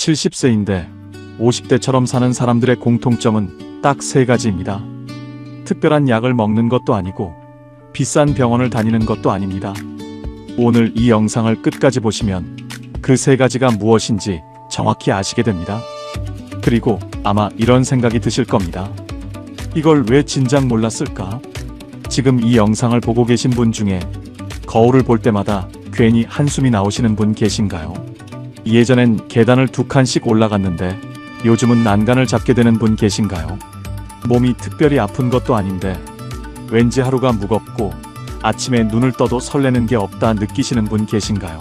70세인데 50대처럼 사는 사람들의 공통점은 딱 세 가지입니다. 특별한 약을 먹는 것도 아니고 비싼 병원을 다니는 것도 아닙니다. 오늘 이 영상을 끝까지 보시면 그 세 가지가 무엇인지 정확히 아시게 됩니다. 그리고 아마 이런 생각이 드실 겁니다. 이걸 왜 진작 몰랐을까? 지금 이 영상을 보고 계신 분 중에 거울을 볼 때마다 괜히 한숨이 나오시는 분 계신가요? 예전엔 계단을 2칸씩 올라갔는데 요즘은 난간을 잡게 되는 분 계신가요? 몸이 특별히 아픈 것도 아닌데 왠지 하루가 무겁고 아침에 눈을 떠도 설레는 게 없다 느끼시는 분 계신가요?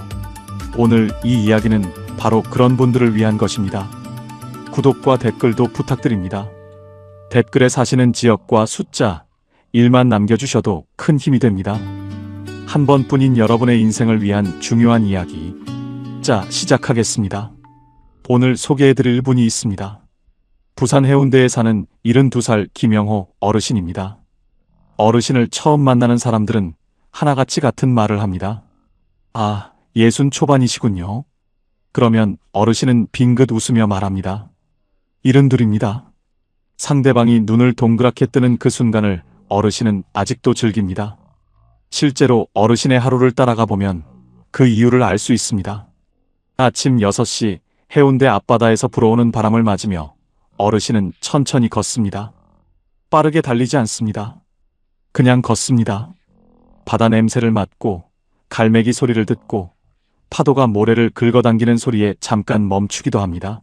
오늘 이 이야기는 바로 그런 분들을 위한 것입니다. 구독과 댓글도 부탁드립니다. 댓글에 사시는 지역과 숫자 1만 남겨주셔도 큰 힘이 됩니다. 한 번뿐인 여러분의 인생을 위한 중요한 이야기. 자, 시작하겠습니다. 오늘 소개해드릴 분이 있습니다. 부산 해운대에 사는 72살 김영호 어르신입니다. 어르신을 처음 만나는 사람들은 하나같이 같은 말을 합니다. 아, 60 초반이시군요. 그러면 어르신은 빙긋 웃으며 말합니다. 72입니다. 상대방이 눈을 동그랗게 뜨는 그 순간을 어르신은 아직도 즐깁니다. 실제로 어르신의 하루를 따라가 보면 그 이유를 알 수 있습니다. 아침 6시 해운대 앞바다에서 불어오는 바람을 맞으며 어르신은 천천히 걷습니다. 빠르게 달리지 않습니다. 그냥 걷습니다. 바다 냄새를 맡고 갈매기 소리를 듣고 파도가 모래를 긁어당기는 소리에 잠깐 멈추기도 합니다.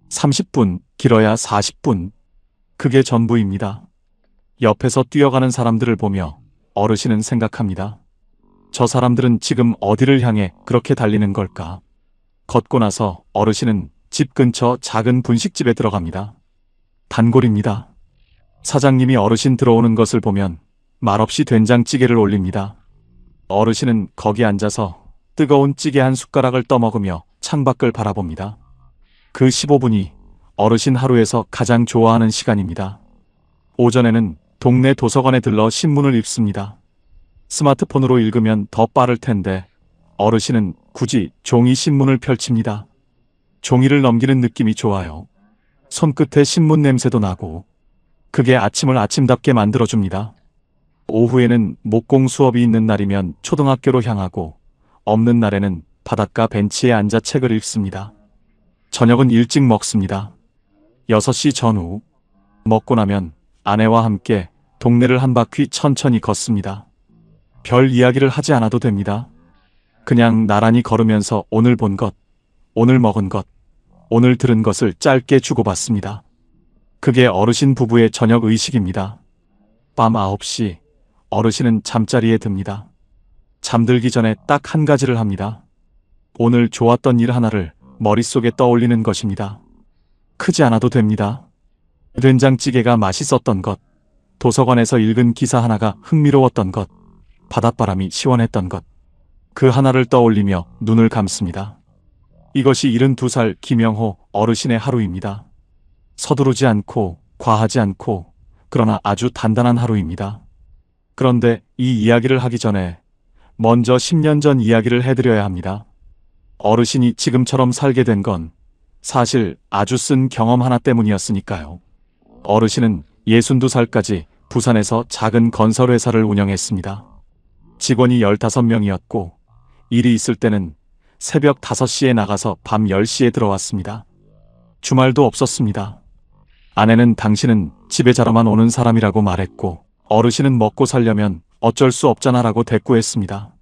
30분, 길어야 40분. 그게 전부입니다. 옆에서 뛰어가는 사람들을 보며 어르신은 생각합니다. 저 사람들은 지금 어디를 향해 그렇게 달리는 걸까? 걷고 나서 어르신은 집 근처 작은 분식집에 들어갑니다. 단골입니다. 사장님이 어르신 들어오는 것을 보면 말없이 된장찌개를 올립니다. 어르신은 거기 앉아서 뜨거운 찌개 한 숟가락을 떠먹으며 창밖을 바라봅니다. 그 15분이 어르신 하루에서 가장 좋아하는 시간입니다. 오전에는 동네 도서관에 들러 신문을 읽습니다. 스마트폰으로 읽으면 더 빠를 텐데 어르신은 굳이 종이 신문을 펼칩니다. 종이를 넘기는 느낌이 좋아요. 손끝에 신문 냄새도 나고 그게 아침을 아침답게 만들어줍니다. 오후에는 목공 수업이 있는 날이면 초등학교로 향하고 없는 날에는 바닷가 벤치에 앉아 책을 읽습니다. 저녁은 일찍 먹습니다. 6시 전후. 먹고 나면 아내와 함께 동네를 한 바퀴 천천히 걷습니다. 별 이야기를 하지 않아도 됩니다. 그냥 나란히 걸으면서 오늘 본 것, 오늘 먹은 것, 오늘 들은 것을 짧게 주고받습니다. 그게 어르신 부부의 저녁 의식입니다. 밤 9시 어르신은 잠자리에 듭니다. 잠들기 전에 딱 한 가지를 합니다. 오늘 좋았던 일 하나를 머릿속에 떠올리는 것입니다. 크지 않아도 됩니다. 된장찌개가 맛있었던 것, 도서관에서 읽은 기사 하나가 흥미로웠던 것, 바닷바람이 시원했던 것. 그 하나를 떠올리며 눈을 감습니다. 이것이 72살 김영호 어르신의 하루입니다. 서두르지 않고 과하지 않고 그러나 아주 단단한 하루입니다. 그런데 이 이야기를 하기 전에 먼저 10년 전 이야기를 해드려야 합니다. 어르신이 지금처럼 살게 된 건 사실 아주 쓴 경험 하나 때문이었으니까요. 어르신은 62살까지 부산에서 작은 건설회사를 운영했습니다. 직원이 15명이었고 일이 있을 때는 새벽 5시에 나가서 밤 10시에 들어왔습니다. 주말도 없었습니다. 아내는 당신은 집에 자러만 오는 사람이라고 말했고 어르신은 먹고 살려면 어쩔 수 없잖아라고 대꾸했습니다.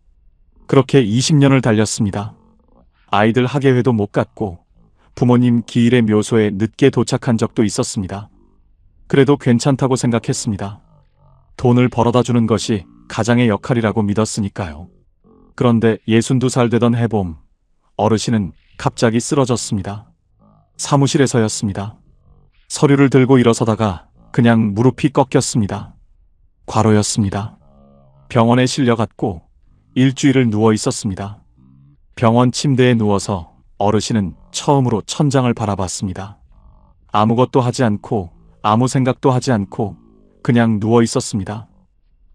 그렇게 20년을 달렸습니다. 아이들 학예회도 못 갔고 부모님 기일의 묘소에 늦게 도착한 적도 있었습니다. 그래도 괜찮다고 생각했습니다. 돈을 벌어다 주는 것이 가장의 역할이라고 믿었으니까요. 그런데 62살 되던 해봄, 어르신은 갑자기 쓰러졌습니다. 사무실에서였습니다. 서류를 들고 일어서다가 그냥 무릎이 꺾였습니다. 과로였습니다. 병원에 실려갔고 일주일을 누워 있었습니다. 병원 침대에 누워서 어르신은 처음으로 천장을 바라봤습니다. 아무것도 하지 않고 아무 생각도 하지 않고 그냥 누워 있었습니다.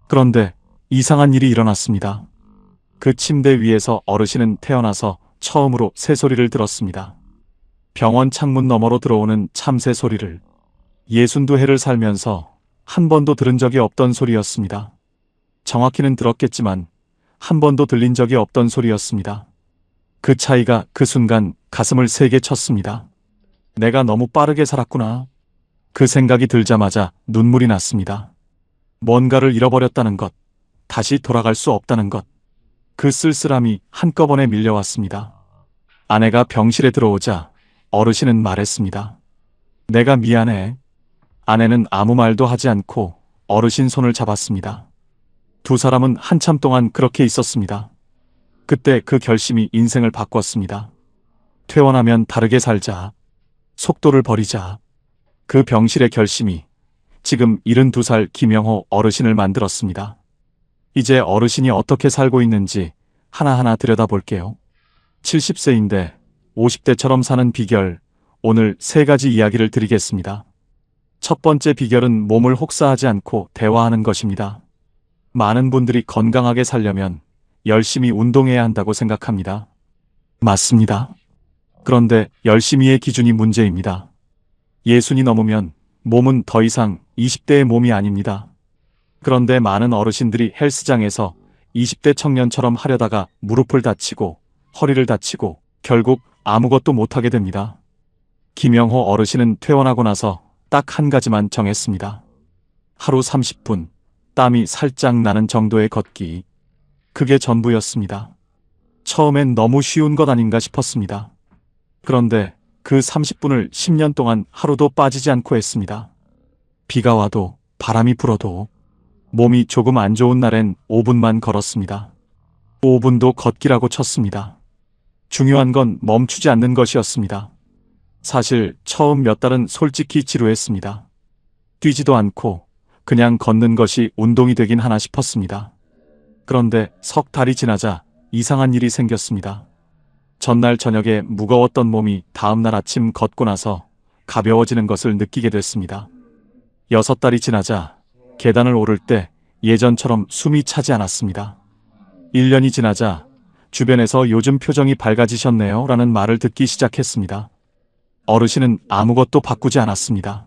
그런데 이상한 일이 일어났습니다. 그 침대 위에서 어르신은 태어나서 처음으로 새소리를 들었습니다. 병원 창문 너머로 들어오는 참새 소리를 62해를 살면서 한 번도 들은 적이 없던 소리였습니다. 정확히는 들었겠지만 한 번도 들린 적이 없던 소리였습니다. 그 차이가 그 순간 가슴을 세게 쳤습니다. 내가 너무 빠르게 살았구나. 그 생각이 들자마자 눈물이 났습니다. 뭔가를 잃어버렸다는 것, 다시 돌아갈 수 없다는 것. 그 쓸쓸함이 한꺼번에 밀려왔습니다. 아내가 병실에 들어오자 어르신은 말했습니다. 내가 미안해. 아내는 아무 말도 하지 않고 어르신 손을 잡았습니다. 두 사람은 한참 동안 그렇게 있었습니다. 그때 그 결심이 인생을 바꿨습니다. 퇴원하면 다르게 살자. 속도를 버리자. 그 병실의 결심이 지금 72살 김영호 어르신을 만들었습니다. 이제 어르신이 어떻게 살고 있는지 하나하나 들여다볼게요. 70세인데 50대처럼 사는 비결, 오늘 3가지 이야기를 드리겠습니다. 첫 번째 비결은 몸을 혹사하지 않고 대화하는 것입니다. 많은 분들이 건강하게 살려면 열심히 운동해야 한다고 생각합니다. 맞습니다. 그런데 열심히의 기준이 문제입니다. 60이 넘으면 몸은 더 이상 20대의 몸이 아닙니다. 그런데 많은 어르신들이 헬스장에서 20대 청년처럼 하려다가 무릎을 다치고 허리를 다치고 결국 아무것도 못하게 됩니다. 김영호 어르신은 퇴원하고 나서 딱 한 가지만 정했습니다. 하루 30분, 땀이 살짝 나는 정도의 걷기. 그게 전부였습니다. 처음엔 너무 쉬운 것 아닌가 싶었습니다. 그런데 그 30분을 10년 동안 하루도 빠지지 않고 했습니다. 비가 와도 바람이 불어도 몸이 조금 안 좋은 날엔 5분만 걸었습니다. 5분도 걷기라고 쳤습니다. 중요한 건 멈추지 않는 것이었습니다. 사실 처음 몇 달은 솔직히 지루했습니다. 뛰지도 않고 그냥 걷는 것이 운동이 되긴 하나 싶었습니다. 그런데 석 달이 지나자 이상한 일이 생겼습니다. 전날 저녁에 무거웠던 몸이 다음날 아침 걷고 나서 가벼워지는 것을 느끼게 됐습니다. 6달이 지나자 계단을 오를 때 예전처럼 숨이 차지 않았습니다. 1년이 지나자 주변에서 요즘 표정이 밝아지셨네요 라는 말을 듣기 시작했습니다. 어르신은 아무것도 바꾸지 않았습니다.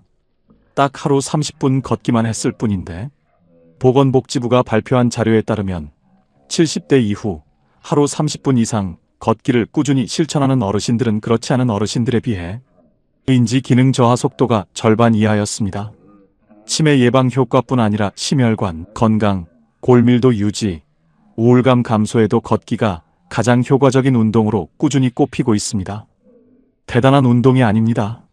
딱 하루 30분 걷기만 했을 뿐인데 보건복지부가 발표한 자료에 따르면 70대 이후 하루 30분 이상 걷기를 꾸준히 실천하는 어르신들은 그렇지 않은 어르신들에 비해 인지 기능 저하 속도가 절반 이하였습니다. 치매 예방 효과뿐 아니라 심혈관, 건강, 골밀도 유지, 우울감 감소에도 걷기가 가장 효과적인 운동으로 꾸준히 꼽히고 있습니다. 대단한 운동이 아닙니다.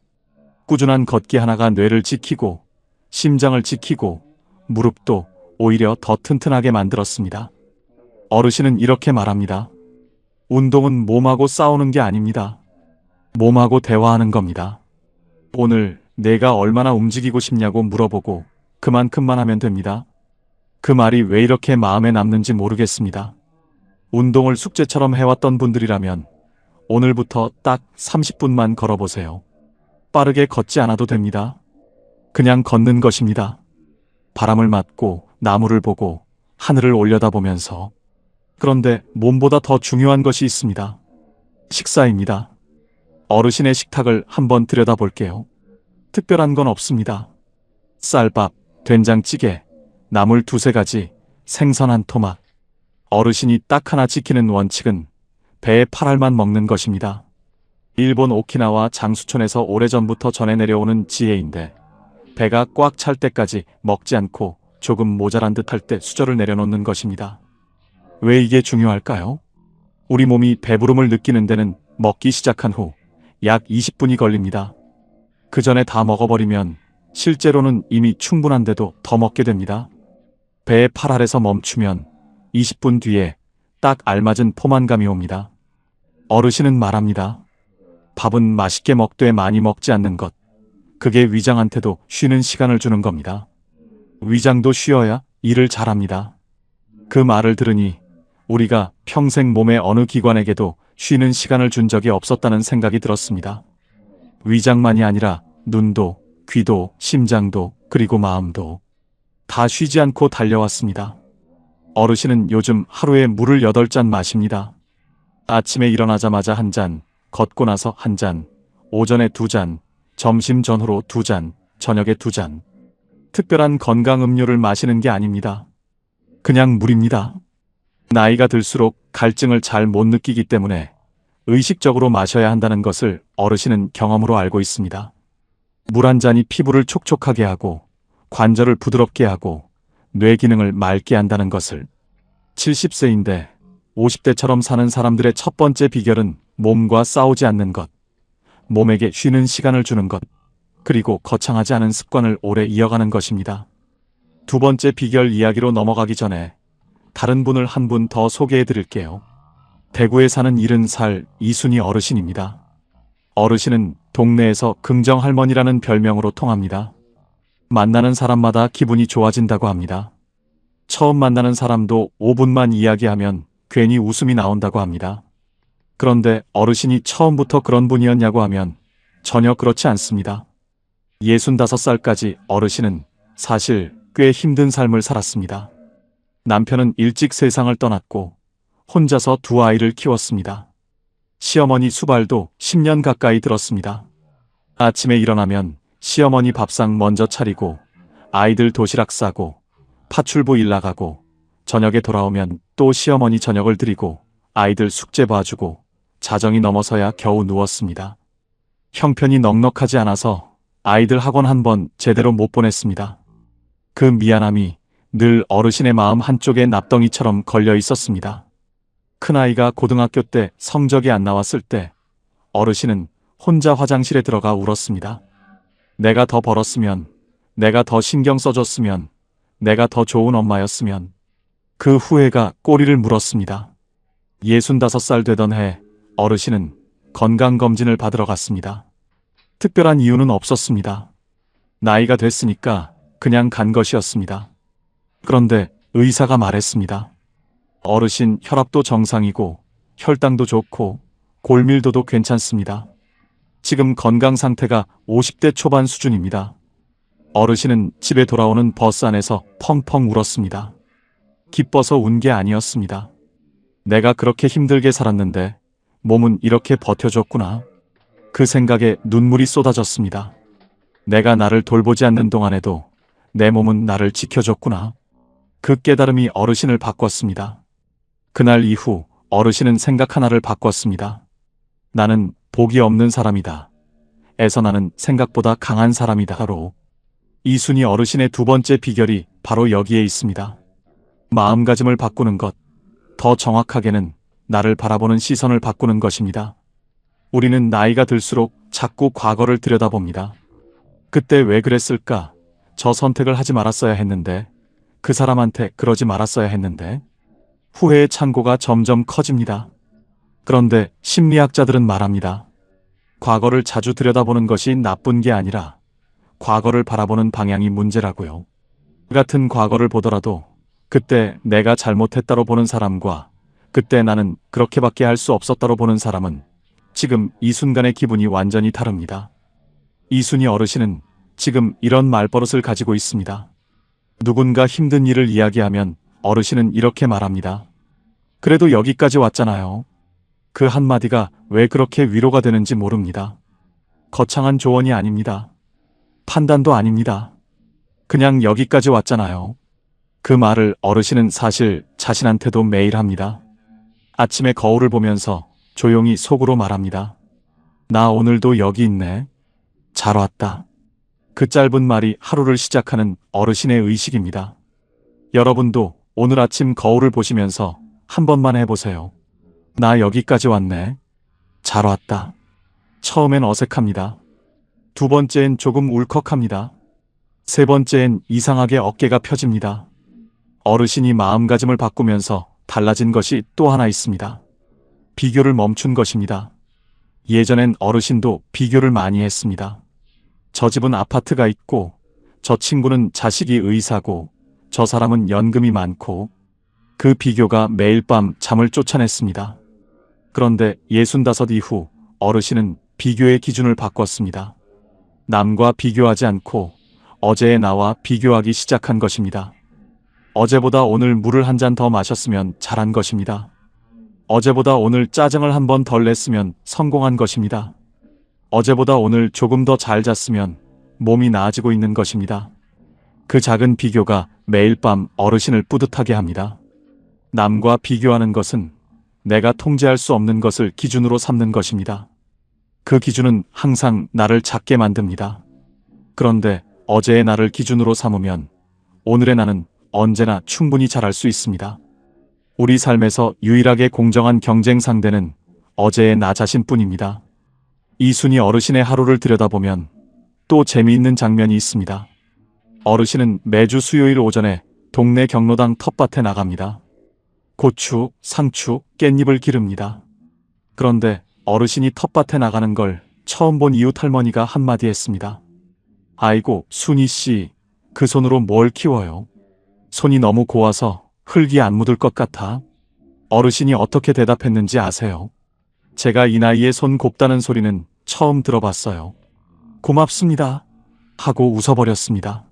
꾸준한 걷기 하나가 뇌를 지키고 심장을 지키고 무릎도 오히려 더 튼튼하게 만들었습니다. 어르신은 이렇게 말합니다. 운동은 몸하고 싸우는 게 아닙니다. 몸하고 대화하는 겁니다. 오늘 내가 얼마나 움직이고 싶냐고 물어보고 그만큼만 하면 됩니다. 그 말이 왜 이렇게 마음에 남는지 모르겠습니다. 운동을 숙제처럼 해왔던 분들이라면 오늘부터 딱 30분만 걸어보세요. 빠르게 걷지 않아도 됩니다. 그냥 걷는 것입니다. 바람을 맞고 나무를 보고 하늘을 올려다보면서. 그런데 몸보다 더 중요한 것이 있습니다. 식사입니다. 어르신의 식탁을 한번 들여다볼게요. 특별한 건 없습니다. 쌀밥, 된장찌개, 나물 2-3가지, 생선 한 토막. 어르신이 딱 하나 지키는 원칙은 배에 8알만 먹는 것입니다. 일본 오키나와 장수촌에서 오래전부터 전해 내려오는 지혜인데 배가 꽉 찰 때까지 먹지 않고 조금 모자란 듯 할 때 수저를 내려놓는 것입니다. 왜 이게 중요할까요? 우리 몸이 배부름을 느끼는 데는 먹기 시작한 후 약 20분이 걸립니다. 그 전에 다 먹어버리면 실제로는 이미 충분한데도 더 먹게 됩니다. 배에 8알에서 멈추면 20분 뒤에 딱 알맞은 포만감이 옵니다. 어르신은 말합니다. 밥은 맛있게 먹되 많이 먹지 않는 것. 그게 위장한테도 쉬는 시간을 주는 겁니다. 위장도 쉬어야 일을 잘합니다. 그 말을 들으니 우리가 평생 몸의 어느 기관에게도 쉬는 시간을 준 적이 없었다는 생각이 들었습니다. 위장만이 아니라 눈도, 귀도, 심장도, 그리고 마음도 다 쉬지 않고 달려왔습니다. 어르신은 요즘 하루에 물을 8잔 마십니다. 아침에 일어나자마자 1잔, 걷고 나서 1잔, 오전에 2잔, 점심 전후로 2잔, 저녁에 2잔. 특별한 건강 음료를 마시는 게 아닙니다. 그냥 물입니다. 나이가 들수록 갈증을 잘 못 느끼기 때문에 의식적으로 마셔야 한다는 것을 어르신은 경험으로 알고 있습니다. 물 한 잔이 피부를 촉촉하게 하고 관절을 부드럽게 하고 뇌 기능을 맑게 한다는 것을. 70세인데 50대처럼 사는 사람들의 첫 번째 비결은 몸과 싸우지 않는 것, 몸에게 쉬는 시간을 주는 것, 그리고 거창하지 않은 습관을 오래 이어가는 것입니다. 두 번째 비결 이야기로 넘어가기 전에 다른 분을 한 분 더 소개해 드릴게요. 대구에 사는 70살 이순희 어르신입니다. 어르신은 동네에서 긍정할머니라는 별명으로 통합니다. 만나는 사람마다 기분이 좋아진다고 합니다. 처음 만나는 사람도 5분만 이야기하면 괜히 웃음이 나온다고 합니다. 그런데 어르신이 처음부터 그런 분이었냐고 하면 전혀 그렇지 않습니다. 65살까지 어르신은 사실 꽤 힘든 삶을 살았습니다. 남편은 일찍 세상을 떠났고 혼자서 2아이를 키웠습니다. 시어머니 수발도 10년 가까이 들었습니다. 아침에 일어나면 시어머니 밥상 먼저 차리고 아이들 도시락 싸고 파출부 일 나가고 저녁에 돌아오면 또 시어머니 저녁을 드리고 아이들 숙제 봐주고 자정이 넘어서야 겨우 누웠습니다. 형편이 넉넉하지 않아서 아이들 학원 한 번 제대로 못 보냈습니다. 그 미안함이 늘 어르신의 마음 한쪽에 납덩이처럼 걸려 있었습니다. 큰아이가 고등학교 때 성적이 안 나왔을 때 어르신은 혼자 화장실에 들어가 울었습니다. 내가 더 벌었으면, 내가 더 신경 써줬으면, 내가 더 좋은 엄마였으면. 그 후회가 꼬리를 물었습니다. 65살 되던 해 어르신은 건강검진을 받으러 갔습니다. 특별한 이유는 없었습니다. 나이가 됐으니까 그냥 간 것이었습니다. 그런데 의사가 말했습니다. 어르신 혈압도 정상이고 혈당도 좋고 골밀도도 괜찮습니다. 지금 건강 상태가 50대 초반 수준입니다. 어르신은 집에 돌아오는 버스 안에서 펑펑 울었습니다. 기뻐서 운 게 아니었습니다. 내가 그렇게 힘들게 살았는데 몸은 이렇게 버텨줬구나. 그 생각에 눈물이 쏟아졌습니다. 내가 나를 돌보지 않는 동안에도 내 몸은 나를 지켜줬구나. 그 깨달음이 어르신을 바꿨습니다. 그날 이후 어르신은 생각 하나를 바꿨습니다. 나는 복이 없는 사람이다. 에서 나는 생각보다 강한 사람이다로. 이순희 어르신의 두 번째 비결이 바로 여기에 있습니다. 마음가짐을 바꾸는 것, 더 정확하게는 나를 바라보는 시선을 바꾸는 것입니다. 우리는 나이가 들수록 자꾸 과거를 들여다봅니다. 그때 왜 그랬을까? 저 선택을 하지 말았어야 했는데, 그 사람한테 그러지 말았어야 했는데. 후회의 창고가 점점 커집니다. 그런데 심리학자들은 말합니다. 과거를 자주 들여다보는 것이 나쁜 게 아니라 과거를 바라보는 방향이 문제라고요. 같은 과거를 보더라도 그때 내가 잘못했다로 보는 사람과 그때 나는 그렇게밖에 할 수 없었다로 보는 사람은 지금 이 순간의 기분이 완전히 다릅니다. 이순희 어르신은 지금 이런 말버릇을 가지고 있습니다. 누군가 힘든 일을 이야기하면 어르신은 이렇게 말합니다. 그래도 여기까지 왔잖아요. 그 한마디가 왜 그렇게 위로가 되는지 모릅니다. 거창한 조언이 아닙니다. 판단도 아닙니다. 그냥 여기까지 왔잖아요. 그 말을 어르신은 사실 자신한테도 매일 합니다. 아침에 거울을 보면서 조용히 속으로 말합니다. 나 오늘도 여기 있네. 잘 왔다. 그 짧은 말이 하루를 시작하는 어르신의 의식입니다. 여러분도 오늘 아침 거울을 보시면서 한 번만 해보세요. 나 여기까지 왔네. 잘 왔다. 처음엔 어색합니다. 두 번째엔 조금 울컥합니다. 세 번째엔 이상하게 어깨가 펴집니다. 어르신이 마음가짐을 바꾸면서 달라진 것이 또 하나 있습니다. 비교를 멈춘 것입니다. 예전엔 어르신도 비교를 많이 했습니다. 저 집은 아파트가 있고, 저 친구는 자식이 의사고, 저 사람은 연금이 많고, 그 비교가 매일 밤 잠을 쫓아냈습니다. 그런데 65 이후 어르신은 비교의 기준을 바꿨습니다. 남과 비교하지 않고 어제의 나와 비교하기 시작한 것입니다. 어제보다 오늘 물을 한 잔 더 마셨으면 잘한 것입니다. 어제보다 오늘 짜증을 한 번 덜 냈으면 성공한 것입니다. 어제보다 오늘 조금 더 잘 잤으면 몸이 나아지고 있는 것입니다. 그 작은 비교가 매일 밤 어르신을 뿌듯하게 합니다. 남과 비교하는 것은 내가 통제할 수 없는 것을 기준으로 삼는 것입니다. 그 기준은 항상 나를 작게 만듭니다. 그런데 어제의 나를 기준으로 삼으면 오늘의 나는 언제나 충분히 잘할 수 있습니다. 우리 삶에서 유일하게 공정한 경쟁 상대는 어제의 나 자신뿐입니다. 이순희 어르신의 하루를 들여다보면 또 재미있는 장면이 있습니다. 어르신은 매주 수요일 오전에 동네 경로당 텃밭에 나갑니다. 고추, 상추, 깻잎을 기릅니다. 그런데 어르신이 텃밭에 나가는 걸 처음 본 이웃 할머니가 한마디 했습니다. 아이고, 순희 씨, 그 손으로 뭘 키워요? 손이 너무 고와서 흙이 안 묻을 것 같아. 어르신이 어떻게 대답했는지 아세요? 제가 이 나이에 손 곱다는 소리는 처음 들어봤어요. 고맙습니다. 하고 웃어버렸습니다.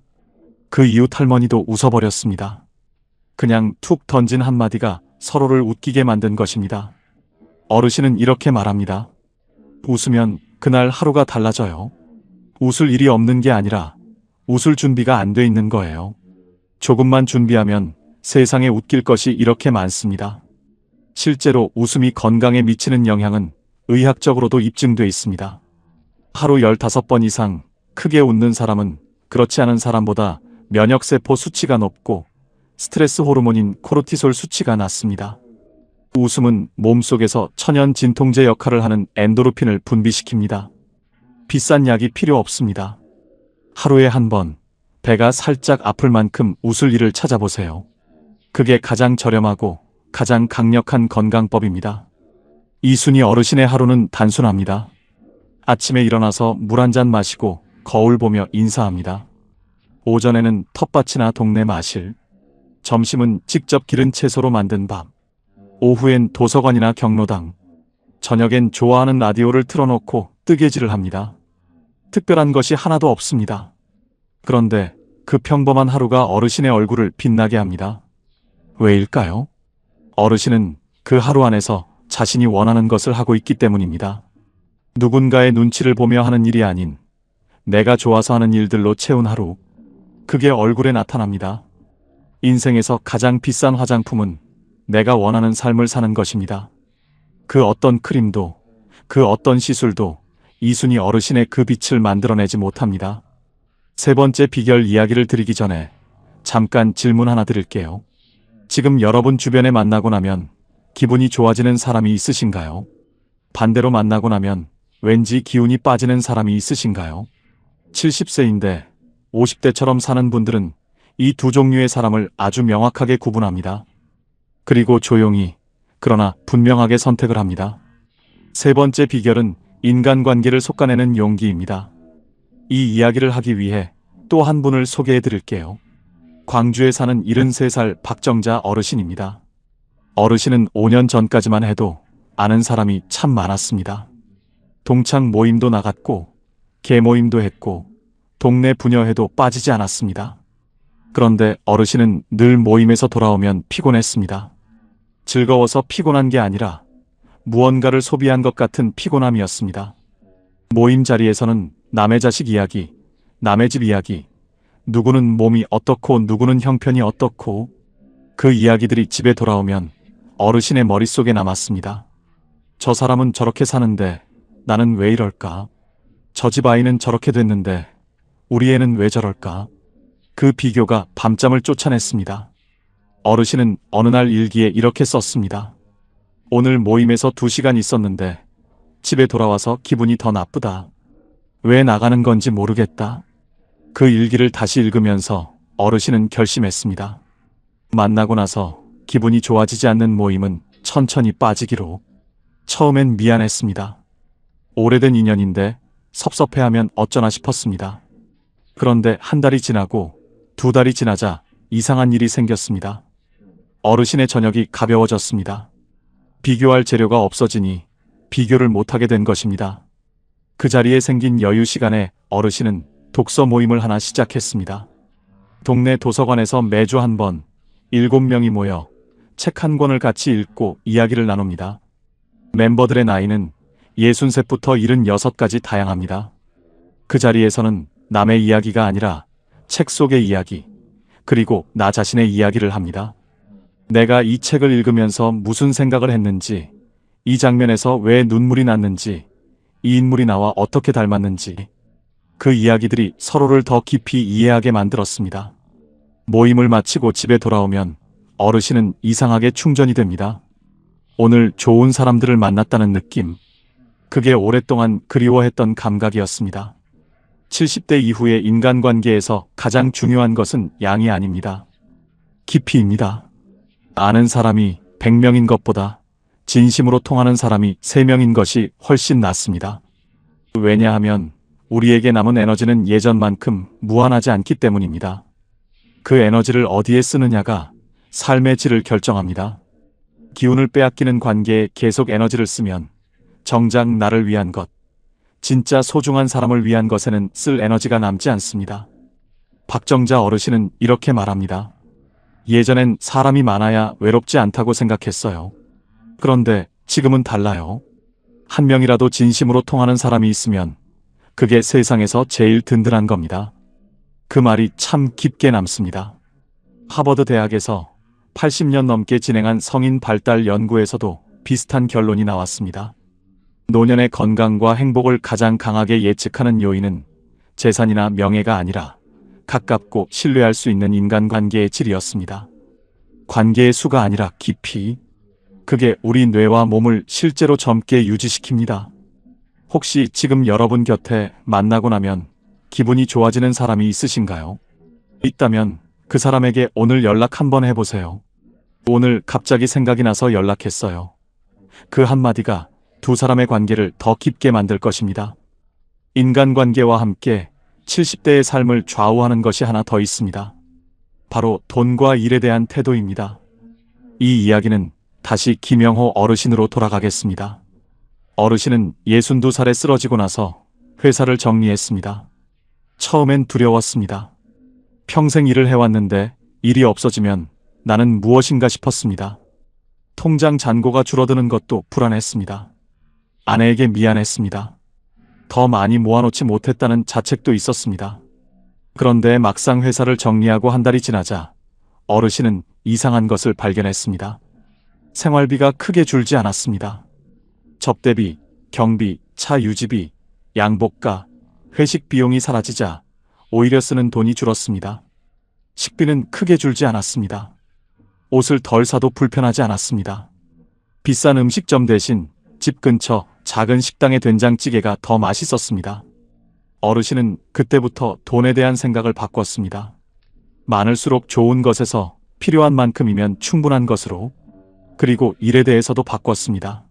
그 이웃 할머니도 웃어버렸습니다. 그냥 툭 던진 한마디가 서로를 웃기게 만든 것입니다. 어르신은 이렇게 말합니다. 웃으면 그날 하루가 달라져요. 웃을 일이 없는 게 아니라 웃을 준비가 안 돼 있는 거예요. 조금만 준비하면 세상에 웃길 것이 이렇게 많습니다. 실제로 웃음이 건강에 미치는 영향은 의학적으로도 입증돼 있습니다. 하루 15번 이상 크게 웃는 사람은 그렇지 않은 사람보다 면역세포 수치가 높고 스트레스 호르몬인 코르티솔 수치가 낮습니다. 웃음은 몸속에서 천연 진통제 역할을 하는 엔도르핀을 분비시킵니다. 비싼 약이 필요 없습니다. 하루에 한 번 배가 살짝 아플 만큼 웃을 일을 찾아보세요. 그게 가장 저렴하고 가장 강력한 건강법입니다. 이순희 어르신의 하루는 단순합니다. 아침에 일어나서 물 한 잔 마시고 거울 보며 인사합니다. 오전에는 텃밭이나 동네 마실, 점심은 직접 기른 채소로 만든 밥, 오후엔 도서관이나 경로당, 저녁엔 좋아하는 라디오를 틀어놓고 뜨개질을 합니다. 특별한 것이 하나도 없습니다. 그런데 그 평범한 하루가 어르신의 얼굴을 빛나게 합니다. 왜일까요? 어르신은 그 하루 안에서 자신이 원하는 것을 하고 있기 때문입니다. 누군가의 눈치를 보며 하는 일이 아닌 내가 좋아서 하는 일들로 채운 하루, 그게 얼굴에 나타납니다. 인생에서 가장 비싼 화장품은 내가 원하는 삶을 사는 것입니다. 그 어떤 크림도, 그 어떤 시술도 이순희 어르신의 그 빛을 만들어내지 못합니다. 세 번째 비결 이야기를 드리기 전에 잠깐 질문 하나 드릴게요. 지금 여러분 주변에 만나고 나면 기분이 좋아지는 사람이 있으신가요? 반대로 만나고 나면 왠지 기운이 빠지는 사람이 있으신가요? 70세인데 50대처럼 사는 분들은 이 두 종류의 사람을 아주 명확하게 구분합니다. 그리고 조용히, 그러나 분명하게 선택을 합니다. 세 번째 비결은 인간관계를 솎아내는 용기입니다. 이 이야기를 하기 위해 또 한 분을 소개해 드릴게요. 광주에 사는 73살 박정자 어르신입니다. 어르신은 5년 전까지만 해도 아는 사람이 참 많았습니다. 동창 모임도 나갔고, 개모임도 했고, 동네 부녀회도 빠지지 않았습니다. 그런데 어르신은 늘 모임에서 돌아오면 피곤했습니다. 즐거워서 피곤한 게 아니라 무언가를 소비한 것 같은 피곤함이었습니다. 모임 자리에서는 남의 자식 이야기, 남의 집 이야기, 누구는 몸이 어떻고 누구는 형편이 어떻고, 그 이야기들이 집에 돌아오면 어르신의 머릿속에 남았습니다. 저 사람은 저렇게 사는데 나는 왜 이럴까? 저 집 아이는 저렇게 됐는데 우리 애는 왜 저럴까? 그 비교가 밤잠을 쫓아냈습니다. 어르신은 어느 날 일기에 이렇게 썼습니다. 오늘 모임에서 2시간 있었는데 집에 돌아와서 기분이 더 나쁘다. 왜 나가는 건지 모르겠다. 그 일기를 다시 읽으면서 어르신은 결심했습니다. 만나고 나서 기분이 좋아지지 않는 모임은 천천히 빠지기로. 처음엔 미안했습니다. 오래된 인연인데 섭섭해하면 어쩌나 싶었습니다. 그런데 한 달이 지나고 2달이 지나자 이상한 일이 생겼습니다. 어르신의 저녁이 가벼워졌습니다. 비교할 재료가 없어지니 비교를 못하게 된 것입니다. 그 자리에 생긴 여유 시간에 어르신은 독서 모임을 하나 시작했습니다. 동네 도서관에서 매주 한 번 7명이 모여 책 한 권을 같이 읽고 이야기를 나눕니다. 멤버들의 나이는 60셋부터 76까지 다양합니다. 그 자리에서는 남의 이야기가 아니라 책 속의 이야기, 그리고 나 자신의 이야기를 합니다. 내가 이 책을 읽으면서 무슨 생각을 했는지, 이 장면에서 왜 눈물이 났는지, 이 인물이 나와 어떻게 닮았는지, 그 이야기들이 서로를 더 깊이 이해하게 만들었습니다. 모임을 마치고 집에 돌아오면 어르신은 이상하게 충전이 됩니다. 오늘 좋은 사람들을 만났다는 느낌. 그게 오랫동안 그리워했던 감각이었습니다. 70대 이후의 인간관계에서 가장 중요한 것은 양이 아닙니다. 깊이입니다. 아는 사람이 100명인 것보다 진심으로 통하는 사람이 3명인 것이 훨씬 낫습니다. 왜냐하면 우리에게 남은 에너지는 예전만큼 무한하지 않기 때문입니다. 그 에너지를 어디에 쓰느냐가 삶의 질을 결정합니다. 기운을 빼앗기는 관계에 계속 에너지를 쓰면 정작 나를 위한 것, 진짜 소중한 사람을 위한 것에는 쓸 에너지가 남지 않습니다. 박정자 어르신은 이렇게 말합니다. 예전엔 사람이 많아야 외롭지 않다고 생각했어요. 그런데 지금은 달라요. 한 명이라도 진심으로 통하는 사람이 있으면 그게 세상에서 제일 든든한 겁니다. 그 말이 참 깊게 남습니다. 하버드 대학에서 80년 넘게 진행한 성인 발달 연구에서도 비슷한 결론이 나왔습니다. 노년의 건강과 행복을 가장 강하게 예측하는 요인은 재산이나 명예가 아니라 가깝고 신뢰할 수 있는 인간관계의 질이었습니다. 관계의 수가 아니라 깊이. 그게 우리 뇌와 몸을 실제로 젊게 유지시킵니다. 혹시 지금 여러분 곁에 만나고 나면 기분이 좋아지는 사람이 있으신가요? 있다면 그 사람에게 오늘 연락 한번 해보세요. 오늘 갑자기 생각이 나서 연락했어요. 그 한마디가 두 사람의 관계를 더 깊게 만들 것입니다. 인간관계와 함께 70대의 삶을 좌우하는 것이 하나 더 있습니다. 바로 돈과 일에 대한 태도입니다. 이 이야기는 다시 김영호 어르신으로 돌아가겠습니다. 어르신은 62살에 쓰러지고 나서 회사를 정리했습니다. 처음엔 두려웠습니다. 평생 일을 해왔는데 일이 없어지면 나는 무엇인가 싶었습니다. 통장 잔고가 줄어드는 것도 불안했습니다. 아내에게 미안했습니다. 더 많이 모아놓지 못했다는 자책도 있었습니다. 그런데 막상 회사를 정리하고 한 달이 지나자 어르신은 이상한 것을 발견했습니다. 생활비가 크게 줄지 않았습니다. 접대비, 경비, 차 유지비, 양복가, 회식 비용이 사라지자 오히려 쓰는 돈이 줄었습니다. 식비는 크게 줄지 않았습니다. 옷을 덜 사도 불편하지 않았습니다. 비싼 음식점 대신 집 근처 작은 식당의 된장찌개가 더 맛있었습니다. 어르신은 그때부터 돈에 대한 생각을 바꿨습니다. 많을수록 좋은 것에서 필요한 만큼이면 충분한 것으로, 그리고 일에 대해서도 바꿨습니다.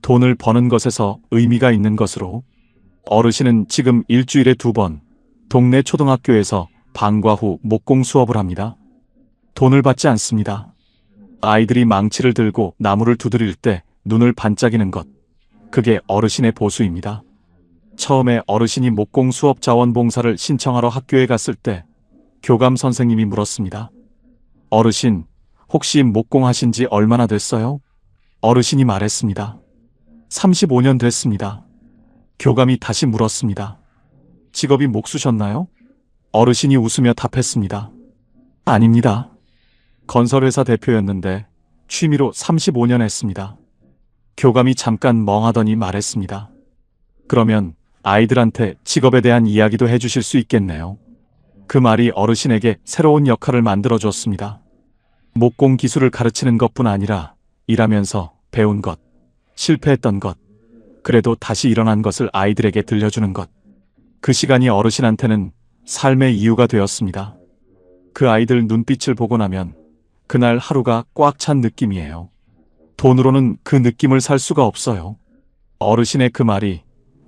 돈을 버는 것에서 의미가 있는 것으로. 어르신은 지금 일주일에 2번 동네 초등학교에서 방과 후 목공 수업을 합니다. 돈을 받지 않습니다. 아이들이 망치를 들고 나무를 두드릴 때 눈을 반짝이는 것, 그게 어르신의 보수입니다. 처음에 어르신이 목공 수업 자원봉사를 신청하러 학교에 갔을 때 교감 선생님이 물었습니다. 어르신, 혹시 목공하신 지 얼마나 됐어요? 어르신이 말했습니다. 35년 됐습니다. 교감이 다시 물었습니다. 직업이 목수셨나요? 어르신이 웃으며 답했습니다. 아닙니다. 건설회사 대표였는데 취미로 35년 했습니다. 교감이 잠깐 멍하더니 말했습니다. 그러면 아이들한테 직업에 대한 이야기도 해주실 수 있겠네요. 그 말이 어르신에게 새로운 역할을 만들어줬습니다. 목공 기술을 가르치는 것뿐 아니라 일하면서 배운 것, 실패했던 것, 그래도 다시 일어난 것을 아이들에게 들려주는 것. 그 시간이 어르신한테는 삶의 이유가 되었습니다. 그 아이들 눈빛을 보고 나면 그날 하루가 꽉 찬 느낌이에요. 돈으로는 그 느낌을 살 수가 없어요. 어르신의 그 말이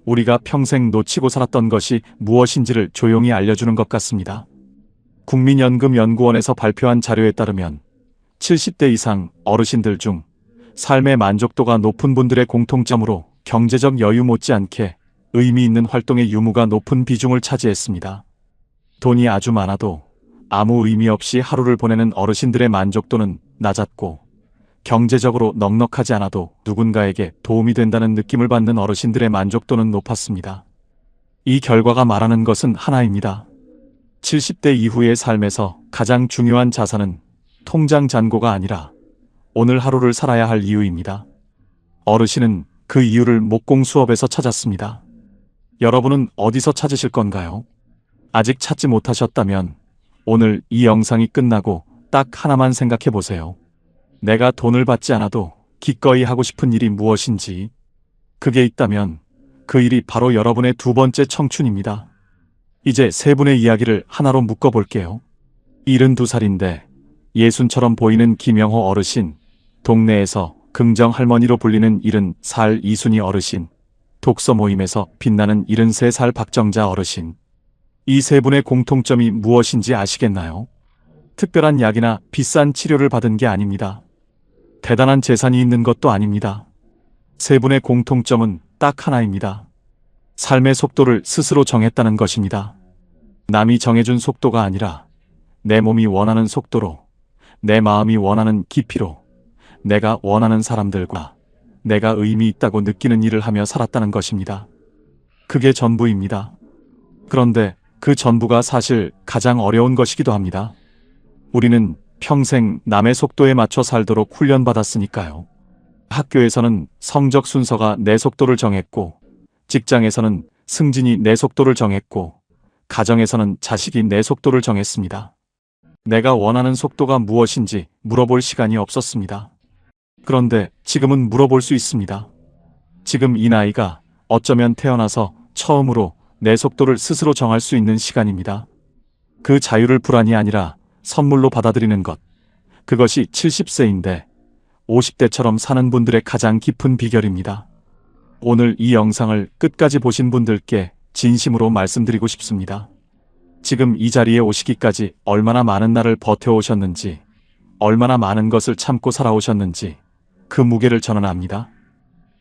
우리가 평생 놓치고 살았던 것이 무엇인지를 조용히 알려주는 것 같습니다. 국민연금연구원에서 발표한 자료에 따르면 70대 이상 어르신들 중 삶의 만족도가 높은 분들의 공통점으로 경제적 여유 못지않게 의미 있는 활동의 유무가 높은 비중을 차지했습니다. 돈이 아주 많아도 아무 의미 없이 하루를 보내는 어르신들의 만족도는 낮았고, 경제적으로 넉넉하지 않아도 누군가에게 도움이 된다는 느낌을 받는 어르신들의 만족도는 높았습니다. 이 결과가 말하는 것은 하나입니다. 70대 이후의 삶에서 가장 중요한 자산은 통장 잔고가 아니라 오늘 하루를 살아야 할 이유입니다. 어르신은 그 이유를 목공 수업에서 찾았습니다. 여러분은 어디서 찾으실 건가요? 아직 찾지 못하셨다면 오늘 이 영상이 끝나고 딱 하나만 생각해 보세요. 내가 돈을 받지 않아도 기꺼이 하고 싶은 일이 무엇인지. 그게 있다면 그 일이 바로 여러분의 두 번째 청춘입니다. 이제 세 분의 이야기를 하나로 묶어볼게요. 72살인데 예순처럼 보이는 김영호 어르신, 동네에서 긍정 할머니로 불리는 70살 이순희 어르신, 독서 모임에서 빛나는 73살 박정자 어르신. 이 세 분의 공통점이 무엇인지 아시겠나요? 특별한 약이나 비싼 치료를 받은 게 아닙니다. 대단한 재산이 있는 것도 아닙니다. 세 분의 공통점은 딱 하나입니다. 삶의 속도를 스스로 정했다는 것입니다. 남이 정해준 속도가 아니라 내 몸이 원하는 속도로, 내 마음이 원하는 깊이로, 내가 원하는 사람들과 내가 의미 있다고 느끼는 일을 하며 살았다는 것입니다. 그게 전부입니다. 그런데 그 전부가 사실 가장 어려운 것이기도 합니다. 우리는 평생 남의 속도에 맞춰 살도록 훈련받았으니까요. 학교에서는 성적 순서가 내 속도를 정했고, 직장에서는 승진이 내 속도를 정했고, 가정에서는 자식이 내 속도를 정했습니다. 내가 원하는 속도가 무엇인지 물어볼 시간이 없었습니다. 그런데 지금은 물어볼 수 있습니다. 지금 이 나이가 어쩌면 태어나서 처음으로 내 속도를 스스로 정할 수 있는 시간입니다. 그 자유를 불안이 아니라 선물로 받아들이는 것. 그것이 70세인데 50대처럼 사는 분들의 가장 깊은 비결입니다. 오늘 이 영상을 끝까지 보신 분들께 진심으로 말씀드리고 싶습니다. 지금 이 자리에 오시기까지 얼마나 많은 날을 버텨오셨는지, 얼마나 많은 것을 참고 살아오셨는지 그 무게를 저는 압니다.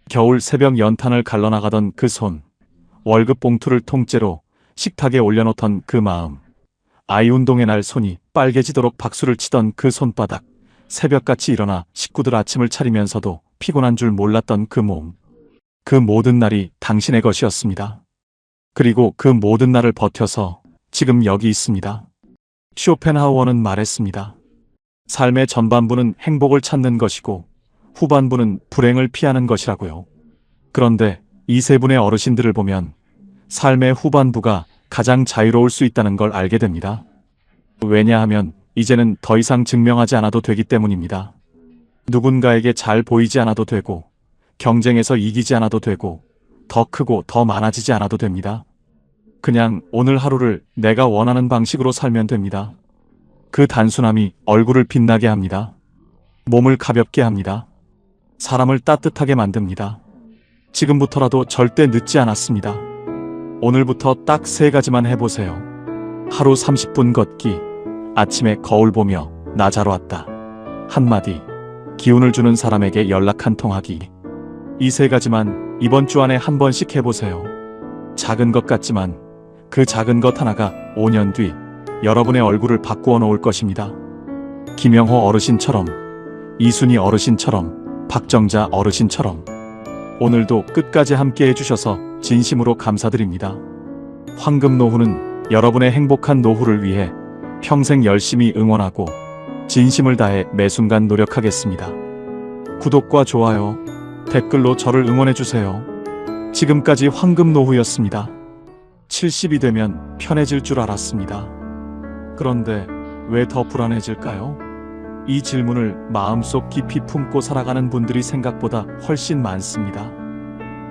겨울 새벽 연탄을 갈러나가던 그 손, 월급 봉투를 통째로 식탁에 올려놓던 그 마음, 아이 운동의 날 손이 빨개지도록 박수를 치던 그 손바닥, 새벽같이 일어나 식구들 아침을 차리면서도 피곤한 줄 몰랐던 그 몸. 그 모든 날이 당신의 것이었습니다. 그리고 그 모든 날을 버텨서 지금 여기 있습니다. 쇼펜하우어는 말했습니다. 삶의 전반부는 행복을 찾는 것이고 후반부는 불행을 피하는 것이라고요. 그런데 이 세 분의 어르신들을 보면 삶의 후반부가 가장 자유로울 수 있다는 걸 알게 됩니다. 왜냐하면 이제는 더 이상 증명하지 않아도 되기 때문입니다. 누군가에게 잘 보이지 않아도 되고, 경쟁에서 이기지 않아도 되고, 더 크고 더 많아지지 않아도 됩니다. 그냥 오늘 하루를 내가 원하는 방식으로 살면 됩니다. 그 단순함이 얼굴을 빛나게 합니다. 몸을 가볍게 합니다. 사람을 따뜻하게 만듭니다. 지금부터라도 절대 늦지 않았습니다. 오늘부터 딱 세 가지만 해보세요. 하루 30분 걷기, 아침에 거울 보며 나 잘 왔다 한마디, 기운을 주는 사람에게 연락 한 통 하기. 이 세 가지만 이번 주 안에 한 번씩 해보세요. 작은 것 같지만 그 작은 것 하나가 5년 뒤 여러분의 얼굴을 바꾸어 놓을 것입니다. 김영호 어르신처럼, 이순희 어르신처럼, 박정자 어르신처럼. 오늘도 끝까지 함께 해주셔서 진심으로 감사드립니다. 황금노후는 여러분의 행복한 노후를 위해 평생 열심히 응원하고 진심을 다해 매 순간 노력하겠습니다. 구독과 좋아요, 댓글로 저를 응원해주세요. 지금까지 황금노후였습니다. 70이 되면 편해질 줄 알았습니다. 그런데 왜 더 불안해질까요? 이 질문을 마음속 깊이 품고 살아가는 분들이 생각보다 훨씬 많습니다.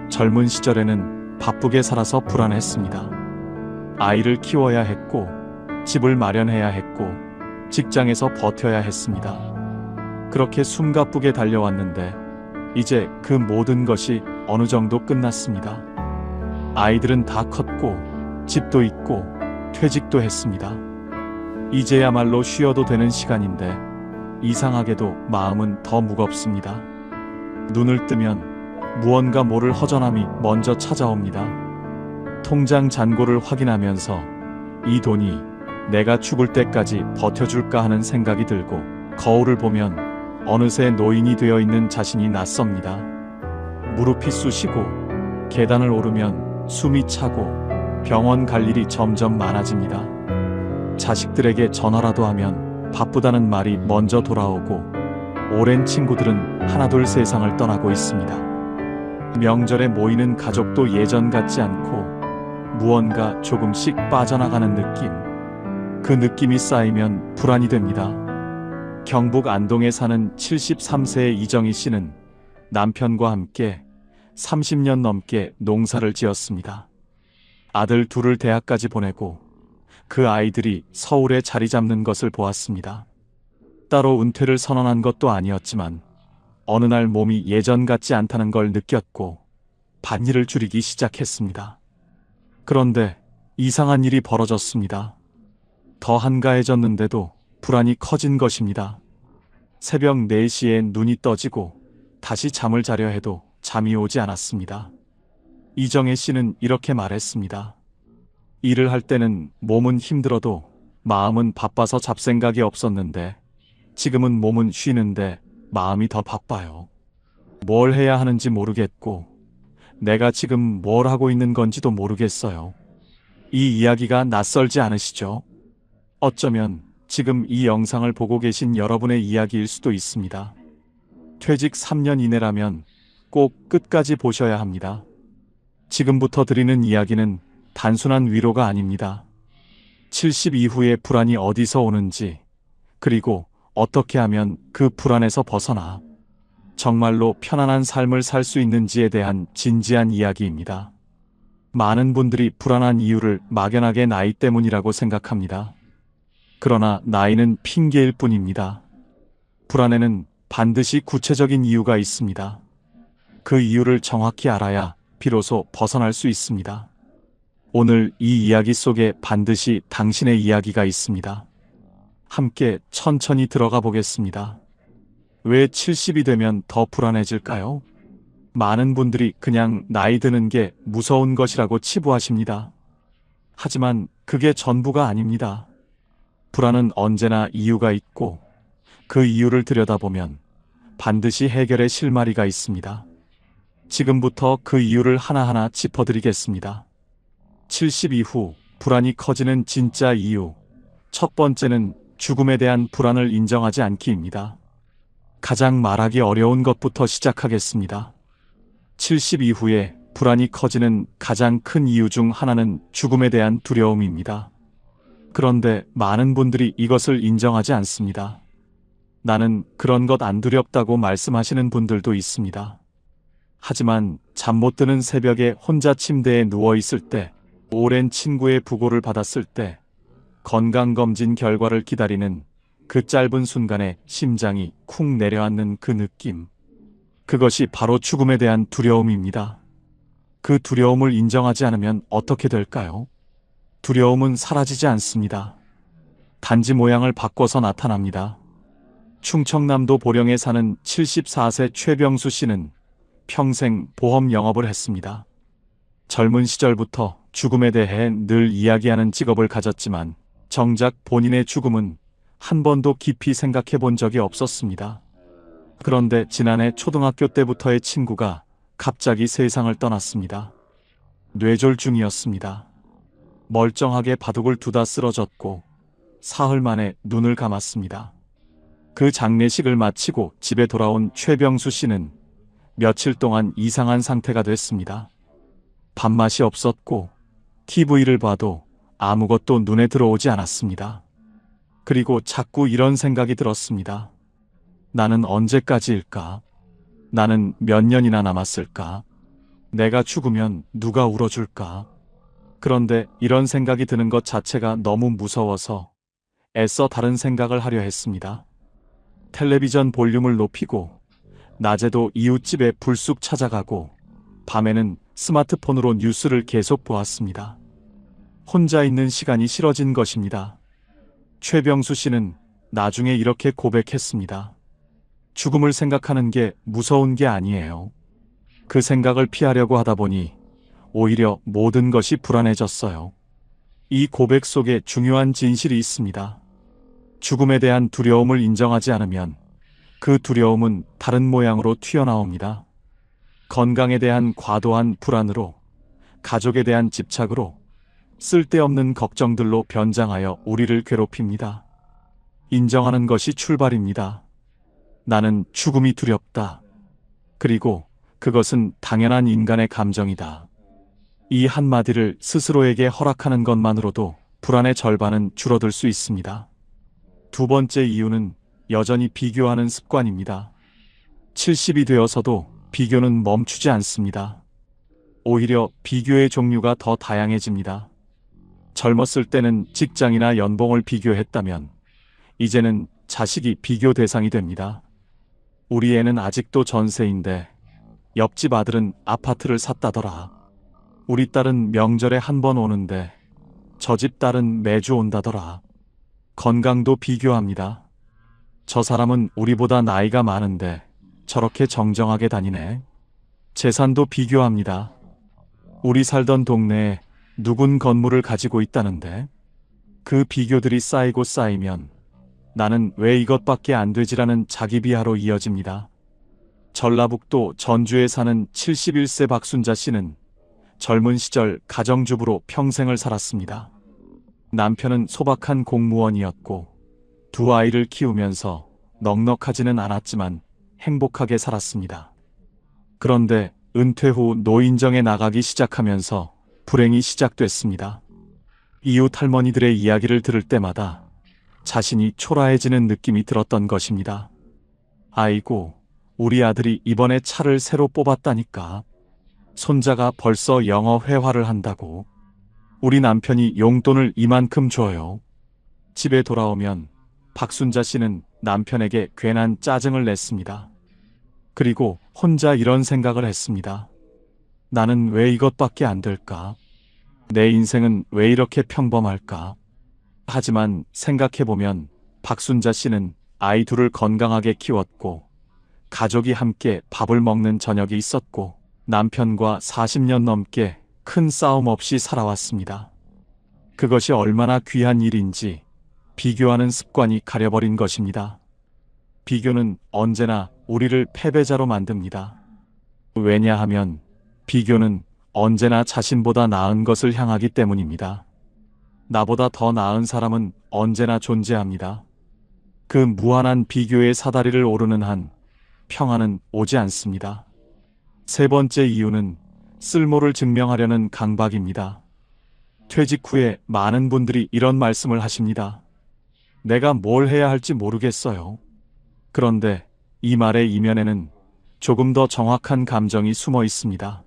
젊은 시절에는 바쁘게 살아서 불안했습니다. 아이를 키워야 했고, 집을 마련해야 했고, 직장에서 버텨야 했습니다. 그렇게 숨가쁘게 달려왔는데 이제 그 모든 것이 어느 정도 끝났습니다. 아이들은 다 컸고, 집도 있고, 퇴직도 했습니다. 이제야말로 쉬어도 되는 시간인데 이상하게도 마음은 더 무겁습니다. 눈을 뜨면 무언가 모를 허전함이 먼저 찾아옵니다. 통장 잔고를 확인하면서 이 돈이 내가 죽을 때까지 버텨줄까 하는 생각이 들고, 거울을 보면 어느새 노인이 되어 있는 자신이 낯섭니다. 무릎이 쑤시고 계단을 오르면 숨이 차고 병원 갈 일이 점점 많아집니다. 자식들에게 전화라도 하면 바쁘다는 말이 먼저 돌아오고 오랜 친구들은 하나둘 세상을 떠나고 있습니다. 명절에 모이는 가족도 예전 같지 않고 무언가 조금씩 빠져나가는 느낌. 그 느낌이 쌓이면 불안이 됩니다. 경북 안동에 사는 73세의 이정희 씨는 남편과 함께 30년 넘게 농사를 지었습니다. 아들 둘을 대학까지 보내고 그 아이들이 서울에 자리 잡는 것을 보았습니다. 따로 은퇴를 선언한 것도 아니었지만 어느 날 몸이 예전 같지 않다는 걸 느꼈고 밭일을 줄이기 시작했습니다. 그런데 이상한 일이 벌어졌습니다. 더 한가해졌는데도 불안이 커진 것입니다. 새벽 4시에 눈이 떠지고 다시 잠을 자려 해도 잠이 오지 않았습니다. 이정혜 씨는 이렇게 말했습니다. 일을 할 때는 몸은 힘들어도 마음은 바빠서 잡생각이 없었는데 지금은 몸은 쉬는데 마음이 더 바빠요. 뭘 해야 하는지 모르겠고 내가 지금 뭘 하고 있는 건지도 모르겠어요. 이 이야기가 낯설지 않으시죠? 어쩌면 지금 이 영상을 보고 계신 여러분의 이야기일 수도 있습니다. 퇴직 3년 이내라면 꼭 끝까지 보셔야 합니다. 지금부터 드리는 이야기는 단순한 위로가 아닙니다. 70 이후의 불안이 어디서 오는지, 그리고 어떻게 하면 그 불안에서 벗어나 정말로 편안한 삶을 살 수 있는지에 대한 진지한 이야기입니다. 많은 분들이 불안한 이유를 막연하게 나이 때문이라고 생각합니다. 그러나 나이는 핑계일 뿐입니다. 불안에는 반드시 구체적인 이유가 있습니다. 그 이유를 정확히 알아야 비로소 벗어날 수 있습니다. 오늘 이 이야기 속에 반드시 당신의 이야기가 있습니다. 함께 천천히 들어가 보겠습니다. 왜 70이 되면 더 불안해질까요? 많은 분들이 그냥 나이 드는 게 무서운 것이라고 치부하십니다. 하지만 그게 전부가 아닙니다. 불안은 언제나 이유가 있고 그 이유를 들여다보면 반드시 해결의 실마리가 있습니다. 지금부터 그 이유를 하나하나 짚어드리겠습니다. 70 이후 불안이 커지는 진짜 이유. 첫 번째는 죽음에 대한 불안을 인정하지 않기입니다. 가장 말하기 어려운 것부터 시작하겠습니다. 70 이후에 불안이 커지는 가장 큰 이유 중 하나는 죽음에 대한 두려움입니다. 그런데 많은 분들이 이것을 인정하지 않습니다. 나는 그런 것 안 두렵다고 말씀하시는 분들도 있습니다. 하지만 잠 못 드는 새벽에 혼자 침대에 누워 있을 때, 오랜 친구의 부고를 받았을 때, 건강검진 결과를 기다리는 그 짧은 순간에 심장이 쿵 내려앉는 그 느낌. 그것이 바로 죽음에 대한 두려움입니다. 그 두려움을 인정하지 않으면 어떻게 될까요? 두려움은 사라지지 않습니다. 단지 모양을 바꿔서 나타납니다. 충청남도 보령에 사는 74세 최병수 씨는 평생 보험 영업을 했습니다. 젊은 시절부터 죽음에 대해 늘 이야기하는 직업을 가졌지만 정작 본인의 죽음은 한 번도 깊이 생각해 본 적이 없었습니다. 그런데 지난해 초등학교 때부터의 친구가 갑자기 세상을 떠났습니다. 뇌졸중이었습니다. 멀쩡하게 바둑을 두다 쓰러졌고 사흘 만에 눈을 감았습니다. 그 장례식을 마치고 집에 돌아온 최병수 씨는 며칠 동안 이상한 상태가 됐습니다. 밥맛이 없었고 TV를 봐도 아무것도 눈에 들어오지 않았습니다. 그리고 자꾸 이런 생각이 들었습니다. 나는 언제까지일까? 나는 몇 년이나 남았을까? 내가 죽으면 누가 울어줄까? 그런데 이런 생각이 드는 것 자체가 너무 무서워서 애써 다른 생각을 하려 했습니다. 텔레비전 볼륨을 높이고 낮에도 이웃집에 불쑥 찾아가고 밤에는 스마트폰으로 뉴스를 계속 보았습니다. 혼자 있는 시간이 싫어진 것입니다. 최병수 씨는 나중에 이렇게 고백했습니다. 죽음을 생각하는 게 무서운 게 아니에요. 그 생각을 피하려고 하다 보니 오히려 모든 것이 불안해졌어요. 이 고백 속에 중요한 진실이 있습니다. 죽음에 대한 두려움을 인정하지 않으면 그 두려움은 다른 모양으로 튀어나옵니다. 건강에 대한 과도한 불안으로, 가족에 대한 집착으로, 쓸데없는 걱정들로 변장하여 우리를 괴롭힙니다. 인정하는 것이 출발입니다. 나는 죽음이 두렵다. 그리고 그것은 당연한 인간의 감정이다. 이 한마디를 스스로에게 허락하는 것만으로도 불안의 절반은 줄어들 수 있습니다. 두 번째 이유는 여전히 비교하는 습관입니다. 70이 되어서도 비교는 멈추지 않습니다. 오히려 비교의 종류가 더 다양해집니다. 젊었을 때는 직장이나 연봉을 비교했다면 이제는 자식이 비교 대상이 됩니다. 우리 애는 아직도 전세인데 옆집 아들은 아파트를 샀다더라. 우리 딸은 명절에 한 번 오는데 저 집 딸은 매주 온다더라. 건강도 비교합니다. 저 사람은 우리보다 나이가 많은데 저렇게 정정하게 다니네. 재산도 비교합니다. 우리 살던 동네에 누군 건물을 가지고 있다는데 그 비교들이 쌓이고 쌓이면 나는 왜 이것밖에 안 되지라는 자기 비하로 이어집니다. 전라북도 전주에 사는 71세 박순자 씨는 젊은 시절 가정주부로 평생을 살았습니다. 남편은 소박한 공무원이었고 두 아이를 키우면서 넉넉하지는 않았지만 행복하게 살았습니다. 그런데 은퇴 후 노인정에 나가기 시작하면서 불행이 시작됐습니다. 이웃 할머니들의 이야기를 들을 때마다 자신이 초라해지는 느낌이 들었던 것입니다. 아이고, 우리 아들이 이번에 차를 새로 뽑았다니까. 손자가 벌써 영어 회화를 한다고. 우리 남편이 용돈을 이만큼 줘요. 집에 돌아오면 박순자 씨는 남편에게 괜한 짜증을 냈습니다. 그리고 혼자 이런 생각을 했습니다. 나는 왜 이것밖에 안 될까? 내 인생은 왜 이렇게 평범할까? 하지만 생각해보면 박순자 씨는 아이 둘을 건강하게 키웠고 가족이 함께 밥을 먹는 저녁이 있었고 남편과 40년 넘게 큰 싸움 없이 살아왔습니다. 그것이 얼마나 귀한 일인지 비교하는 습관이 가려버린 것입니다. 비교는 언제나 우리를 패배자로 만듭니다. 왜냐하면 비교는 언제나 자신보다 나은 것을 향하기 때문입니다. 나보다 더 나은 사람은 언제나 존재합니다. 그 무한한 비교의 사다리를 오르는 한 평안은 오지 않습니다. 세 번째 이유는 쓸모를 증명하려는 강박입니다. 퇴직 후에 많은 분들이 이런 말씀을 하십니다. 내가 뭘 해야 할지 모르겠어요. 그런데 이 말의 이면에는 조금 더 정확한 감정이 숨어 있습니다.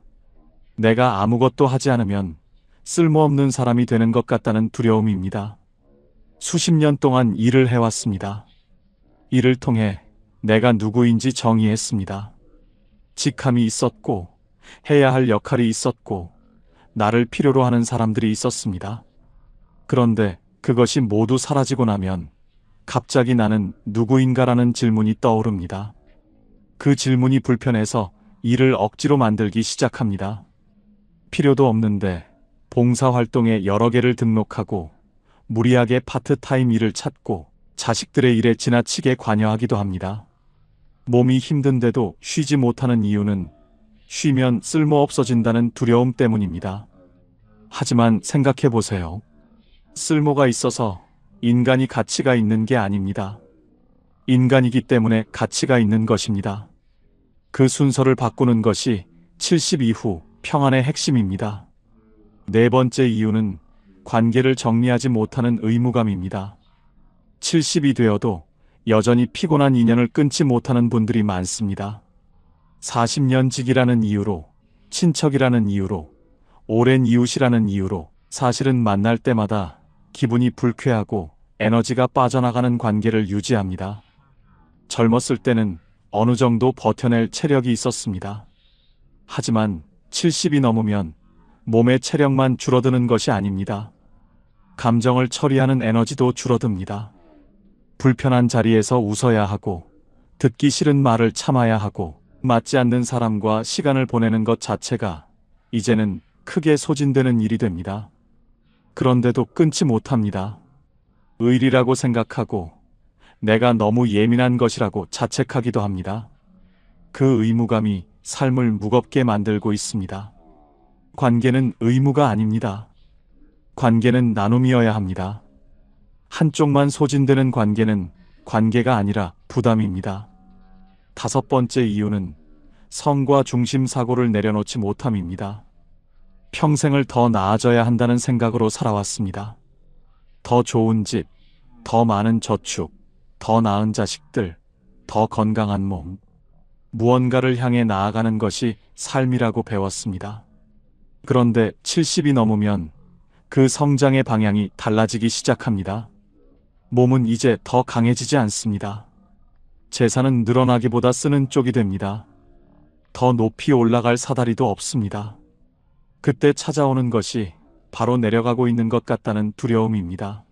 내가 아무것도 하지 않으면 쓸모없는 사람이 되는 것 같다는 두려움입니다. 수십 년 동안 일을 해왔습니다. 이를 통해 내가 누구인지 정의했습니다. 직함이 있었고 해야 할 역할이 있었고 나를 필요로 하는 사람들이 있었습니다. 그런데 그것이 모두 사라지고 나면 갑자기 나는 누구인가라는 질문이 떠오릅니다. 그 질문이 불편해서 일을 억지로 만들기 시작합니다. 필요도 없는데 봉사활동에 여러 개를 등록하고 무리하게 파트타임 일을 찾고 자식들의 일에 지나치게 관여하기도 합니다. 몸이 힘든데도 쉬지 못하는 이유는 쉬면 쓸모없어진다는 두려움 때문입니다. 하지만 생각해 보세요. 쓸모가 있어서 인간이 가치가 있는 게 아닙니다. 인간이기 때문에 가치가 있는 것입니다. 그 순서를 바꾸는 것이 70 이후 평안의 핵심입니다. 네 번째 이유는 관계를 정리하지 못하는 의무감입니다. 70이 되어도 여전히 피곤한 인연을 끊지 못하는 분들이 많습니다. 40년 직이라는 이유로, 친척이라는 이유로, 오랜 이웃이라는 이유로 사실은 만날 때마다 기분이 불쾌하고 에너지가 빠져나가는 관계를 유지합니다. 젊었을 때는 어느 정도 버텨낼 체력이 있었습니다. 하지만 70이 넘으면 몸의 체력만 줄어드는 것이 아닙니다. 감정을 처리하는 에너지도 줄어듭니다. 불편한 자리에서 웃어야 하고, 듣기 싫은 말을 참아야 하고, 맞지 않는 사람과 시간을 보내는 것 자체가 이제는 크게 소진되는 일이 됩니다. 그런데도 끊지 못합니다. 의리라고 생각하고 내가 너무 예민한 것이라고 자책하기도 합니다. 그 의무감이 삶을 무겁게 만들고 있습니다. 관계는 의무가 아닙니다. 관계는 나눔이어야 합니다. 한쪽만 소진되는 관계는 관계가 아니라 부담입니다. 5번째 이유는 성과 중심 사고를 내려놓지 못함입니다. 평생을 더 나아져야 한다는 생각으로 살아왔습니다. 더 좋은 집, 더 많은 저축, 더 나은 자식들, 더 건강한 몸. 무언가를 향해 나아가는 것이 삶이라고 배웠습니다. 그런데 70이 넘으면 그 성장의 방향이 달라지기 시작합니다. 몸은 이제 더 강해지지 않습니다. 재산은 늘어나기보다 쓰는 쪽이 됩니다. 더 높이 올라갈 사다리도 없습니다. 그때 찾아오는 것이 바로 내려가고 있는 것 같다는 두려움입니다.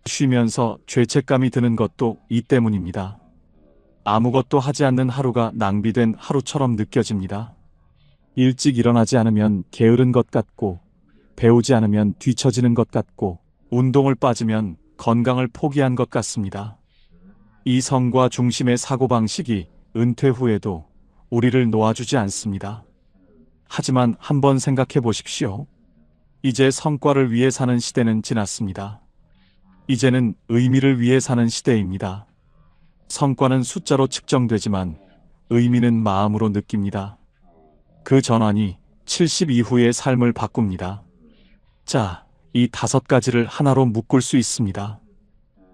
쉬면서 죄책감이 드는 것도 이 때문입니다. 아무것도 하지 않는 하루가 낭비된 하루처럼 느껴집니다. 일찍 일어나지 않으면 게으른 것 같고, 배우지 않으면 뒤처지는 것 같고, 운동을 빠지면 건강을 포기한 것 같습니다. 이 성과 중심의 사고방식이 은퇴 후에도 우리를 놓아주지 않습니다. 하지만 한번 생각해 보십시오. 이제 성과를 위해 사는 시대는 지났습니다. 이제는 의미를 위해 사는 시대입니다. 성과는 숫자로 측정되지만 의미는 마음으로 느낍니다. 그 전환이 70 이후의 삶을 바꿉니다. 자, 이 5가지를 하나로 묶을 수 있습니다.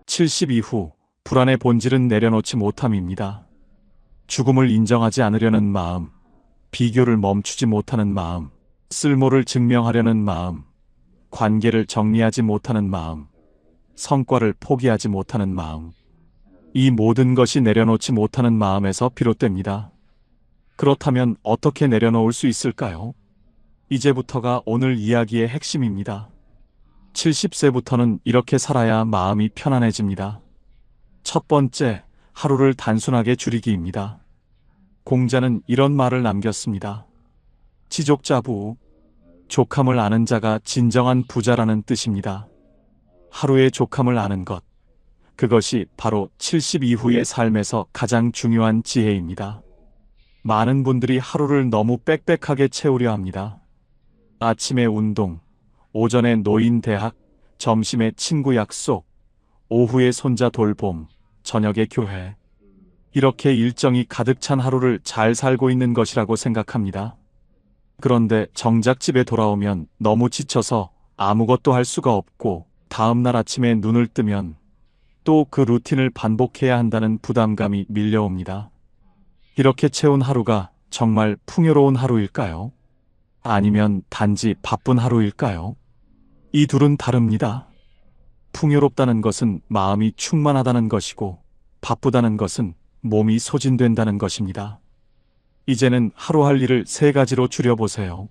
70 이후 불안의 본질은 내려놓지 못함입니다. 죽음을 인정하지 않으려는 마음, 비교를 멈추지 못하는 마음, 쓸모를 증명하려는 마음, 관계를 정리하지 못하는 마음, 성과를 포기하지 못하는 마음. 이 모든 것이 내려놓지 못하는 마음에서 비롯됩니다. 그렇다면 어떻게 내려놓을 수 있을까요? 이제부터가 오늘 이야기의 핵심입니다. 70세부터는 이렇게 살아야 마음이 편안해집니다. 첫 번째, 하루를 단순하게 줄이기입니다. 공자는 이런 말을 남겼습니다. 지족자부, 족함을 아는 자가 진정한 부자라는 뜻입니다. 하루의 족함을 아는 것, 그것이 바로 70 이후의 삶에서 가장 중요한 지혜입니다. 많은 분들이 하루를 너무 빽빽하게 채우려 합니다. 아침에 운동, 오전에 노인 대학, 점심에 친구 약속, 오후에 손자 돌봄, 저녁에 교회. 이렇게 일정이 가득 찬 하루를 잘 살고 있는 것이라고 생각합니다. 그런데 정작 집에 돌아오면 너무 지쳐서 아무것도 할 수가 없고 다음날 아침에 눈을 뜨면 또 그 루틴을 반복해야 한다는 부담감이 밀려옵니다. 이렇게 채운 하루가 정말 풍요로운 하루일까요? 아니면 단지 바쁜 하루일까요? 이 둘은 다릅니다. 풍요롭다는 것은 마음이 충만하다는 것이고 바쁘다는 것은 몸이 소진된다는 것입니다. 이제는 하루 할 일을 3가지로 줄여보세요.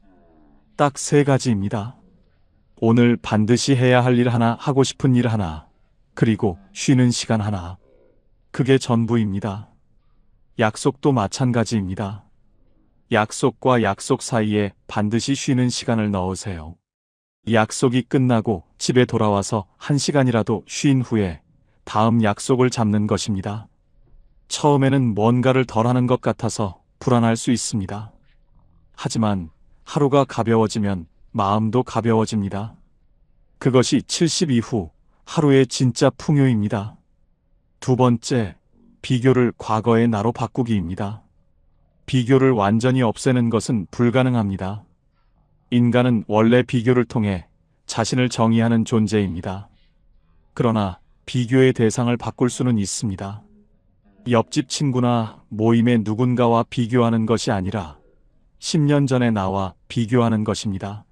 딱 3가지입니다. 오늘 반드시 해야 할 일 하나, 하고 싶은 일 하나, 그리고 쉬는 시간 하나. 그게 전부입니다. 약속도 마찬가지입니다. 약속과 약속 사이에 반드시 쉬는 시간을 넣으세요. 약속이 끝나고 집에 돌아와서 1시간이라도 쉰 후에 다음 약속을 잡는 것입니다. 처음에는 뭔가를 덜 하는 것 같아서 불안할 수 있습니다. 하지만 하루가 가벼워지면 마음도 가벼워집니다. 그것이 70 이후 하루의 진짜 풍요입니다. 2번째, 비교를 과거의 나로 바꾸기입니다. 비교를 완전히 없애는 것은 불가능합니다. 인간은 원래 비교를 통해 자신을 정의하는 존재입니다. 그러나 비교의 대상을 바꿀 수는 있습니다. 옆집 친구나 모임의 누군가와 비교하는 것이 아니라 10년 전의 나와 비교하는 것입니다.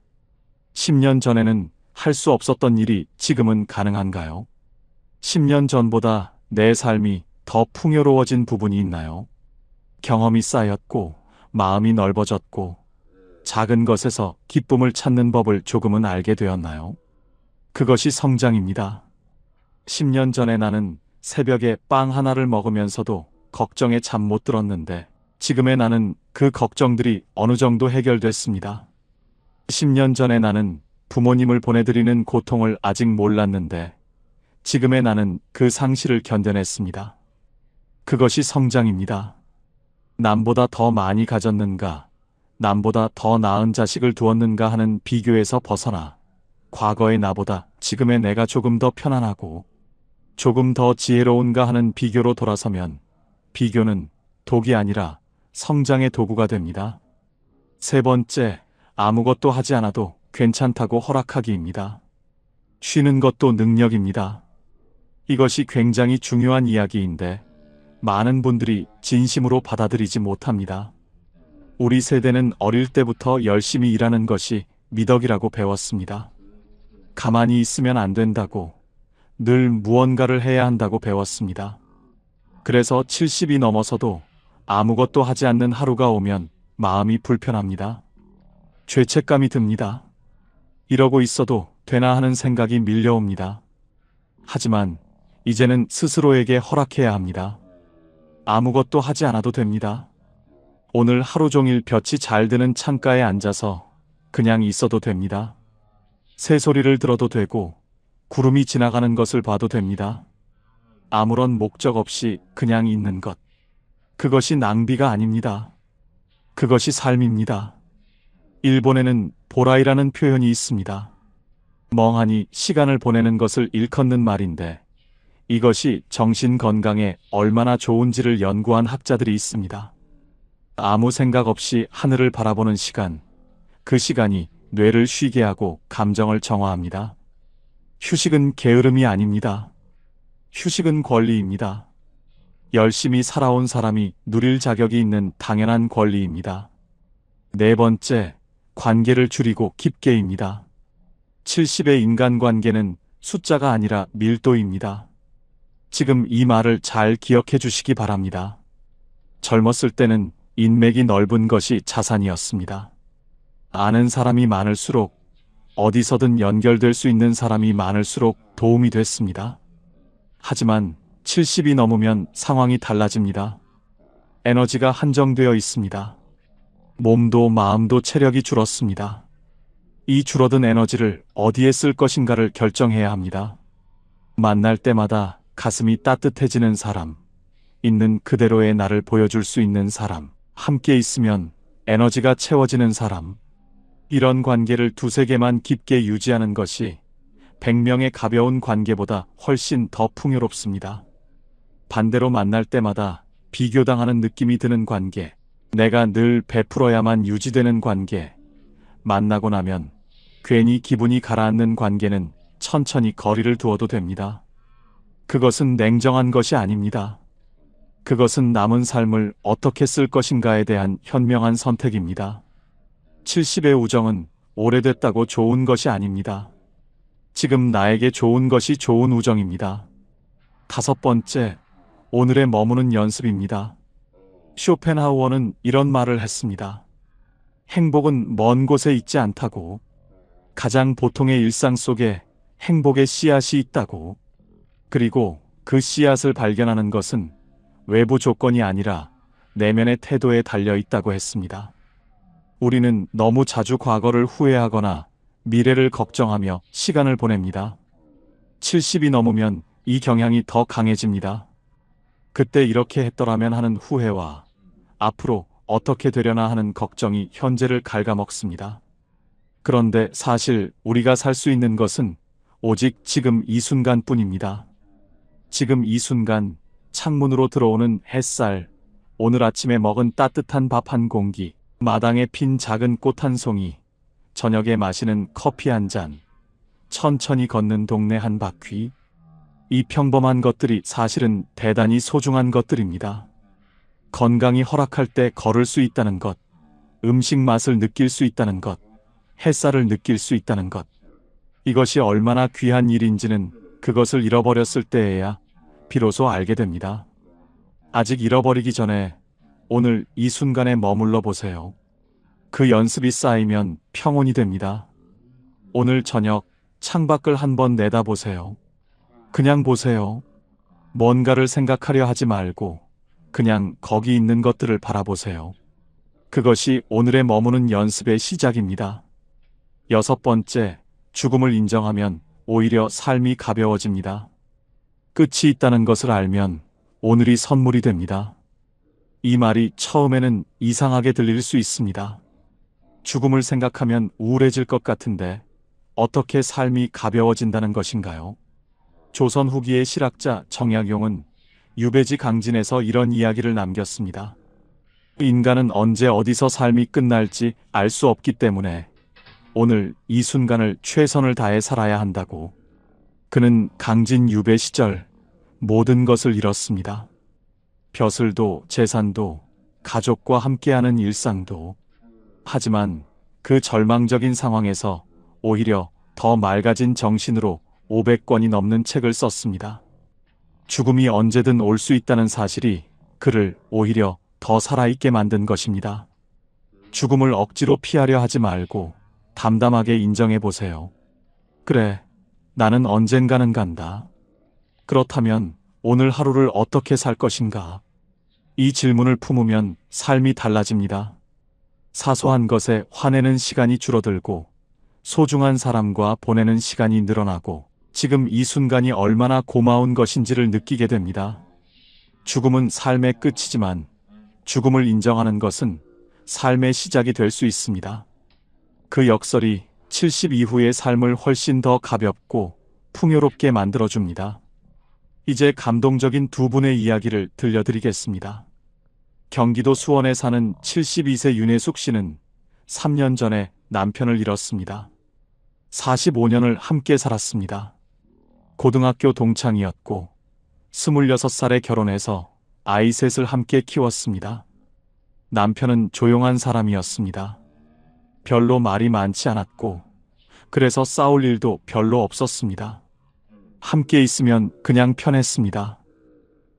10년 전에는 할 수 없었던 일이 지금은 가능한가요? 10년 전보다 내 삶이 더 풍요로워진 부분이 있나요? 경험이 쌓였고 마음이 넓어졌고 작은 것에서 기쁨을 찾는 법을 조금은 알게 되었나요? 그것이 성장입니다. 10년 전에 나는 새벽에 빵 하나를 먹으면서도 걱정에 잠 못 들었는데 지금의 나는 그 걱정들이 어느 정도 해결됐습니다. 10년 전에 나는 부모님을 보내드리는 고통을 아직 몰랐는데 지금의 나는 그 상실을 견뎌냈습니다. 그것이 성장입니다. 남보다 더 많이 가졌는가, 남보다 더 나은 자식을 두었는가 하는 비교에서 벗어나 과거의 나보다 지금의 내가 조금 더 편안하고 조금 더 지혜로운가 하는 비교로 돌아서면 비교는 독이 아니라 성장의 도구가 됩니다. 세 번째, 아무것도 하지 않아도 괜찮다고 허락하기입니다. 쉬는 것도 능력입니다. 이것이 굉장히 중요한 이야기인데 많은 분들이 진심으로 받아들이지 못합니다. 우리 세대는 어릴 때부터 열심히 일하는 것이 미덕이라고 배웠습니다. 가만히 있으면 안 된다고, 늘 무언가를 해야 한다고 배웠습니다. 그래서 70이 넘어서도 아무것도 하지 않는 하루가 오면 마음이 불편합니다. 죄책감이 듭니다. 이러고 있어도 되나 하는 생각이 밀려옵니다. 하지만 이제는 스스로에게 허락해야 합니다. 아무것도 하지 않아도 됩니다. 오늘 하루 종일 볕이 잘 드는 창가에 앉아서 그냥 있어도 됩니다. 새소리를 들어도 되고 구름이 지나가는 것을 봐도 됩니다. 아무런 목적 없이 그냥 있는 것. 그것이 낭비가 아닙니다. 그것이 삶입니다. 일본에는 보라이라는 표현이 있습니다. 멍하니 시간을 보내는 것을 일컫는 말인데 이것이 정신 건강에 얼마나 좋은지를 연구한 학자들이 있습니다. 아무 생각 없이 하늘을 바라보는 시간, 그 시간이 뇌를 쉬게 하고 감정을 정화합니다. 휴식은 게으름이 아닙니다. 휴식은 권리입니다. 열심히 살아온 사람이 누릴 자격이 있는 당연한 권리입니다. 네 번째, 관계를 줄이고 깊게입니다. 70의 인간관계는 숫자가 아니라 밀도입니다. 지금 이 말을 잘 기억해 주시기 바랍니다. 젊었을 때는 인맥이 넓은 것이 자산이었습니다. 아는 사람이 많을수록, 어디서든 연결될 수 있는 사람이 많을수록 도움이 됐습니다. 하지만 70이 넘으면 상황이 달라집니다. 에너지가 한정되어 있습니다. 몸도 마음도 체력이 줄었습니다. 이 줄어든 에너지를 어디에 쓸 것인가를 결정해야 합니다. 만날 때마다 가슴이 따뜻해지는 사람, 있는 그대로의 나를 보여줄 수 있는 사람, 함께 있으면 에너지가 채워지는 사람, 이런 관계를 두세 개만 깊게 유지하는 것이 100명의 가벼운 관계보다 훨씬 더 풍요롭습니다. 반대로 만날 때마다 비교당하는 느낌이 드는 관계, 내가 늘 베풀어야만 유지되는 관계, 만나고 나면 괜히 기분이 가라앉는 관계는 천천히 거리를 두어도 됩니다. 그것은 냉정한 것이 아닙니다. 그것은 남은 삶을 어떻게 쓸 것인가에 대한 현명한 선택입니다. 70의 우정은 오래됐다고 좋은 것이 아닙니다. 지금 나에게 좋은 것이 좋은 우정입니다. 다섯 번째, 오늘에 머무는 연습입니다. 쇼펜하우어는 이런 말을 했습니다. 행복은 먼 곳에 있지 않다고, 가장 보통의 일상 속에 행복의 씨앗이 있다고, 그리고 그 씨앗을 발견하는 것은 외부 조건이 아니라 내면의 태도에 달려 있다고 했습니다. 우리는 너무 자주 과거를 후회하거나 미래를 걱정하며 시간을 보냅니다. 70이 넘으면 이 경향이 더 강해집니다. 그때 이렇게 했더라면 하는 후회와 앞으로 어떻게 되려나 하는 걱정이 현재를 갉아먹습니다. 그런데 사실 우리가 살 수 있는 것은 오직 지금 이 순간뿐입니다. 지금 이 순간, 창문으로 들어오는 햇살, 오늘 아침에 먹은 따뜻한 밥 한 공기, 마당에 핀 작은 꽃 한 송이, 저녁에 마시는 커피 한 잔, 천천히 걷는 동네 한 바퀴, 이 평범한 것들이 사실은 대단히 소중한 것들입니다. 건강이 허락할 때 걸을 수 있다는 것, 음식 맛을 느낄 수 있다는 것, 햇살을 느낄 수 있다는 것, 이것이 얼마나 귀한 일인지는 그것을 잃어버렸을 때에야 비로소 알게 됩니다. 아직 잃어버리기 전에 오늘 이 순간에 머물러 보세요. 그 연습이 쌓이면 평온이 됩니다. 오늘 저녁 창밖을 한번 내다보세요. 그냥 보세요. 뭔가를 생각하려 하지 말고 그냥 거기 있는 것들을 바라보세요. 그것이 오늘에 머무는 연습의 시작입니다. 여섯 번째, 죽음을 인정하면 오히려 삶이 가벼워집니다. 끝이 있다는 것을 알면 오늘이 선물이 됩니다. 이 말이 처음에는 이상하게 들릴 수 있습니다. 죽음을 생각하면 우울해질 것 같은데 어떻게 삶이 가벼워진다는 것인가요? 조선 후기의 실학자 정약용은 유배지 강진에서 이런 이야기를 남겼습니다. 인간은 언제 어디서 삶이 끝날지 알 수 없기 때문에 오늘 이 순간을 최선을 다해 살아야 한다고. 그는 강진 유배 시절 모든 것을 잃었습니다. 벼슬도 재산도 가족과 함께하는 일상도. 하지만 그 절망적인 상황에서 오히려 더 맑아진 정신으로 500권이 넘는 책을 썼습니다. 죽음이 언제든 올 수 있다는 사실이 그를 오히려 더 살아있게 만든 것입니다. 죽음을 억지로 피하려 하지 말고 담담하게 인정해 보세요. 그래, 나는 언젠가는 간다. 그렇다면 오늘 하루를 어떻게 살 것인가? 이 질문을 품으면 삶이 달라집니다. 사소한 것에 화내는 시간이 줄어들고 소중한 사람과 보내는 시간이 늘어나고 지금 이 순간이 얼마나 고마운 것인지를 느끼게 됩니다. 죽음은 삶의 끝이지만 죽음을 인정하는 것은 삶의 시작이 될 수 있습니다. 그 역설이 70 이후의 삶을 훨씬 더 가볍고 풍요롭게 만들어줍니다. 이제 감동적인 두 분의 이야기를 들려드리겠습니다. 경기도 수원에 사는 72세 윤혜숙 씨는 3년 전에 남편을 잃었습니다. 45년을 함께 살았습니다. 고등학교 동창이었고 26살에 결혼해서 아이 셋을 함께 키웠습니다. 남편은 조용한 사람이었습니다. 별로 말이 많지 않았고 그래서 싸울 일도 별로 없었습니다. 함께 있으면 그냥 편했습니다.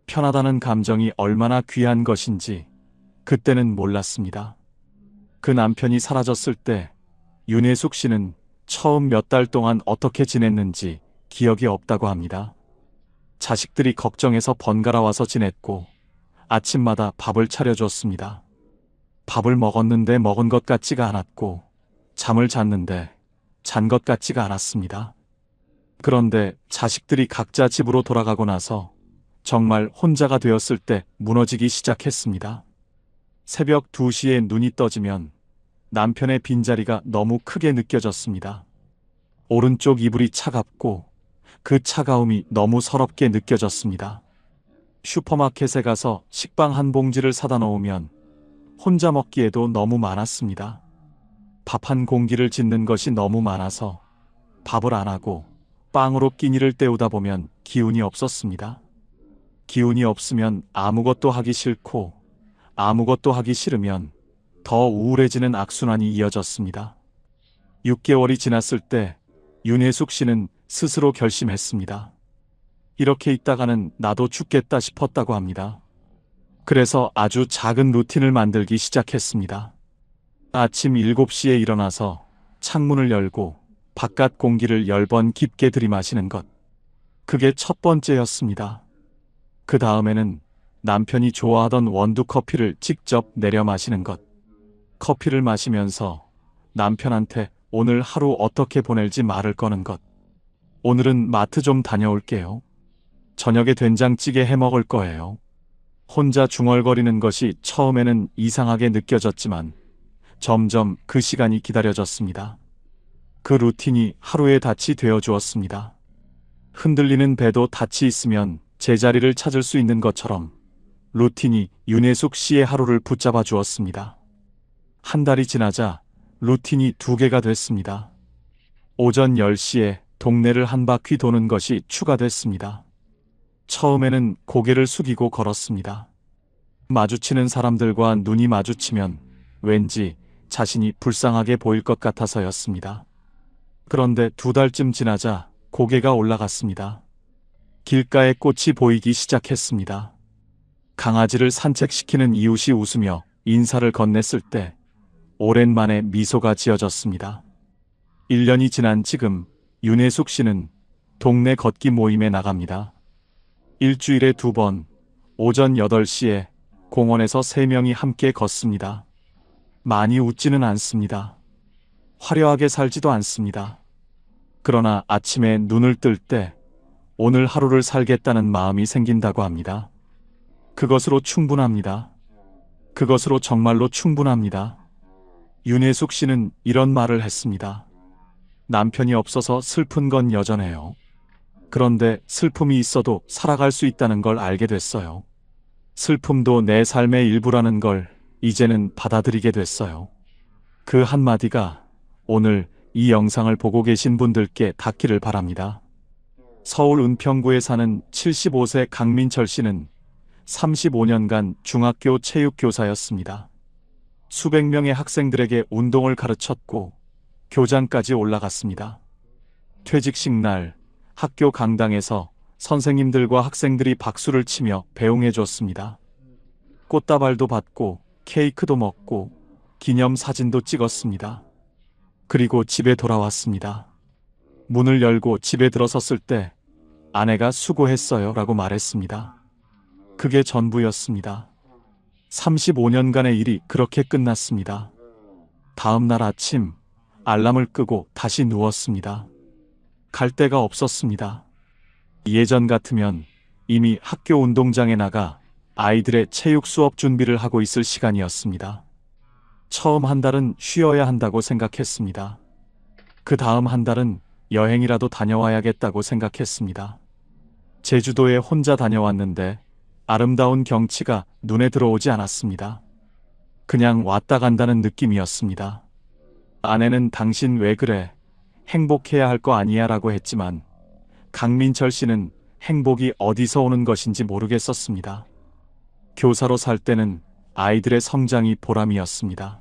편하다는 감정이 얼마나 귀한 것인지 그때는 몰랐습니다. 그 남편이 사라졌을 때 윤혜숙 씨는 처음 몇 달 동안 어떻게 지냈는지 기억이 없다고 합니다. 자식들이 걱정해서 번갈아 와서 지냈고 아침마다 밥을 차려줬습니다. 밥을 먹었는데 먹은 것 같지가 않았고 잠을 잤는데 잔 것 같지가 않았습니다. 그런데 자식들이 각자 집으로 돌아가고 나서 정말 혼자가 되었을 때 무너지기 시작했습니다. 새벽 2시에 눈이 떠지면 남편의 빈자리가 너무 크게 느껴졌습니다. 오른쪽 이불이 차갑고 그 차가움이 너무 서럽게 느껴졌습니다. 슈퍼마켓에 가서 식빵 한 봉지를 사다 놓으면 혼자 먹기에도 너무 많았습니다. 밥 한 공기를 짓는 것이 너무 많아서 밥을 안 하고 빵으로 끼니를 때우다 보면 기운이 없었습니다. 기운이 없으면 아무것도 하기 싫고 아무것도 하기 싫으면 더 우울해지는 악순환이 이어졌습니다. 6개월이 지났을 때 윤혜숙 씨는 스스로 결심했습니다. 이렇게 있다가는 나도 죽겠다 싶었다고 합니다. 그래서 아주 작은 루틴을 만들기 시작했습니다. 아침 7시에 일어나서 창문을 열고 바깥 공기를 10번 깊게 들이마시는 것. 그게 첫 번째였습니다. 그 다음에는 남편이 좋아하던 원두 커피를 직접 내려 마시는 것. 커피를 마시면서 남편한테 오늘 하루 어떻게 보낼지 말을 거는 것. 오늘은 마트 좀 다녀올게요. 저녁에 된장찌개 해 먹을 거예요. 혼자 중얼거리는 것이 처음에는 이상하게 느껴졌지만 점점 그 시간이 기다려졌습니다. 그 루틴이 하루의 닻이 되어 주었습니다. 흔들리는 배도 닻이 있으면 제자리를 찾을 수 있는 것처럼 루틴이 윤혜숙 씨의 하루를 붙잡아 주었습니다. 한 달이 지나자 루틴이 2개가 됐습니다. 오전 10시에 동네를 한 바퀴 도는 것이 추가됐습니다. 처음에는 고개를 숙이고 걸었습니다. 마주치는 사람들과 눈이 마주치면 왠지 자신이 불쌍하게 보일 것 같아서였습니다. 그런데 2달쯤 지나자 고개가 올라갔습니다. 길가에 꽃이 보이기 시작했습니다. 강아지를 산책시키는 이웃이 웃으며 인사를 건넸을 때 오랜만에 미소가 지어졌습니다. 1년이 지난 지금 윤혜숙 씨는 동네 걷기 모임에 나갑니다. 일주일에 2번 오전 8시에 공원에서 3명이 함께 걷습니다. 많이 웃지는 않습니다. 화려하게 살지도 않습니다. 그러나 아침에 눈을 뜰 때 오늘 하루를 살겠다는 마음이 생긴다고 합니다. 그것으로 충분합니다. 그것으로 정말로 충분합니다. 윤혜숙 씨는 이런 말을 했습니다. 남편이 없어서 슬픈 건 여전해요. 그런데 슬픔이 있어도 살아갈 수 있다는 걸 알게 됐어요. 슬픔도 내 삶의 일부라는 걸 이제는 받아들이게 됐어요. 그 한마디가 오늘 이 영상을 보고 계신 분들께 닿기를 바랍니다. 서울 은평구에 사는 75세 강민철 씨는 35년간 중학교 체육교사였습니다. 수백 명의 학생들에게 운동을 가르쳤고 교장까지 올라갔습니다. 퇴직식 날 학교 강당에서 선생님들과 학생들이 박수를 치며 배웅해 줬습니다. 꽃다발도 받고 케이크도 먹고 기념 사진도 찍었습니다. 그리고 집에 돌아왔습니다. 문을 열고 집에 들어섰을 때 아내가 수고했어요 라고 말했습니다. 그게 전부였습니다. 35년간의 일이 그렇게 끝났습니다. 다음 날 아침 알람을 끄고 다시 누웠습니다. 갈 데가 없었습니다. 예전 같으면 이미 학교 운동장에 나가 아이들의 체육 수업 준비를 하고 있을 시간이었습니다. 처음 한 달은 쉬어야 한다고 생각했습니다. 그 다음 한 달은 여행이라도 다녀와야겠다고 생각했습니다. 제주도에 혼자 다녀왔는데 아름다운 경치가 눈에 들어오지 않았습니다. 그냥 왔다 간다는 느낌이었습니다. 아내는 당신 왜 그래? 행복해야 할 거 아니야 라고 했지만 강민철 씨는 행복이 어디서 오는 것인지 모르겠었습니다. 교사로 살 때는 아이들의 성장이 보람이었습니다.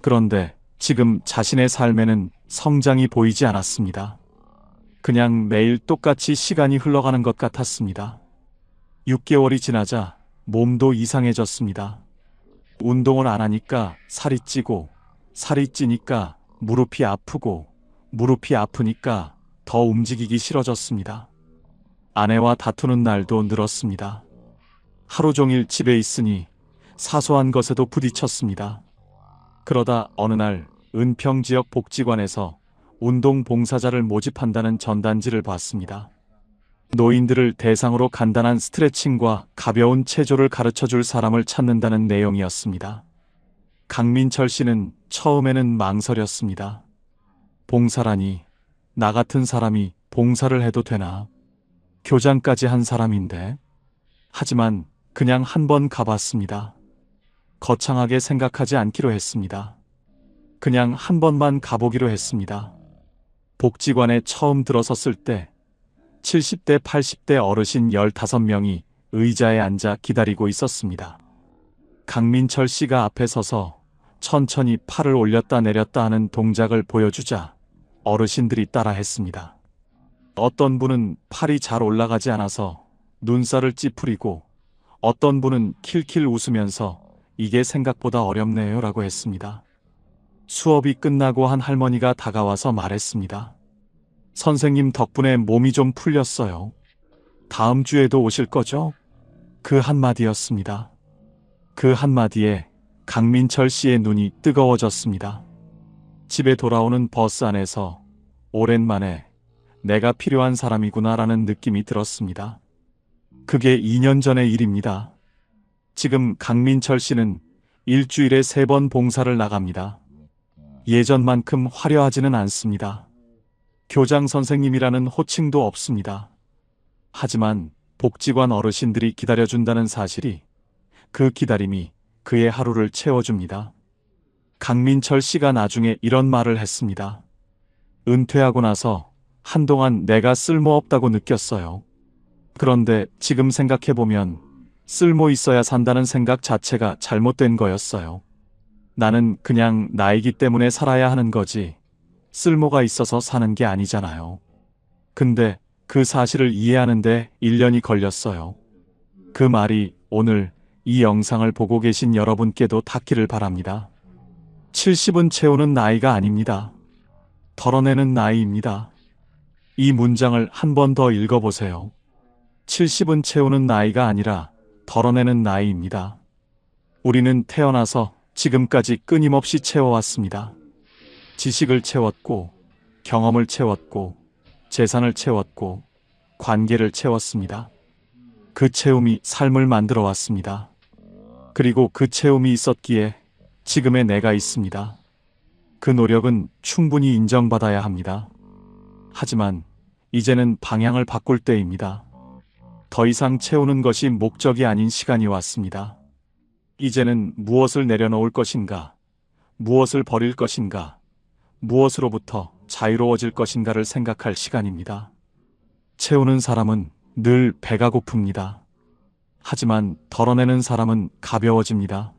그런데 지금 자신의 삶에는 성장이 보이지 않았습니다. 그냥 매일 똑같이 시간이 흘러가는 것 같았습니다. 6개월이 지나자 몸도 이상해졌습니다. 운동을 안 하니까 살이 찌고, 살이 찌니까 무릎이 아프고, 무릎이 아프니까 더 움직이기 싫어졌습니다. 아내와 다투는 날도 늘었습니다. 하루 종일 집에 있으니 사소한 것에도 부딪혔습니다. 그러다 어느 날 은평 지역 복지관에서 운동 봉사자를 모집한다는 전단지를 봤습니다. 노인들을 대상으로 간단한 스트레칭과 가벼운 체조를 가르쳐줄 사람을 찾는다는 내용이었습니다. 강민철 씨는 처음에는 망설였습니다. 봉사라니, 나 같은 사람이 봉사를 해도 되나? 교장까지 한 사람인데. 하지만 그냥 한번 가봤습니다. 거창하게 생각하지 않기로 했습니다. 그냥 한 번만 가보기로 했습니다. 복지관에 처음 들어섰을 때 70대, 80대 어르신 15명이 의자에 앉아 기다리고 있었습니다. 강민철 씨가 앞에 서서 천천히 팔을 올렸다 내렸다 하는 동작을 보여주자 어르신들이 따라 했습니다. 어떤 분은 팔이 잘 올라가지 않아서 눈살을 찌푸리고 어떤 분은 킬킬 웃으면서 이게 생각보다 어렵네요 라고 했습니다. 수업이 끝나고 한 할머니가 다가와서 말했습니다. 선생님 덕분에 몸이 좀 풀렸어요. 다음 주에도 오실 거죠? 그 한마디였습니다. 그 한마디에 강민철 씨의 눈이 뜨거워졌습니다. 집에 돌아오는 버스 안에서 오랜만에 내가 필요한 사람이구나라는 느낌이 들었습니다. 그게 2년 전의 일입니다. 지금 강민철 씨는 일주일에 3번 봉사를 나갑니다. 예전만큼 화려하지는 않습니다. 교장 선생님이라는 호칭도 없습니다. 하지만 복지관 어르신들이 기다려준다는 사실이, 그 기다림이 그의 하루를 채워줍니다. 강민철 씨가 나중에 이런 말을 했습니다. 은퇴하고 나서 한동안 내가 쓸모없다고 느꼈어요. 그런데 지금 생각해보면 쓸모 있어야 산다는 생각 자체가 잘못된 거였어요. 나는 그냥 나이기 때문에 살아야 하는 거지 쓸모가 있어서 사는 게 아니잖아요. 근데 그 사실을 이해하는데 1년이 걸렸어요. 그 말이 오늘 이 영상을 보고 계신 여러분께도 닿기를 바랍니다. 70은 채우는 나이가 아닙니다. 덜어내는 나이입니다. 이 문장을 한 번 더 읽어보세요. 70은 채우는 나이가 아니라 덜어내는 나이입니다. 우리는 태어나서 지금까지 끊임없이 채워왔습니다. 지식을 채웠고, 경험을 채웠고, 재산을 채웠고, 관계를 채웠습니다. 그 채움이 삶을 만들어 왔습니다. 그리고 그 채움이 있었기에 지금의 내가 있습니다. 그 노력은 충분히 인정받아야 합니다. 하지만 이제는 방향을 바꿀 때입니다. 더 이상 채우는 것이 목적이 아닌 시간이 왔습니다. 이제는 무엇을 내려놓을 것인가, 무엇을 버릴 것인가, 무엇으로부터 자유로워질 것인가를 생각할 시간입니다. 채우는 사람은 늘 배가 고픕니다. 하지만 덜어내는 사람은 가벼워집니다.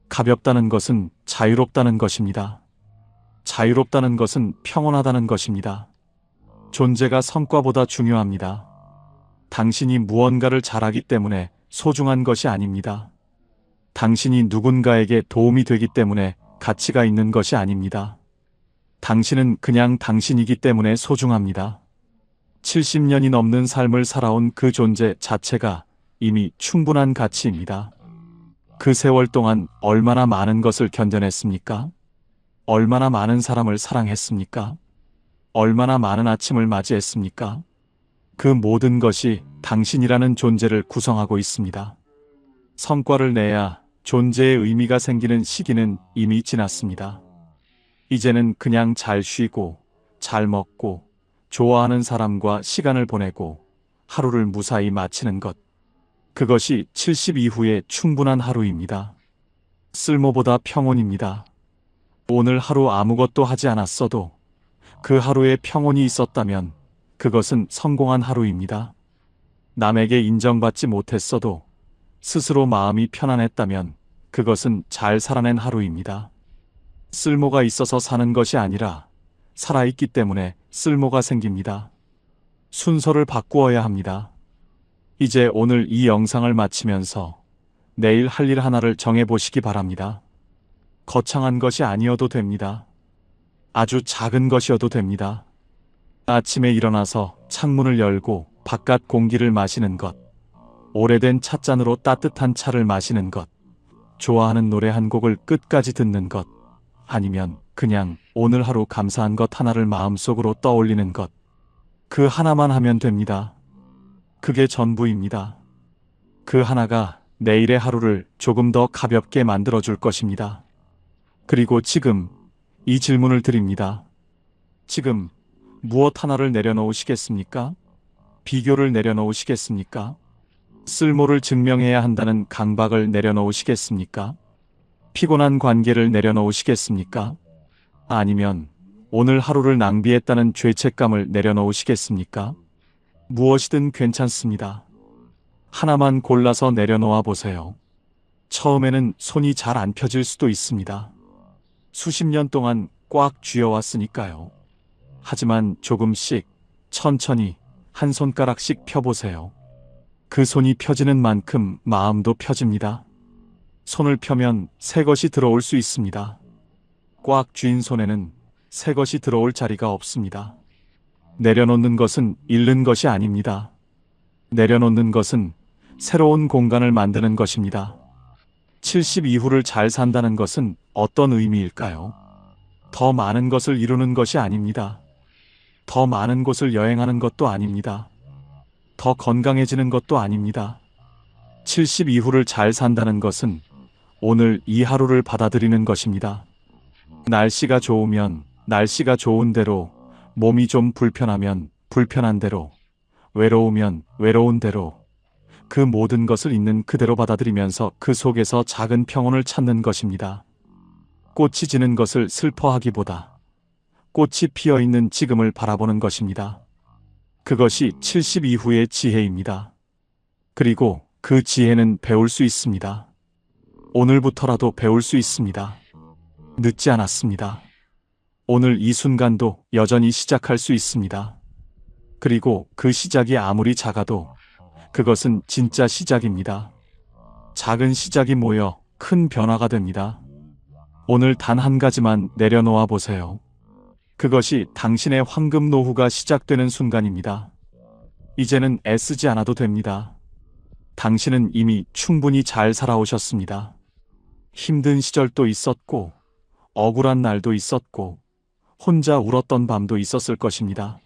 가볍다는 것은 자유롭다는 것입니다. 자유롭다는 것은 평온하다는 것입니다. 존재가 성과보다 중요합니다. 당신이 무언가를 잘하기 때문에 소중한 것이 아닙니다. 당신이 누군가에게 도움이 되기 때문에 가치가 있는 것이 아닙니다. 당신은 그냥 당신이기 때문에 소중합니다. 70년이 넘는 삶을 살아온 그 존재 자체가 이미 충분한 가치입니다. 그 세월 동안 얼마나 많은 것을 견뎌냈습니까? 얼마나 많은 사람을 사랑했습니까? 얼마나 많은 아침을 맞이했습니까? 그 모든 것이 당신이라는 존재를 구성하고 있습니다. 성과를 내야 존재의 의미가 생기는 시기는 이미 지났습니다. 이제는 그냥 잘 쉬고, 잘 먹고, 좋아하는 사람과 시간을 보내고, 하루를 무사히 마치는 것. 그것이 70 이후의 충분한 하루입니다. 쓸모보다 평온입니다. 오늘 하루 아무것도 하지 않았어도 그 하루에 평온이 있었다면 그것은 성공한 하루입니다. 남에게 인정받지 못했어도 스스로 마음이 편안했다면 그것은 잘 살아낸 하루입니다. 쓸모가 있어서 사는 것이 아니라 살아있기 때문에 쓸모가 생깁니다. 순서를 바꾸어야 합니다. 이제 오늘 이 영상을 마치면서 내일 할 일 하나를 정해보시기 바랍니다. 거창한 것이 아니어도 됩니다. 아주 작은 것이어도 됩니다. 아침에 일어나서 창문을 열고 바깥 공기를 마시는 것, 오래된 찻잔으로 따뜻한 차를 마시는 것, 좋아하는 노래 한 곡을 끝까지 듣는 것, 아니면 그냥 오늘 하루 감사한 것 하나를 마음속으로 떠올리는 것, 그 하나만 하면 됩니다. 그게 전부입니다. 그 하나가 내일의 하루를 조금 더 가볍게 만들어줄 것입니다. 그리고 지금 이 질문을 드립니다. 지금 무엇 하나를 내려놓으시겠습니까? 비교를 내려놓으시겠습니까? 쓸모를 증명해야 한다는 강박을 내려놓으시겠습니까? 피곤한 관계를 내려놓으시겠습니까? 아니면 오늘 하루를 낭비했다는 죄책감을 내려놓으시겠습니까? 무엇이든 괜찮습니다. 하나만 골라서 내려놓아 보세요. 처음에는 손이 잘 안 펴질 수도 있습니다. 수십 년 동안 꽉 쥐어왔으니까요. 하지만 조금씩, 천천히 한 손가락씩 펴보세요. 그 손이 펴지는 만큼 마음도 펴집니다. 손을 펴면 새 것이 들어올 수 있습니다. 꽉 쥔 손에는 새 것이 들어올 자리가 없습니다. 내려놓는 것은 잃는 것이 아닙니다. 내려놓는 것은 새로운 공간을 만드는 것입니다. 70 이후를 잘 산다는 것은 어떤 의미일까요? 더 많은 것을 이루는 것이 아닙니다. 더 많은 곳을 여행하는 것도 아닙니다. 더 건강해지는 것도 아닙니다. 70 이후를 잘 산다는 것은 오늘 이 하루를 받아들이는 것입니다. 날씨가 좋으면 날씨가 좋은 대로, 몸이 좀 불편하면 불편한 대로, 외로우면 외로운 대로, 그 모든 것을 있는 그대로 받아들이면서 그 속에서 작은 평온을 찾는 것입니다. 꽃이 지는 것을 슬퍼하기보다 꽃이 피어있는 지금을 바라보는 것입니다. 그것이 70 이후의 지혜입니다. 그리고 그 지혜는 배울 수 있습니다. 오늘부터라도 배울 수 있습니다. 늦지 않았습니다. 오늘 이 순간도 여전히 시작할 수 있습니다. 그리고 그 시작이 아무리 작아도 그것은 진짜 시작입니다. 작은 시작이 모여 큰 변화가 됩니다. 오늘 단 한 가지만 내려놓아 보세요. 그것이 당신의 황금 노후가 시작되는 순간입니다. 이제는 애쓰지 않아도 됩니다. 당신은 이미 충분히 잘 살아오셨습니다. 힘든 시절도 있었고, 억울한 날도 있었고, 혼자 울었던 밤도 있었을 것입니다.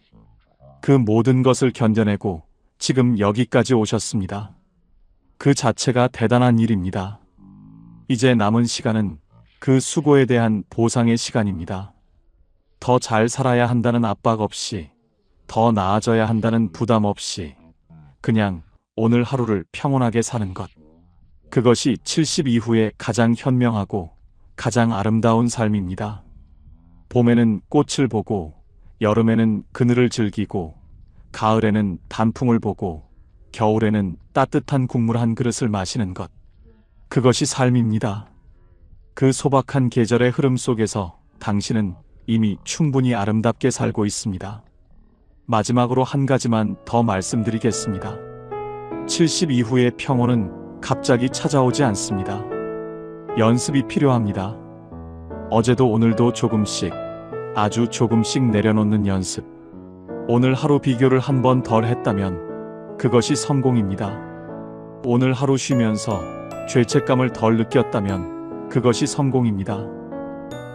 그 모든 것을 견뎌내고 지금 여기까지 오셨습니다. 그 자체가 대단한 일입니다. 이제 남은 시간은 그 수고에 대한 보상의 시간입니다. 더 잘 살아야 한다는 압박 없이, 더 나아져야 한다는 부담 없이, 그냥 오늘 하루를 평온하게 사는 것. 그것이 70 이후에 가장 현명하고 가장 아름다운 삶입니다. 봄에는 꽃을 보고, 여름에는 그늘을 즐기고, 가을에는 단풍을 보고, 겨울에는 따뜻한 국물 한 그릇을 마시는 것. 그것이 삶입니다. 그 소박한 계절의 흐름 속에서 당신은 이미 충분히 아름답게 살고 있습니다. 마지막으로 한 가지만 더 말씀드리겠습니다. 70 이후의 평온은 갑자기 찾아오지 않습니다. 연습이 필요합니다. 어제도 오늘도 조금씩, 아주 조금씩 내려놓는 연습. 오늘 하루 비교를 한 번 덜 했다면 그것이 성공입니다. 오늘 하루 쉬면서 죄책감을 덜 느꼈다면 그것이 성공입니다.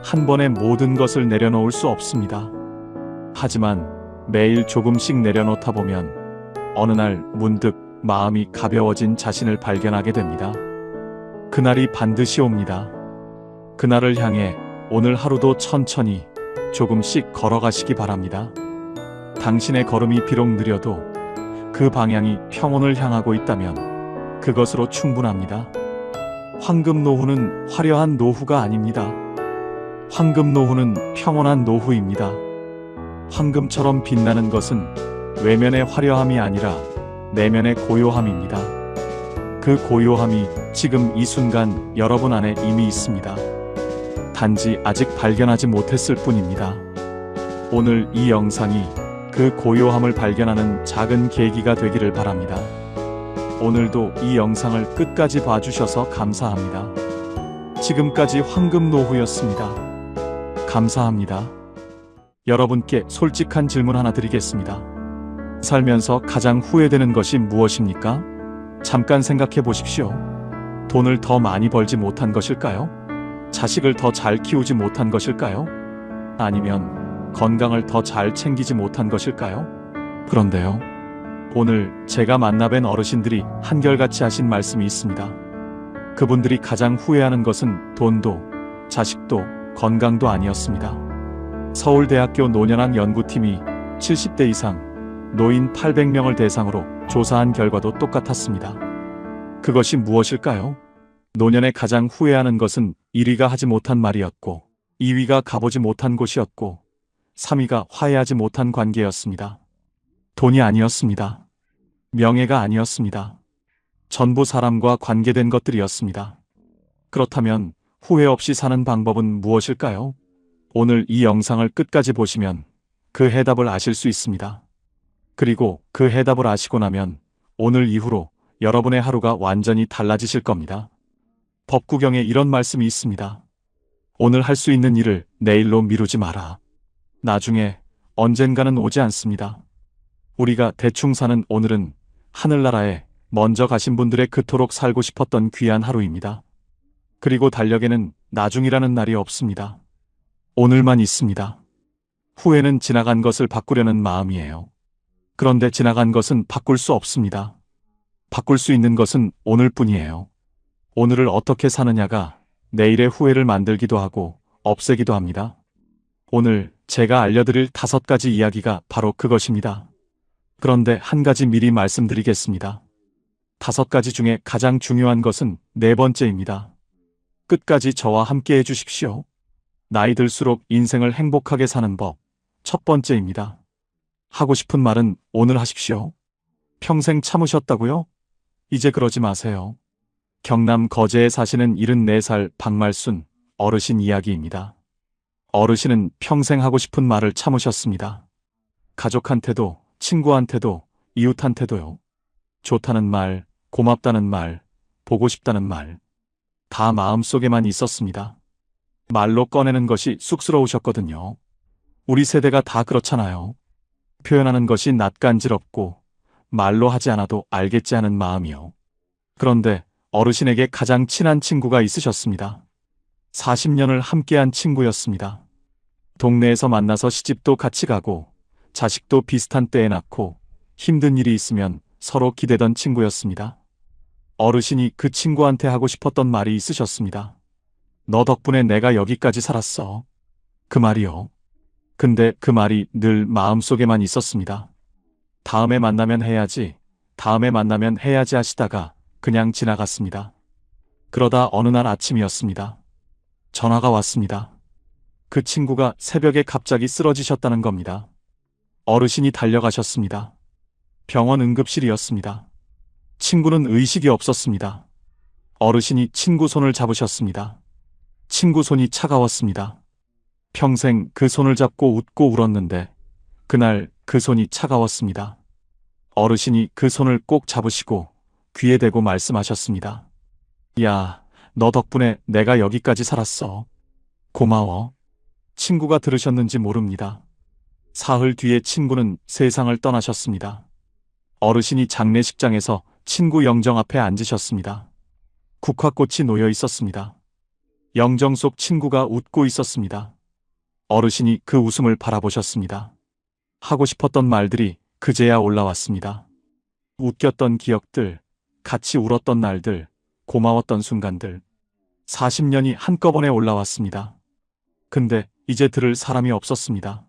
한 번에 모든 것을 내려놓을 수 없습니다. 하지만 매일 조금씩 내려놓다 보면 어느 날 문득 마음이 가벼워진 자신을 발견하게 됩니다. 그날이 반드시 옵니다. 그날을 향해 오늘 하루도 천천히 조금씩 걸어가시기 바랍니다. 당신의 걸음이 비록 느려도 그 방향이 평온을 향하고 있다면 그것으로 충분합니다. 황금 노후는 화려한 노후가 아닙니다. 황금 노후는 평온한 노후입니다. 황금처럼 빛나는 것은 외면의 화려함이 아니라 내면의 고요함입니다. 그 고요함이 지금 이 순간 여러분 안에 이미 있습니다. 단지 아직 발견하지 못했을 뿐입니다. 오늘 이 영상이 그 고요함을 발견하는 작은 계기가 되기를 바랍니다. 오늘도 이 영상을 끝까지 봐주셔서 감사합니다. 지금까지 황금 노후였습니다. 감사합니다. 여러분께 솔직한 질문 하나 드리겠습니다. 살면서 가장 후회되는 것이 무엇입니까? 잠깐 생각해 보십시오. 돈을 더 많이 벌지 못한 것일까요? 자식을 더 잘 키우지 못한 것일까요? 아니면 건강을 더 잘 챙기지 못한 것일까요? 그런데요, 오늘 제가 만나뵌 어르신들이 한결같이 하신 말씀이 있습니다. 그분들이 가장 후회하는 것은 돈도, 자식도, 건강도 아니었습니다. 서울대학교 노년학 연구팀이 70대 이상 노인 800명을 대상으로 조사한 결과도 똑같았습니다. 그것이 무엇일까요? 노년에 가장 후회하는 것은 1위가 하지 못한 말이었고, 2위가 가보지 못한 곳이었고, 3위가 화해하지 못한 관계였습니다. 돈이 아니었습니다. 명예가 아니었습니다. 전부 사람과 관계된 것들이었습니다. 그렇다면 후회 없이 사는 방법은 무엇일까요? 오늘 이 영상을 끝까지 보시면 그 해답을 아실 수 있습니다. 그리고 그 해답을 아시고 나면 오늘 이후로 여러분의 하루가 완전히 달라지실 겁니다. 법구경에 이런 말씀이 있습니다. 오늘 할 수 있는 일을 내일로 미루지 마라. 나중에 언젠가는 오지 않습니다. 우리가 대충 사는 오늘은 하늘나라에 먼저 가신 분들의 그토록 살고 싶었던 귀한 하루입니다. 그리고 달력에는 나중이라는 날이 없습니다. 오늘만 있습니다. 후회는 지나간 것을 바꾸려는 마음이에요. 그런데 지나간 것은 바꿀 수 없습니다. 바꿀 수 있는 것은 오늘뿐이에요. 오늘을 어떻게 사느냐가 내일의 후회를 만들기도 하고 없애기도 합니다. 오늘 제가 알려드릴 5가지 이야기가 바로 그것입니다. 그런데 한 가지 미리 말씀드리겠습니다. 5가지 중에 가장 중요한 것은 4번째입니다. 끝까지 저와 함께 해주십시오. 나이 들수록 인생을 행복하게 사는 법, 1번째입니다. 하고 싶은 말은 오늘 하십시오. 평생 참으셨다고요? 이제 그러지 마세요. 경남 거제에 사시는 74살 박말순 어르신 이야기입니다. 어르신은 평생 하고 싶은 말을 참으셨습니다. 가족한테도, 친구한테도, 이웃한테도요. 좋다는 말, 고맙다는 말, 보고 싶다는 말. 다 마음속에만 있었습니다. 말로 꺼내는 것이 쑥스러우셨거든요. 우리 세대가 다 그렇잖아요. 표현하는 것이 낯간지럽고 말로 하지 않아도 알겠지 하는 마음이요. 그런데 어르신에게 가장 친한 친구가 있으셨습니다. 40년을 함께한 친구였습니다. 동네에서 만나서 시집도 같이 가고 자식도 비슷한 때에 낳고 힘든 일이 있으면 서로 기대던 친구였습니다. 어르신이 그 친구한테 하고 싶었던 말이 있으셨습니다. 너 덕분에 내가 여기까지 살았어. 그 말이요. 근데 그 말이 늘 마음속에만 있었습니다. 다음에 만나면 해야지, 다음에 만나면 해야지 하시다가 그냥 지나갔습니다. 그러다 어느 날 아침이었습니다. 전화가 왔습니다. 그 친구가 새벽에 갑자기 쓰러지셨다는 겁니다. 어르신이 달려가셨습니다. 병원 응급실이었습니다. 친구는 의식이 없었습니다. 어르신이 친구 손을 잡으셨습니다. 친구 손이 차가웠습니다. 평생 그 손을 잡고 웃고 울었는데 그날 그 손이 차가웠습니다. 어르신이 그 손을 꼭 잡으시고 귀에 대고 말씀하셨습니다. 야, 너 덕분에 내가 여기까지 살았어. 고마워. 친구가 들으셨는지 모릅니다. 사흘 뒤에 친구는 세상을 떠나셨습니다. 어르신이 장례식장에서 친구 영정 앞에 앉으셨습니다. 국화꽃이 놓여 있었습니다. 영정 속 친구가 웃고 있었습니다. 어르신이 그 웃음을 바라보셨습니다. 하고 싶었던 말들이 그제야 올라왔습니다. 웃겼던 기억들, 같이 울었던 날들, 고마웠던 순간들. 40년이 한꺼번에 올라왔습니다. 근데 이제 들을 사람이 없었습니다.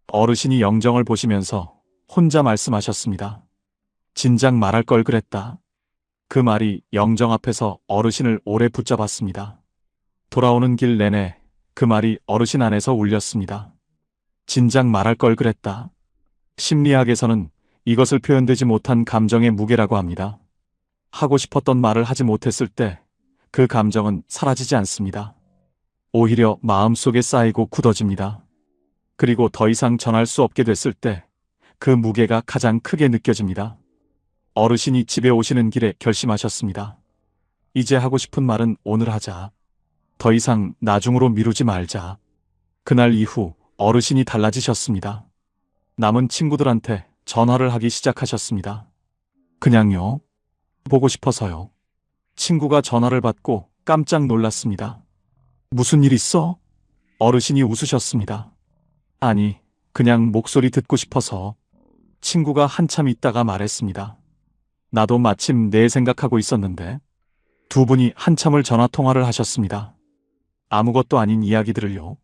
어르신이 영정을 보시면서 혼자 말씀하셨습니다. 진작 말할 걸 그랬다. 그 말이 영정 앞에서 어르신을 오래 붙잡았습니다. 돌아오는 길 내내 그 말이 어르신 안에서 울렸습니다. 진작 말할 걸 그랬다. 심리학에서는 이것을 표현되지 못한 감정의 무게라고 합니다. 하고 싶었던 말을 하지 못했을 때 그 감정은 사라지지 않습니다. 오히려 마음속에 쌓이고 굳어집니다. 그리고 더 이상 전할 수 없게 됐을 때 그 무게가 가장 크게 느껴집니다. 어르신이 집에 오시는 길에 결심하셨습니다. 이제 하고 싶은 말은 오늘 하자. 더 이상 나중으로 미루지 말자. 그날 이후 어르신이 달라지셨습니다. 남은 친구들한테 전화를 하기 시작하셨습니다. 그냥요. 보고 싶어서요. 친구가 전화를 받고 깜짝 놀랐습니다. 무슨 일 있어? 어르신이 웃으셨습니다. 아니, 그냥 목소리 듣고 싶어서. 친구가 한참 있다가 말했습니다. 나도 마침 내 생각하고 있었는데. 두 분이 한참을 전화 통화를 하셨습니다. 아무것도 아닌 이야기들을요.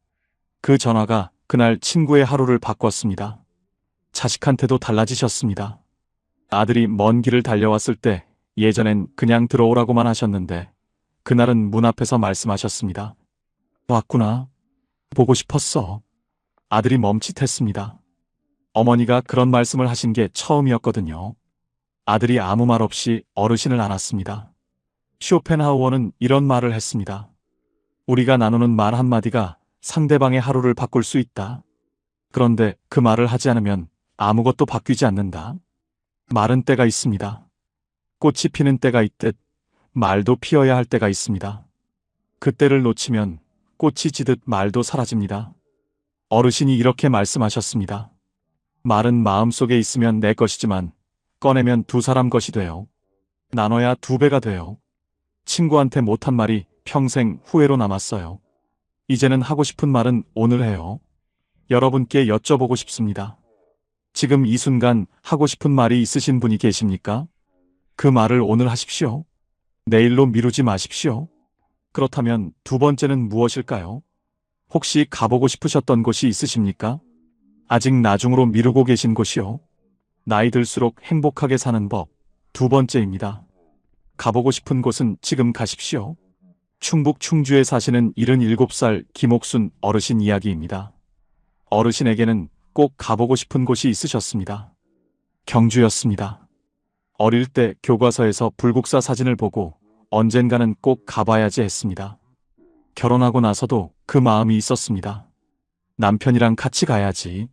그 전화가 그날 친구의 하루를 바꿨습니다. 자식한테도 달라지셨습니다. 아들이 먼 길을 달려왔을 때 예전엔 그냥 들어오라고만 하셨는데 그날은 문 앞에서 말씀하셨습니다. 왔구나. 보고 싶었어. 아들이 멈칫했습니다. 어머니가 그런 말씀을 하신 게 처음이었거든요. 아들이 아무 말 없이 어르신을 안았습니다. 쇼펜하우어는 이런 말을 했습니다. 우리가 나누는 말 한마디가 상대방의 하루를 바꿀 수 있다. 그런데 그 말을 하지 않으면 아무것도 바뀌지 않는다. 말은 때가 있습니다. 꽃이 피는 때가 있듯 말도 피어야 할 때가 있습니다. 그 때를 놓치면 꽃이 지듯 말도 사라집니다. 어르신이 이렇게 말씀하셨습니다. 말은 마음속에 있으면 내 것이지만 꺼내면 두 사람 것이 돼요. 나눠야 두 배가 돼요. 친구한테 못한 말이 평생 후회로 남았어요. 이제는 하고 싶은 말은 오늘 해요. 여러분께 여쭤보고 싶습니다. 지금 이 순간 하고 싶은 말이 있으신 분이 계십니까? 그 말을 오늘 하십시오. 내일로 미루지 마십시오. 그렇다면 두 번째는 무엇일까요? 혹시 가보고 싶으셨던 곳이 있으십니까? 아직 나중으로 미루고 계신 곳이요. 나이 들수록 행복하게 사는 법. 두 번째입니다. 가보고 싶은 곳은 지금 가십시오. 충북 충주에 사시는 77살 김옥순 어르신 이야기입니다. 어르신에게는 꼭 가보고 싶은 곳이 있으셨습니다. 경주였습니다. 어릴 때 교과서에서 불국사 사진을 보고 언젠가는 꼭 가봐야지 했습니다. 결혼하고 나서도 그 마음이 있었습니다. 남편이랑 같이 가야지.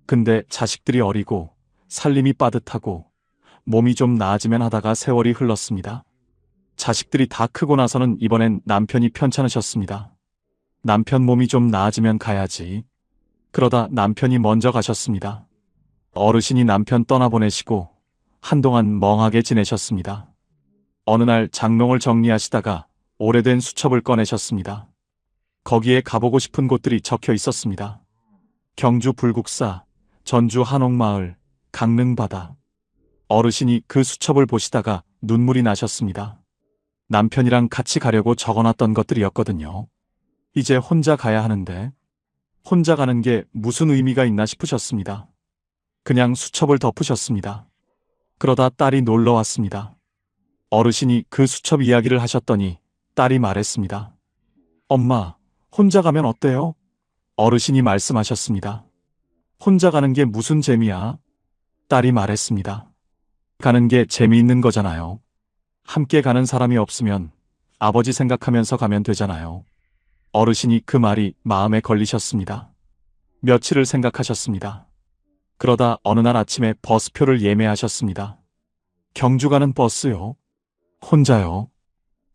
근데 자식들이 어리고 살림이 빠듯하고 몸이 좀 나아지면 하다가 세월이 흘렀습니다. 자식들이 다 크고 나서는 이번엔 남편이 편찮으셨습니다. 남편 몸이 좀 나아지면 가야지. 그러다 남편이 먼저 가셨습니다. 어르신이 남편 떠나보내시고 한동안 멍하게 지내셨습니다. 어느 날 장롱을 정리하시다가 오래된 수첩을 꺼내셨습니다. 거기에 가보고 싶은 곳들이 적혀 있었습니다. 경주 불국사, 전주 한옥마을, 강릉바다. 어르신이 그 수첩을 보시다가 눈물이 나셨습니다. 남편이랑 같이 가려고 적어놨던 것들이었거든요. 이제 혼자 가야 하는데 혼자 가는 게 무슨 의미가 있나 싶으셨습니다. 그냥 수첩을 덮으셨습니다. 그러다 딸이 놀러 왔습니다. 어르신이 그 수첩 이야기를 하셨더니 딸이 말했습니다. 엄마, 혼자 가면 어때요? 어르신이 말씀하셨습니다. 혼자 가는 게 무슨 재미야? 딸이 말했습니다. 가는 게 재미있는 거잖아요. 함께 가는 사람이 없으면 아버지 생각하면서 가면 되잖아요. 어르신이 그 말이 마음에 걸리셨습니다. 며칠을 생각하셨습니다. 그러다 어느 날 아침에 버스표를 예매하셨습니다. 경주 가는 버스요. 혼자요.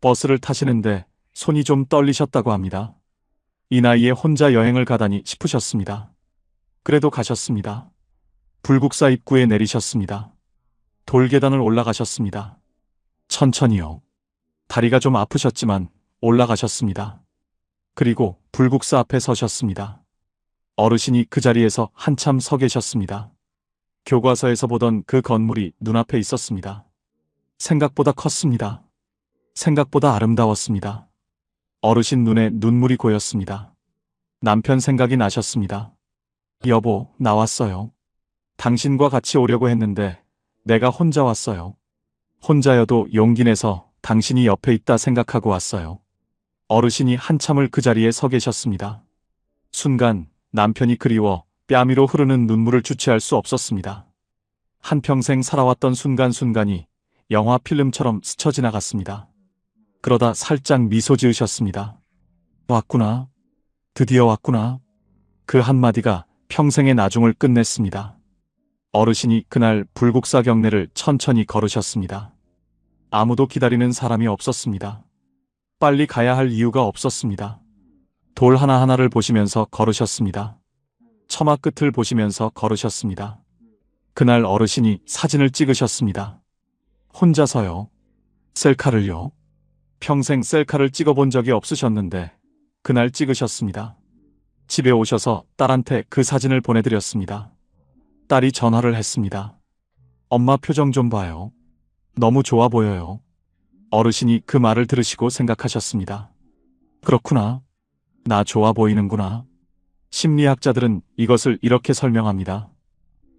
버스를 타시는데 손이 좀 떨리셨다고 합니다. 이 나이에 혼자 여행을 가다니 싶으셨습니다. 그래도 가셨습니다. 불국사 입구에 내리셨습니다. 돌계단을 올라가셨습니다. 천천히요. 다리가 좀 아프셨지만 올라가셨습니다. 그리고 불국사 앞에 서셨습니다. 어르신이 그 자리에서 한참 서 계셨습니다. 교과서에서 보던 그 건물이 눈앞에 있었습니다. 생각보다 컸습니다. 생각보다 아름다웠습니다. 어르신 눈에 눈물이 고였습니다. 남편 생각이 나셨습니다. 여보, 나왔어요. 당신과 같이 오려고 했는데 내가 혼자 왔어요. 혼자여도 용기 내서 당신이 옆에 있다 생각하고 왔어요. 어르신이 한참을 그 자리에 서 계셨습니다. 순간 남편이 그리워 뺨위로 흐르는 눈물을 주체할 수 없었습니다. 한평생 살아왔던 순간순간이 영화 필름처럼 스쳐 지나갔습니다. 그러다 살짝 미소 지으셨습니다. 왔구나. 드디어 왔구나. 그 한마디가 평생의 나중을 끝냈습니다. 어르신이 그날 불국사 경내를 천천히 걸으셨습니다. 아무도 기다리는 사람이 없었습니다. 빨리 가야 할 이유가 없었습니다. 돌 하나하나를 보시면서 걸으셨습니다. 처마 끝을 보시면서 걸으셨습니다. 그날 어르신이 사진을 찍으셨습니다. 혼자서요. 셀카를요. 평생 셀카를 찍어본 적이 없으셨는데 그날 찍으셨습니다. 집에 오셔서 딸한테 그 사진을 보내드렸습니다. 딸이 전화를 했습니다. 엄마 표정 좀 봐요. 너무 좋아 보여요. 어르신이 그 말을 들으시고 생각하셨습니다. 그렇구나. 나 좋아 보이는구나. 심리학자들은 이것을 이렇게 설명합니다.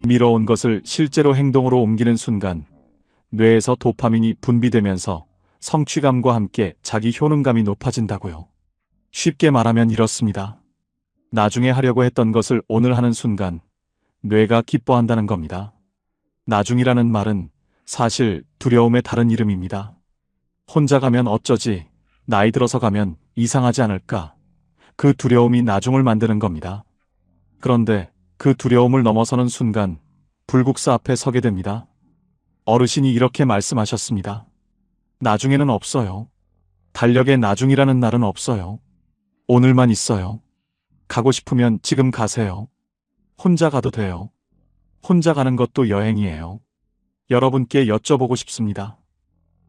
미뤄온 것을 실제로 행동으로 옮기는 순간 뇌에서 도파민이 분비되면서 성취감과 함께 자기 효능감이 높아진다고요. 쉽게 말하면 이렇습니다. 나중에 하려고 했던 것을 오늘 하는 순간 뇌가 기뻐한다는 겁니다. 나중이라는 말은 사실 두려움의 다른 이름입니다. 혼자 가면 어쩌지, 나이 들어서 가면 이상하지 않을까. 그 두려움이 나중을 만드는 겁니다. 그런데 그 두려움을 넘어서는 순간 불국사 앞에 서게 됩니다. 어르신이 이렇게 말씀하셨습니다. 나중에는 없어요. 달력에 나중이라는 날은 없어요. 오늘만 있어요. 가고 싶으면 지금 가세요. 혼자 가도 돼요. 혼자 가는 것도 여행이에요. 여러분께 여쭤보고 싶습니다.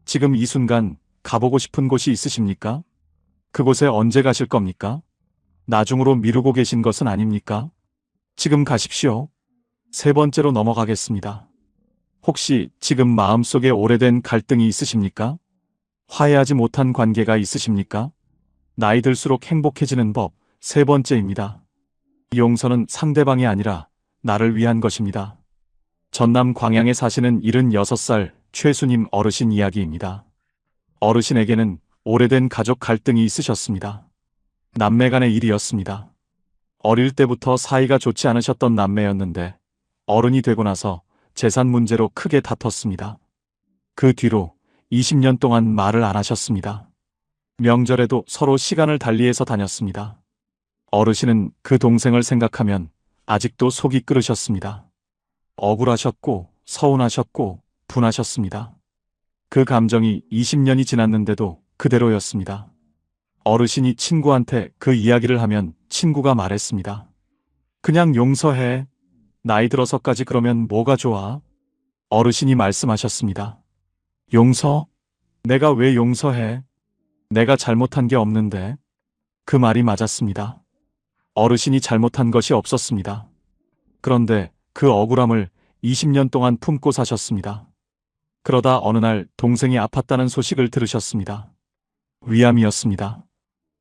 지금 이 순간 가보고 싶은 곳이 있으십니까? 그곳에 언제 가실 겁니까? 나중으로 미루고 계신 것은 아닙니까? 지금 가십시오. 세 번째로 넘어가겠습니다. 혹시 지금 마음속에 오래된 갈등이 있으십니까? 화해하지 못한 관계가 있으십니까? 나이 들수록 행복해지는 법 세 번째입니다. 용서는 상대방이 아니라 나를 위한 것입니다. 전남 광양에 사시는 76살 최수님 어르신 이야기입니다. 어르신에게는 오래된 가족 갈등이 있으셨습니다. 남매 간의 일이었습니다. 어릴 때부터 사이가 좋지 않으셨던 남매였는데 어른이 되고 나서 재산 문제로 크게 다퉜습니다. 그 뒤로 20년 동안 말을 안 하셨습니다. 명절에도 서로 시간을 달리해서 다녔습니다. 어르신은 그 동생을 생각하면 아직도 속이 끓으셨습니다. 억울하셨고 서운하셨고 분하셨습니다. 그 감정이 20년이 지났는데도 그대로였습니다. 어르신이 친구한테 그 이야기를 하면 친구가 말했습니다. 그냥 용서해. 나이 들어서까지 그러면 뭐가 좋아? 어르신이 말씀하셨습니다. 용서? 내가 왜 용서해? 내가 잘못한 게 없는데. 그 말이 맞았습니다. 어르신이 잘못한 것이 없었습니다. 그런데 그 억울함을 20년 동안 품고 사셨습니다. 그러다 어느 날 동생이 아팠다는 소식을 들으셨습니다. 위암이었습니다.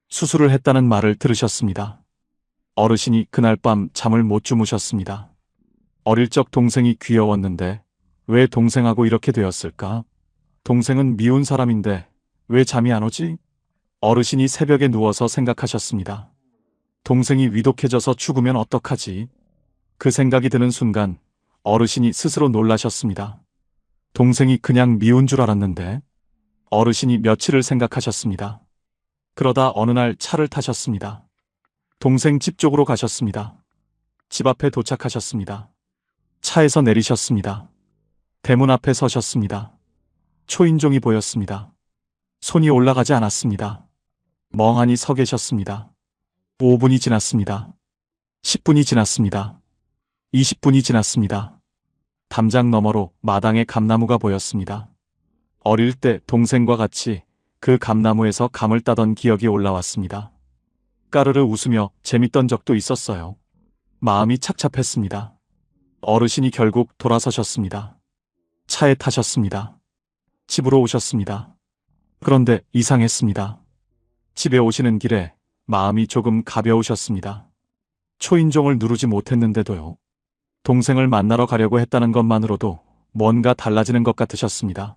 수술을 했다는 말을 들으셨습니다. 어르신이 그날 밤 잠을 못 주무셨습니다. 어릴 적 동생이 귀여웠는데 왜 동생하고 이렇게 되었을까? 동생은 미운 사람인데 왜 잠이 안 오지? 어르신이 새벽에 누워서 생각하셨습니다. 동생이 위독해져서 죽으면 어떡하지? 그 생각이 드는 순간 어르신이 스스로 놀라셨습니다. 동생이 그냥 미운 줄 알았는데. 어르신이 며칠을 생각하셨습니다. 그러다 어느 날 차를 타셨습니다. 동생 집 쪽으로 가셨습니다. 집 앞에 도착하셨습니다. 차에서 내리셨습니다. 대문 앞에 서셨습니다. 초인종이 보였습니다. 손이 올라가지 않았습니다. 멍하니 서 계셨습니다. 5분이 지났습니다. 10분이 지났습니다. 20분이 지났습니다. 담장 너머로 마당에 감나무가 보였습니다. 어릴 때 동생과 같이 그 감나무에서 감을 따던 기억이 올라왔습니다. 까르르 웃으며 재밌던 적도 있었어요. 마음이 착잡했습니다. 어르신이 결국 돌아서셨습니다. 차에 타셨습니다. 집으로 오셨습니다. 그런데 이상했습니다. 집에 오시는 길에 마음이 조금 가벼우셨습니다. 초인종을 누르지 못했는데도요. 동생을 만나러 가려고 했다는 것만으로도 뭔가 달라지는 것 같으셨습니다.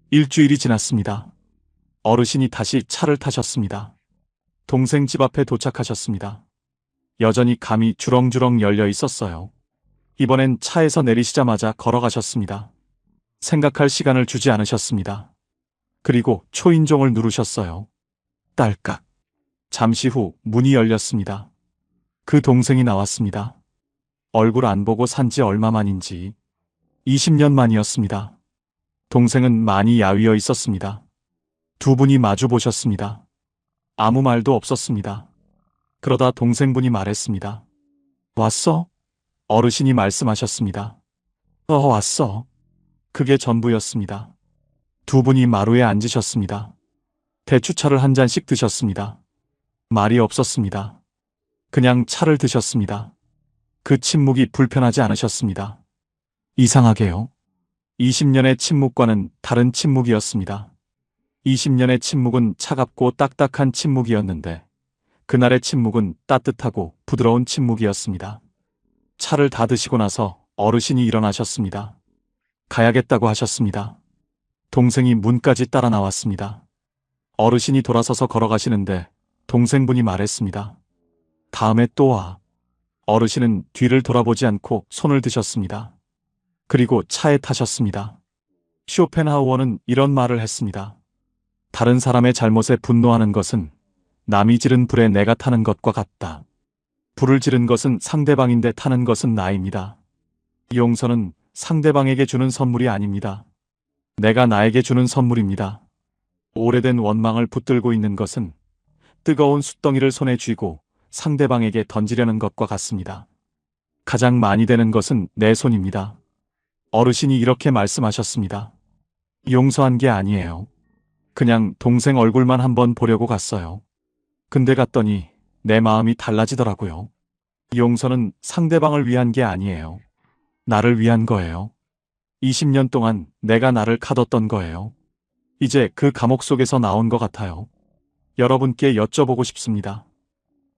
일주일이 지났습니다. 어르신이 다시 차를 타셨습니다. 동생 집 앞에 도착하셨습니다. 여전히 감이 주렁주렁 열려 있었어요. 이번엔 차에서 내리시자마자 걸어가셨습니다. 생각할 시간을 주지 않으셨습니다. 그리고 초인종을 누르셨어요. 딸깍. 잠시 후 문이 열렸습니다. 그 동생이 나왔습니다. 얼굴 안 보고 산지 얼마 만인지 20년 만이었습니다. 동생은 많이 야위어 있었습니다. 두 분이 마주 보셨습니다. 아무 말도 없었습니다. 그러다 동생분이 말했습니다. 왔어? 어르신이 말씀하셨습니다. 왔어. 그게 전부였습니다. 두 분이 마루에 앉으셨습니다. 대추차를 한 잔씩 드셨습니다. 말이 없었습니다. 그냥 차를 드셨습니다. 그 침묵이 불편하지 않으셨습니다. 이상하게요. 20년의 침묵과는 다른 침묵이었습니다. 20년의 침묵은 차갑고 딱딱한 침묵이었는데 그날의 침묵은 따뜻하고 부드러운 침묵이었습니다. 차를 다 드시고 나서 어르신이 일어나셨습니다. 가야겠다고 하셨습니다. 동생이 문까지 따라 나왔습니다. 어르신이 돌아서서 걸어가시는데 동생분이 말했습니다. 다음에 또 와. 어르신은 뒤를 돌아보지 않고 손을 드셨습니다. 그리고 차에 타셨습니다. 쇼펜하우어는 이런 말을 했습니다. 다른 사람의 잘못에 분노하는 것은 남이 지른 불에 내가 타는 것과 같다. 불을 지른 것은 상대방인데 타는 것은 나입니다. 용서는 상대방에게 주는 선물이 아닙니다. 내가 나에게 주는 선물입니다. 오래된 원망을 붙들고 있는 것은 뜨거운 숯덩이를 손에 쥐고 상대방에게 던지려는 것과 같습니다. 가장 많이 되는 것은 내 손입니다. 어르신이 이렇게 말씀하셨습니다. 용서한 게 아니에요. 그냥 동생 얼굴만 한번 보려고 갔어요. 근데 갔더니 내 마음이 달라지더라고요. 용서는 상대방을 위한 게 아니에요. 나를 위한 거예요. 20년 동안 내가 나를 가뒀던 거예요. 이제 그 감옥 속에서 나온 것 같아요. 여러분께 여쭤보고 싶습니다.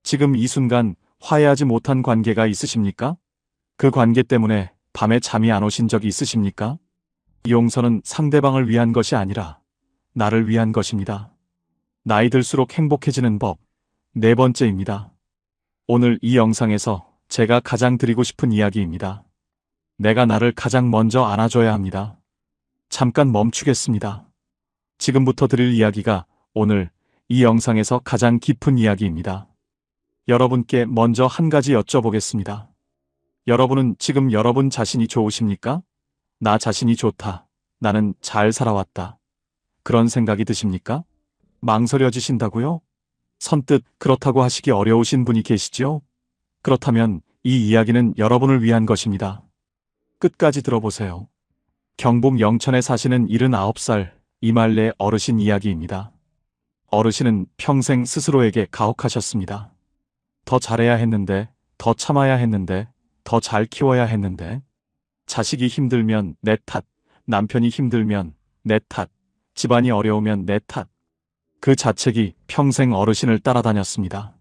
지금 이 순간 화해하지 못한 관계가 있으십니까? 그 관계 때문에 밤에 잠이 안 오신 적이 있으십니까? 용서는 상대방을 위한 것이 아니라 나를 위한 것입니다. 나이 들수록 행복해지는 법, 네 번째입니다. 오늘 이 영상에서 제가 가장 드리고 싶은 이야기입니다. 내가 나를 가장 먼저 안아줘야 합니다. 잠깐 멈추겠습니다. 지금부터 드릴 이야기가 오늘 이 영상에서 가장 깊은 이야기입니다. 여러분께 먼저 한 가지 여쭤보겠습니다. 여러분은 지금 여러분 자신이 좋으십니까? 나 자신이 좋다. 나는 잘 살아왔다. 그런 생각이 드십니까? 망설여지신다고요? 선뜻 그렇다고 하시기 어려우신 분이 계시죠? 그렇다면 이 이야기는 여러분을 위한 것입니다. 끝까지 들어보세요. 경북 영천에 사시는 79살 이말래 어르신 이야기입니다. 어르신은 평생 스스로에게 가혹하셨습니다. 더 잘해야 했는데, 더 참아야 했는데, 더 잘 키워야 했는데. 자식이 힘들면 내 탓, 남편이 힘들면 내 탓, 집안이 어려우면 내 탓. 그 자책이 평생 어르신을 따라다녔습니다.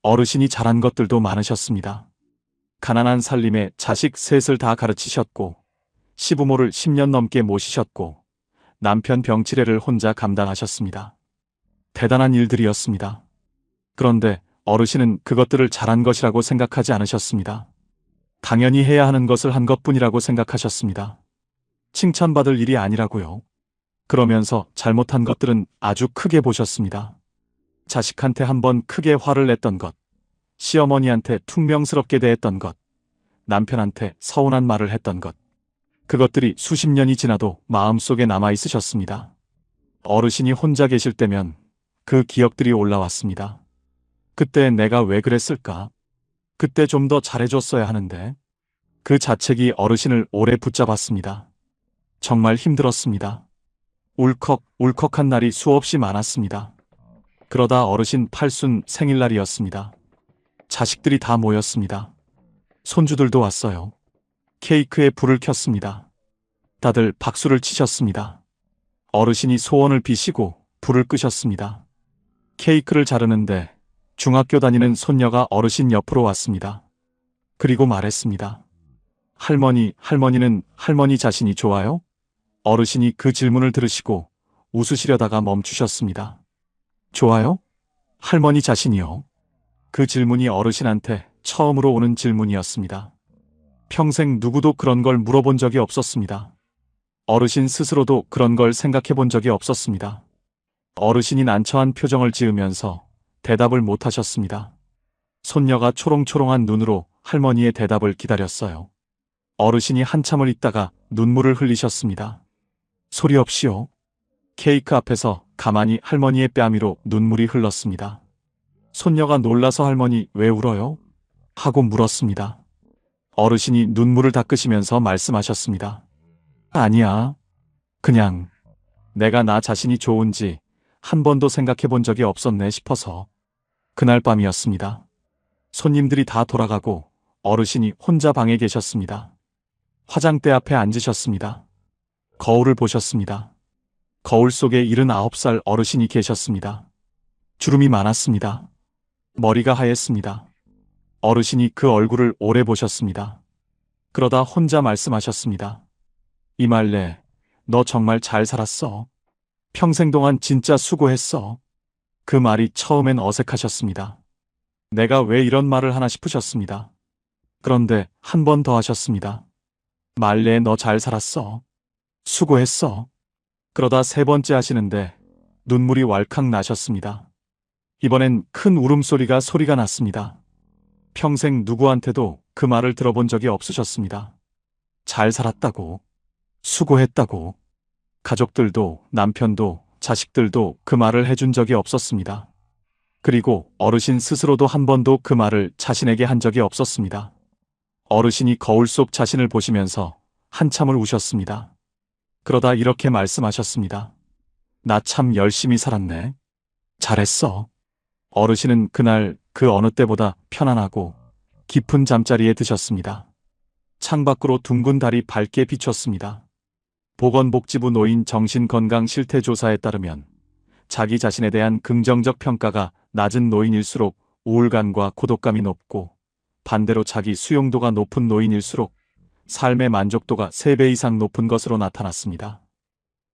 어르신이 잘한 것들도 많으셨습니다. 가난한 살림에 자식 셋을 다 가르치셨고, 시부모를 10년 넘게 모시셨고, 남편 병치레를 혼자 감당하셨습니다. 대단한 일들이었습니다. 그런데 어르신은 그것들을 잘한 것이라고 생각하지 않으셨습니다. 당연히 해야 하는 것을 한 것뿐이라고 생각하셨습니다. 칭찬받을 일이 아니라고요. 그러면서 잘못한 것들은 아주 크게 보셨습니다. 자식한테 한번 크게 화를 냈던 것, 시어머니한테 퉁명스럽게 대했던 것, 남편한테 서운한 말을 했던 것, 그것들이 수십 년이 지나도 마음속에 남아 있으셨습니다. 어르신이 혼자 계실 때면 그 기억들이 올라왔습니다. 그때 내가 왜 그랬을까? 그때 좀 더 잘해줬어야 하는데. 그 자책이 어르신을 오래 붙잡았습니다. 정말 힘들었습니다. 울컥울컥한 날이 수없이 많았습니다. 그러다 어르신 팔순 생일날이었습니다. 자식들이 다 모였습니다. 손주들도 왔어요. 케이크에 불을 켰습니다. 다들 박수를 치셨습니다. 어르신이 소원을 비시고 불을 끄셨습니다. 케이크를 자르는데 중학교 다니는 손녀가 어르신 옆으로 왔습니다. 그리고 말했습니다. 할머니는 할머니 자신이 좋아요? 어르신이 그 질문을 들으시고 웃으시려다가 멈추셨습니다. 좋아요? 할머니 자신이요? 그 질문이 어르신한테 처음으로 오는 질문이었습니다. 평생 누구도 그런 걸 물어본 적이 없었습니다. 어르신 스스로도 그런 걸 생각해 본 적이 없었습니다. 어르신이 난처한 표정을 지으면서 대답을 못 하셨습니다. 손녀가 초롱초롱한 눈으로 할머니의 대답을 기다렸어요. 어르신이 한참을 있다가 눈물을 흘리셨습니다. 소리 없이요. 케이크 앞에서 가만히 할머니의 뺨위로 눈물이 흘렀습니다. 손녀가 놀라서 할머니 왜 울어요? 하고 물었습니다. 어르신이 눈물을 닦으시면서 말씀하셨습니다. 아니야. 그냥 내가 나 자신이 좋은지 한 번도 생각해 본 적이 없었네 싶어서. 그날 밤이었습니다. 손님들이 다 돌아가고 어르신이 혼자 방에 계셨습니다. 화장대 앞에 앉으셨습니다. 거울을 보셨습니다. 거울 속에 79살 어르신이 계셨습니다. 주름이 많았습니다. 머리가 하였습니다. 어르신이 그 얼굴을 오래 보셨습니다. 그러다 혼자 말씀하셨습니다. 이말래, 너 정말 잘 살았어. 평생 동안 진짜 수고했어. 그 말이 처음엔 어색하셨습니다. 내가 왜 이런 말을 하나 싶으셨습니다. 그런데 한 번 더 하셨습니다. 말래, 너 잘 살았어. 수고했어. 그러다 세 번째 하시는데 눈물이 왈칵 나셨습니다. 이번엔 큰 울음소리가 났습니다. 평생 누구한테도 그 말을 들어본 적이 없으셨습니다. 잘 살았다고, 수고했다고. 가족들도 남편도 자식들도 그 말을 해준 적이 없었습니다. 그리고 어르신 스스로도 한 번도 그 말을 자신에게 한 적이 없었습니다. 어르신이 거울 속 자신을 보시면서 한참을 우셨습니다. 그러다 이렇게 말씀하셨습니다. 나 참 열심히 살았네. 잘했어. 어르신은 그날 그 어느 때보다 편안하고 깊은 잠자리에 드셨습니다. 창밖으로 둥근 달이 밝게 비쳤습니다. 보건복지부 노인 정신건강실태조사에 따르면 자기 자신에 대한 긍정적 평가가 낮은 노인일수록 우울감과 고독감이 높고, 반대로 자기 수용도가 높은 노인일수록 삶의 만족도가 3배 이상 높은 것으로 나타났습니다.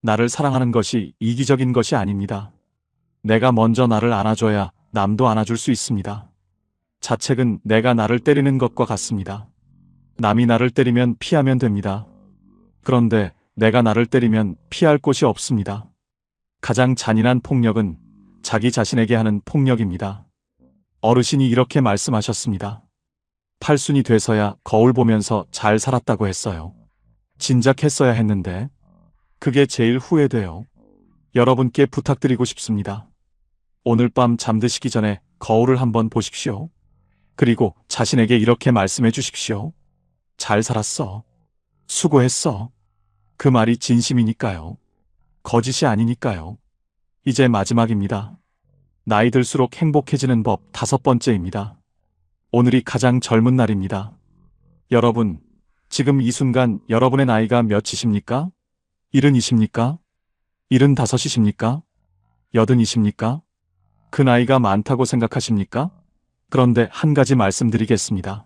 나를 사랑하는 것이 이기적인 것이 아닙니다. 내가 먼저 나를 안아줘야 남도 안아줄 수 있습니다. 자책은 내가 나를 때리는 것과 같습니다. 남이 나를 때리면 피하면 됩니다. 그런데 내가 나를 때리면 피할 곳이 없습니다. 가장 잔인한 폭력은 자기 자신에게 하는 폭력입니다. 어르신이 이렇게 말씀하셨습니다. 팔순이 돼서야 거울 보면서 잘 살았다고 했어요. 진작 했어야 했는데. 그게 제일 후회돼요. 여러분께 부탁드리고 싶습니다. 오늘 밤 잠드시기 전에 거울을 한번 보십시오. 그리고 자신에게 이렇게 말씀해 주십시오. 잘 살았어. 수고했어. 그 말이 진심이니까요. 거짓이 아니니까요. 이제 마지막입니다. 나이 들수록 행복해지는 법 5번째입니다. 오늘이 가장 젊은 날입니다. 여러분, 지금 이 순간 여러분의 나이가 몇이십니까? 70이십니까? 75이십니까? 80이십니까? 그 나이가 많다고 생각하십니까? 그런데 한 가지 말씀드리겠습니다.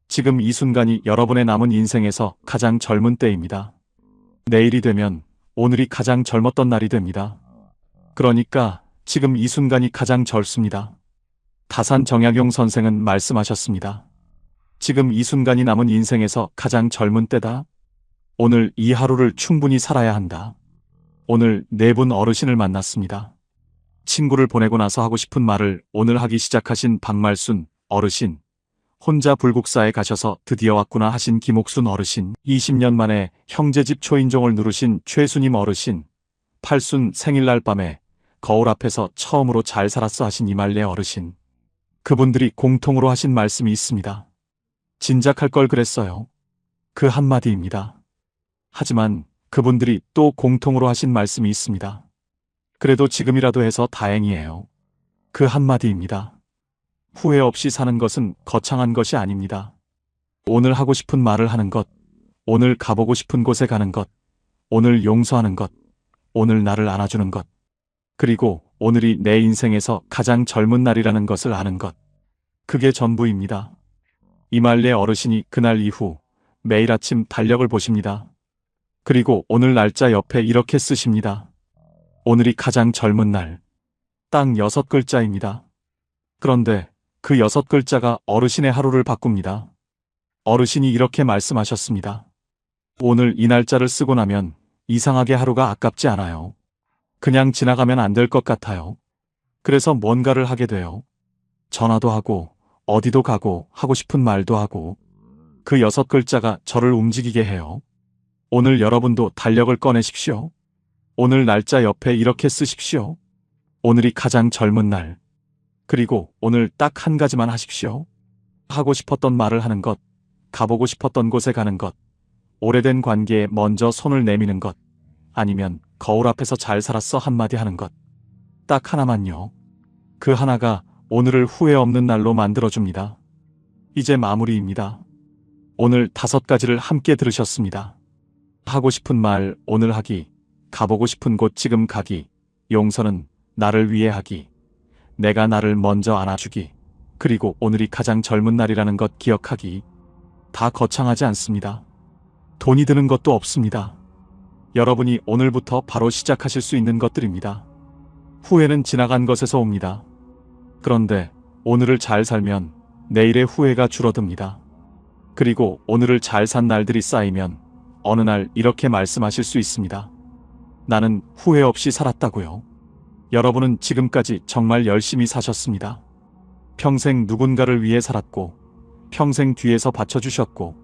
지금 이 순간이 여러분의 남은 인생에서 가장 젊은 때입니다. 내일이 되면 오늘이 가장 젊었던 날이 됩니다. 그러니까 지금 이 순간이 가장 젊습니다. 다산 정약용 선생은 말씀하셨습니다. 지금 이 순간이 남은 인생에서 가장 젊은 때다. 오늘 이 하루를 충분히 살아야 한다. 오늘 네 분 어르신을 만났습니다. 친구를 보내고 나서 하고 싶은 말을 오늘 하기 시작하신 박말순 어르신, 혼자 불국사에 가셔서 드디어 왔구나 하신 김옥순 어르신, 20년 만에 형제집 초인종을 누르신 최순임 어르신, 팔순 생일날 밤에 거울 앞에서 처음으로 잘 살았어 하신 이말래 어르신. 그분들이 공통으로 하신 말씀이 있습니다. 진작할 걸 그랬어요. 그 한마디입니다. 하지만 그분들이 또 공통으로 하신 말씀이 있습니다. 그래도 지금이라도 해서 다행이에요. 그 한마디입니다. 후회 없이 사는 것은 거창한 것이 아닙니다. 오늘 하고 싶은 말을 하는 것, 오늘 가보고 싶은 곳에 가는 것, 오늘 용서하는 것, 오늘 나를 안아주는 것, 그리고 오늘이 내 인생에서 가장 젊은 날이라는 것을 아는 것. 그게 전부입니다. 이말래 어르신이 그날 이후 매일 아침 달력을 보십니다. 그리고 오늘 날짜 옆에 이렇게 쓰십니다. 오늘이 가장 젊은 날. 딱 6글자입니다. 그런데 그 6글자가 어르신의 하루를 바꿉니다. 어르신이 이렇게 말씀하셨습니다. 오늘 이 날짜를 쓰고 나면 이상하게 하루가 아깝지 않아요. 그냥 지나가면 안 될 것 같아요. 그래서 뭔가를 하게 돼요. 전화도 하고 어디도 가고 하고 싶은 말도 하고. 그 6글자가 저를 움직이게 해요. 오늘 여러분도 달력을 꺼내십시오. 오늘 날짜 옆에 이렇게 쓰십시오. 오늘이 가장 젊은 날. 그리고 오늘 딱 한 가지만 하십시오. 하고 싶었던 말을 하는 것, 가보고 싶었던 곳에 가는 것, 오래된 관계에 먼저 손을 내미는 것, 아니면 거울 앞에서 잘 살았어 한마디 하는 것. 딱 하나만요. 그 하나가 오늘을 후회 없는 날로 만들어줍니다. 이제 마무리입니다. 오늘 5가지를 함께 들으셨습니다. 하고 싶은 말 오늘 하기, 가보고 싶은 곳 지금 가기, 용서는 나를 위해 하기, 내가 나를 먼저 안아주기, 그리고 오늘이 가장 젊은 날이라는 것 기억하기. 다 거창하지 않습니다. 돈이 드는 것도 없습니다. 여러분이 오늘부터 바로 시작하실 수 있는 것들입니다. 후회는 지나간 것에서 옵니다. 그런데 오늘을 잘 살면 내일의 후회가 줄어듭니다. 그리고 오늘을 잘 산 날들이 쌓이면 어느 날 이렇게 말씀하실 수 있습니다. 나는 후회 없이 살았다고요. 여러분은 지금까지 정말 열심히 사셨습니다. 평생 누군가를 위해 살았고, 평생 뒤에서 받쳐주셨고,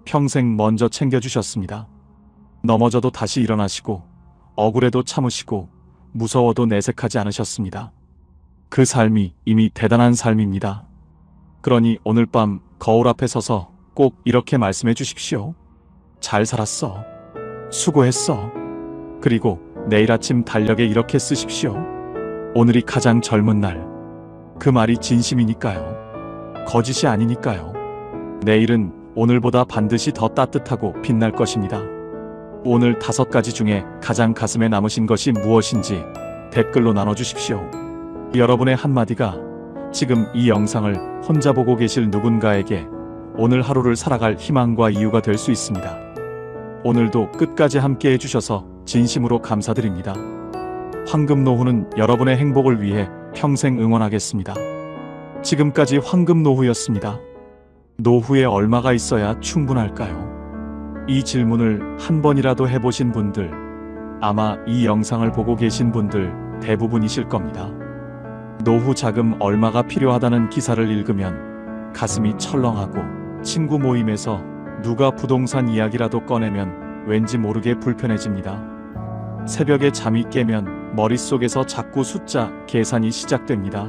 평생 먼저 챙겨주셨습니다. 넘어져도 다시 일어나시고, 억울해도 참으시고, 무서워도 내색하지 않으셨습니다. 그 삶이 이미 대단한 삶입니다. 그러니 오늘 밤 거울 앞에 서서 꼭 이렇게 말씀해 주십시오. 잘 살았어. 수고했어. 그리고 내일 아침 달력에 이렇게 쓰십시오. 오늘이 가장 젊은 날. 그 말이 진심이니까요. 거짓이 아니니까요. 내일은 오늘보다 반드시 더 따뜻하고 빛날 것입니다. 오늘 5가지 중에 가장 가슴에 남으신 것이 무엇인지 댓글로 나눠주십시오. 여러분의 한마디가 지금 이 영상을 혼자 보고 계실 누군가에게 오늘 하루를 살아갈 희망과 이유가 될 수 있습니다. 오늘도 끝까지 함께 해주셔서 진심으로 감사드립니다. 황금노후는 여러분의 행복을 위해 평생 응원하겠습니다. 지금까지 황금노후였습니다. 노후에 얼마가 있어야 충분할까요? 이 질문을 한 번이라도 해보신 분들, 아마 이 영상을 보고 계신 분들 대부분이실 겁니다. 노후 자금 얼마가 필요하다는 기사를 읽으면 가슴이 철렁하고, 친구 모임에서 누가 부동산 이야기라도 꺼내면 왠지 모르게 불편해집니다. 새벽에 잠이 깨면 머릿속에서 자꾸 숫자 계산이 시작됩니다.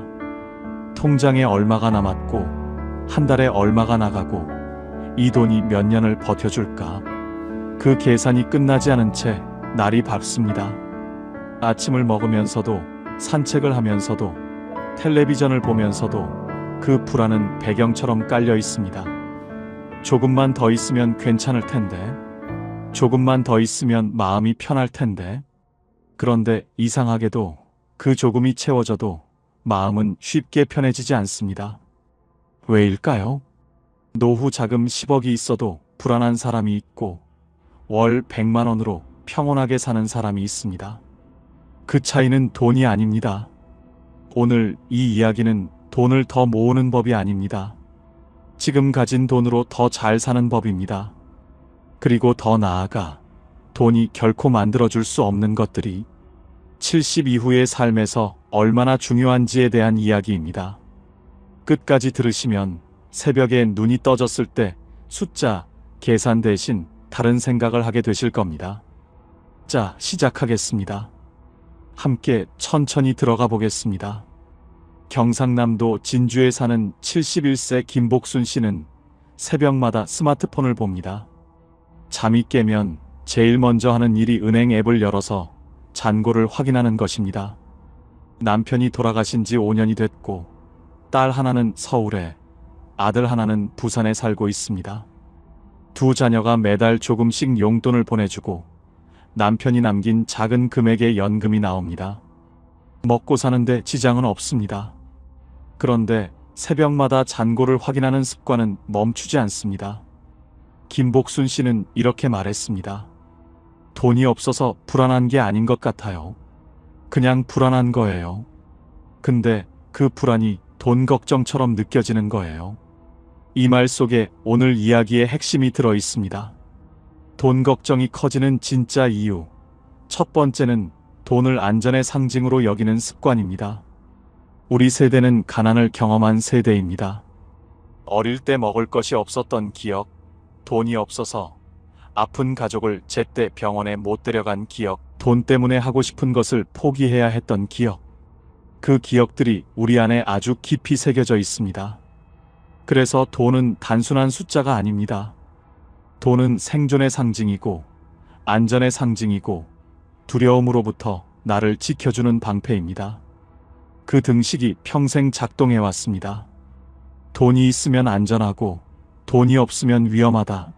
통장에 얼마가 남았고, 한 달에 얼마가 나가고, 이 돈이 몇 년을 버텨줄까? 그 계산이 끝나지 않은 채 날이 밝습니다. 아침을 먹으면서도, 산책을 하면서도, 텔레비전을 보면서도 그 불안은 배경처럼 깔려 있습니다. 조금만 더 있으면 괜찮을 텐데. 조금만 더 있으면 마음이 편할 텐데. 그런데 이상하게도 그 조금이 채워져도 마음은 쉽게 편해지지 않습니다. 왜일까요? 노후 자금 10억이 있어도 불안한 사람이 있고 월 100만 원으로 평온하게 사는 사람이 있습니다. 그 차이는 돈이 아닙니다. 오늘 이 이야기는 돈을 더 모으는 법이 아닙니다. 지금 가진 돈으로 더 잘 사는 법입니다. 그리고 더 나아가 돈이 결코 만들어줄 수 없는 것들이 70 이후의 삶에서 얼마나 중요한지에 대한 이야기입니다. 끝까지 들으시면 새벽에 눈이 떠졌을 때 숫자, 계산 대신 다른 생각을 하게 되실 겁니다. 자, 시작하겠습니다. 함께 천천히 들어가 보겠습니다. 경상남도 진주에 사는 71세 김복순 씨는 새벽마다 스마트폰을 봅니다. 잠이 깨면 제일 먼저 하는 일이 은행 앱을 열어서 잔고를 확인하는 것입니다. 남편이 돌아가신 지 5년이 됐고 딸 하나는 서울에, 아들 하나는 부산에 살고 있습니다. 두 자녀가 매달 조금씩 용돈을 보내주고 남편이 남긴 작은 금액의 연금이 나옵니다. 먹고 사는데 지장은 없습니다. 그런데 새벽마다 잔고를 확인하는 습관은 멈추지 않습니다. 김복순 씨는 이렇게 말했습니다. 돈이 없어서 불안한 게 아닌 것 같아요. 그냥 불안한 거예요. 근데 그 불안이 돈 걱정처럼 느껴지는 거예요. 이 말 속에 오늘 이야기의 핵심이 들어 있습니다. 돈 걱정이 커지는 진짜 이유. 첫 번째는 돈을 안전의 상징으로 여기는 습관입니다. 우리 세대는 가난을 경험한 세대입니다. 어릴 때 먹을 것이 없었던 기억, 돈이 없어서 아픈 가족을 제때 병원에 못 데려간 기억, 돈 때문에 하고 싶은 것을 포기해야 했던 기억. 그 기억들이 우리 안에 아주 깊이 새겨져 있습니다. 그래서 돈은 단순한 숫자가 아닙니다. 돈은 생존의 상징이고, 안전의 상징이고, 두려움으로부터 나를 지켜주는 방패입니다. 그 등식이 평생 작동해 왔습니다. 돈이 있으면 안전하고, 돈이 없으면 위험하다.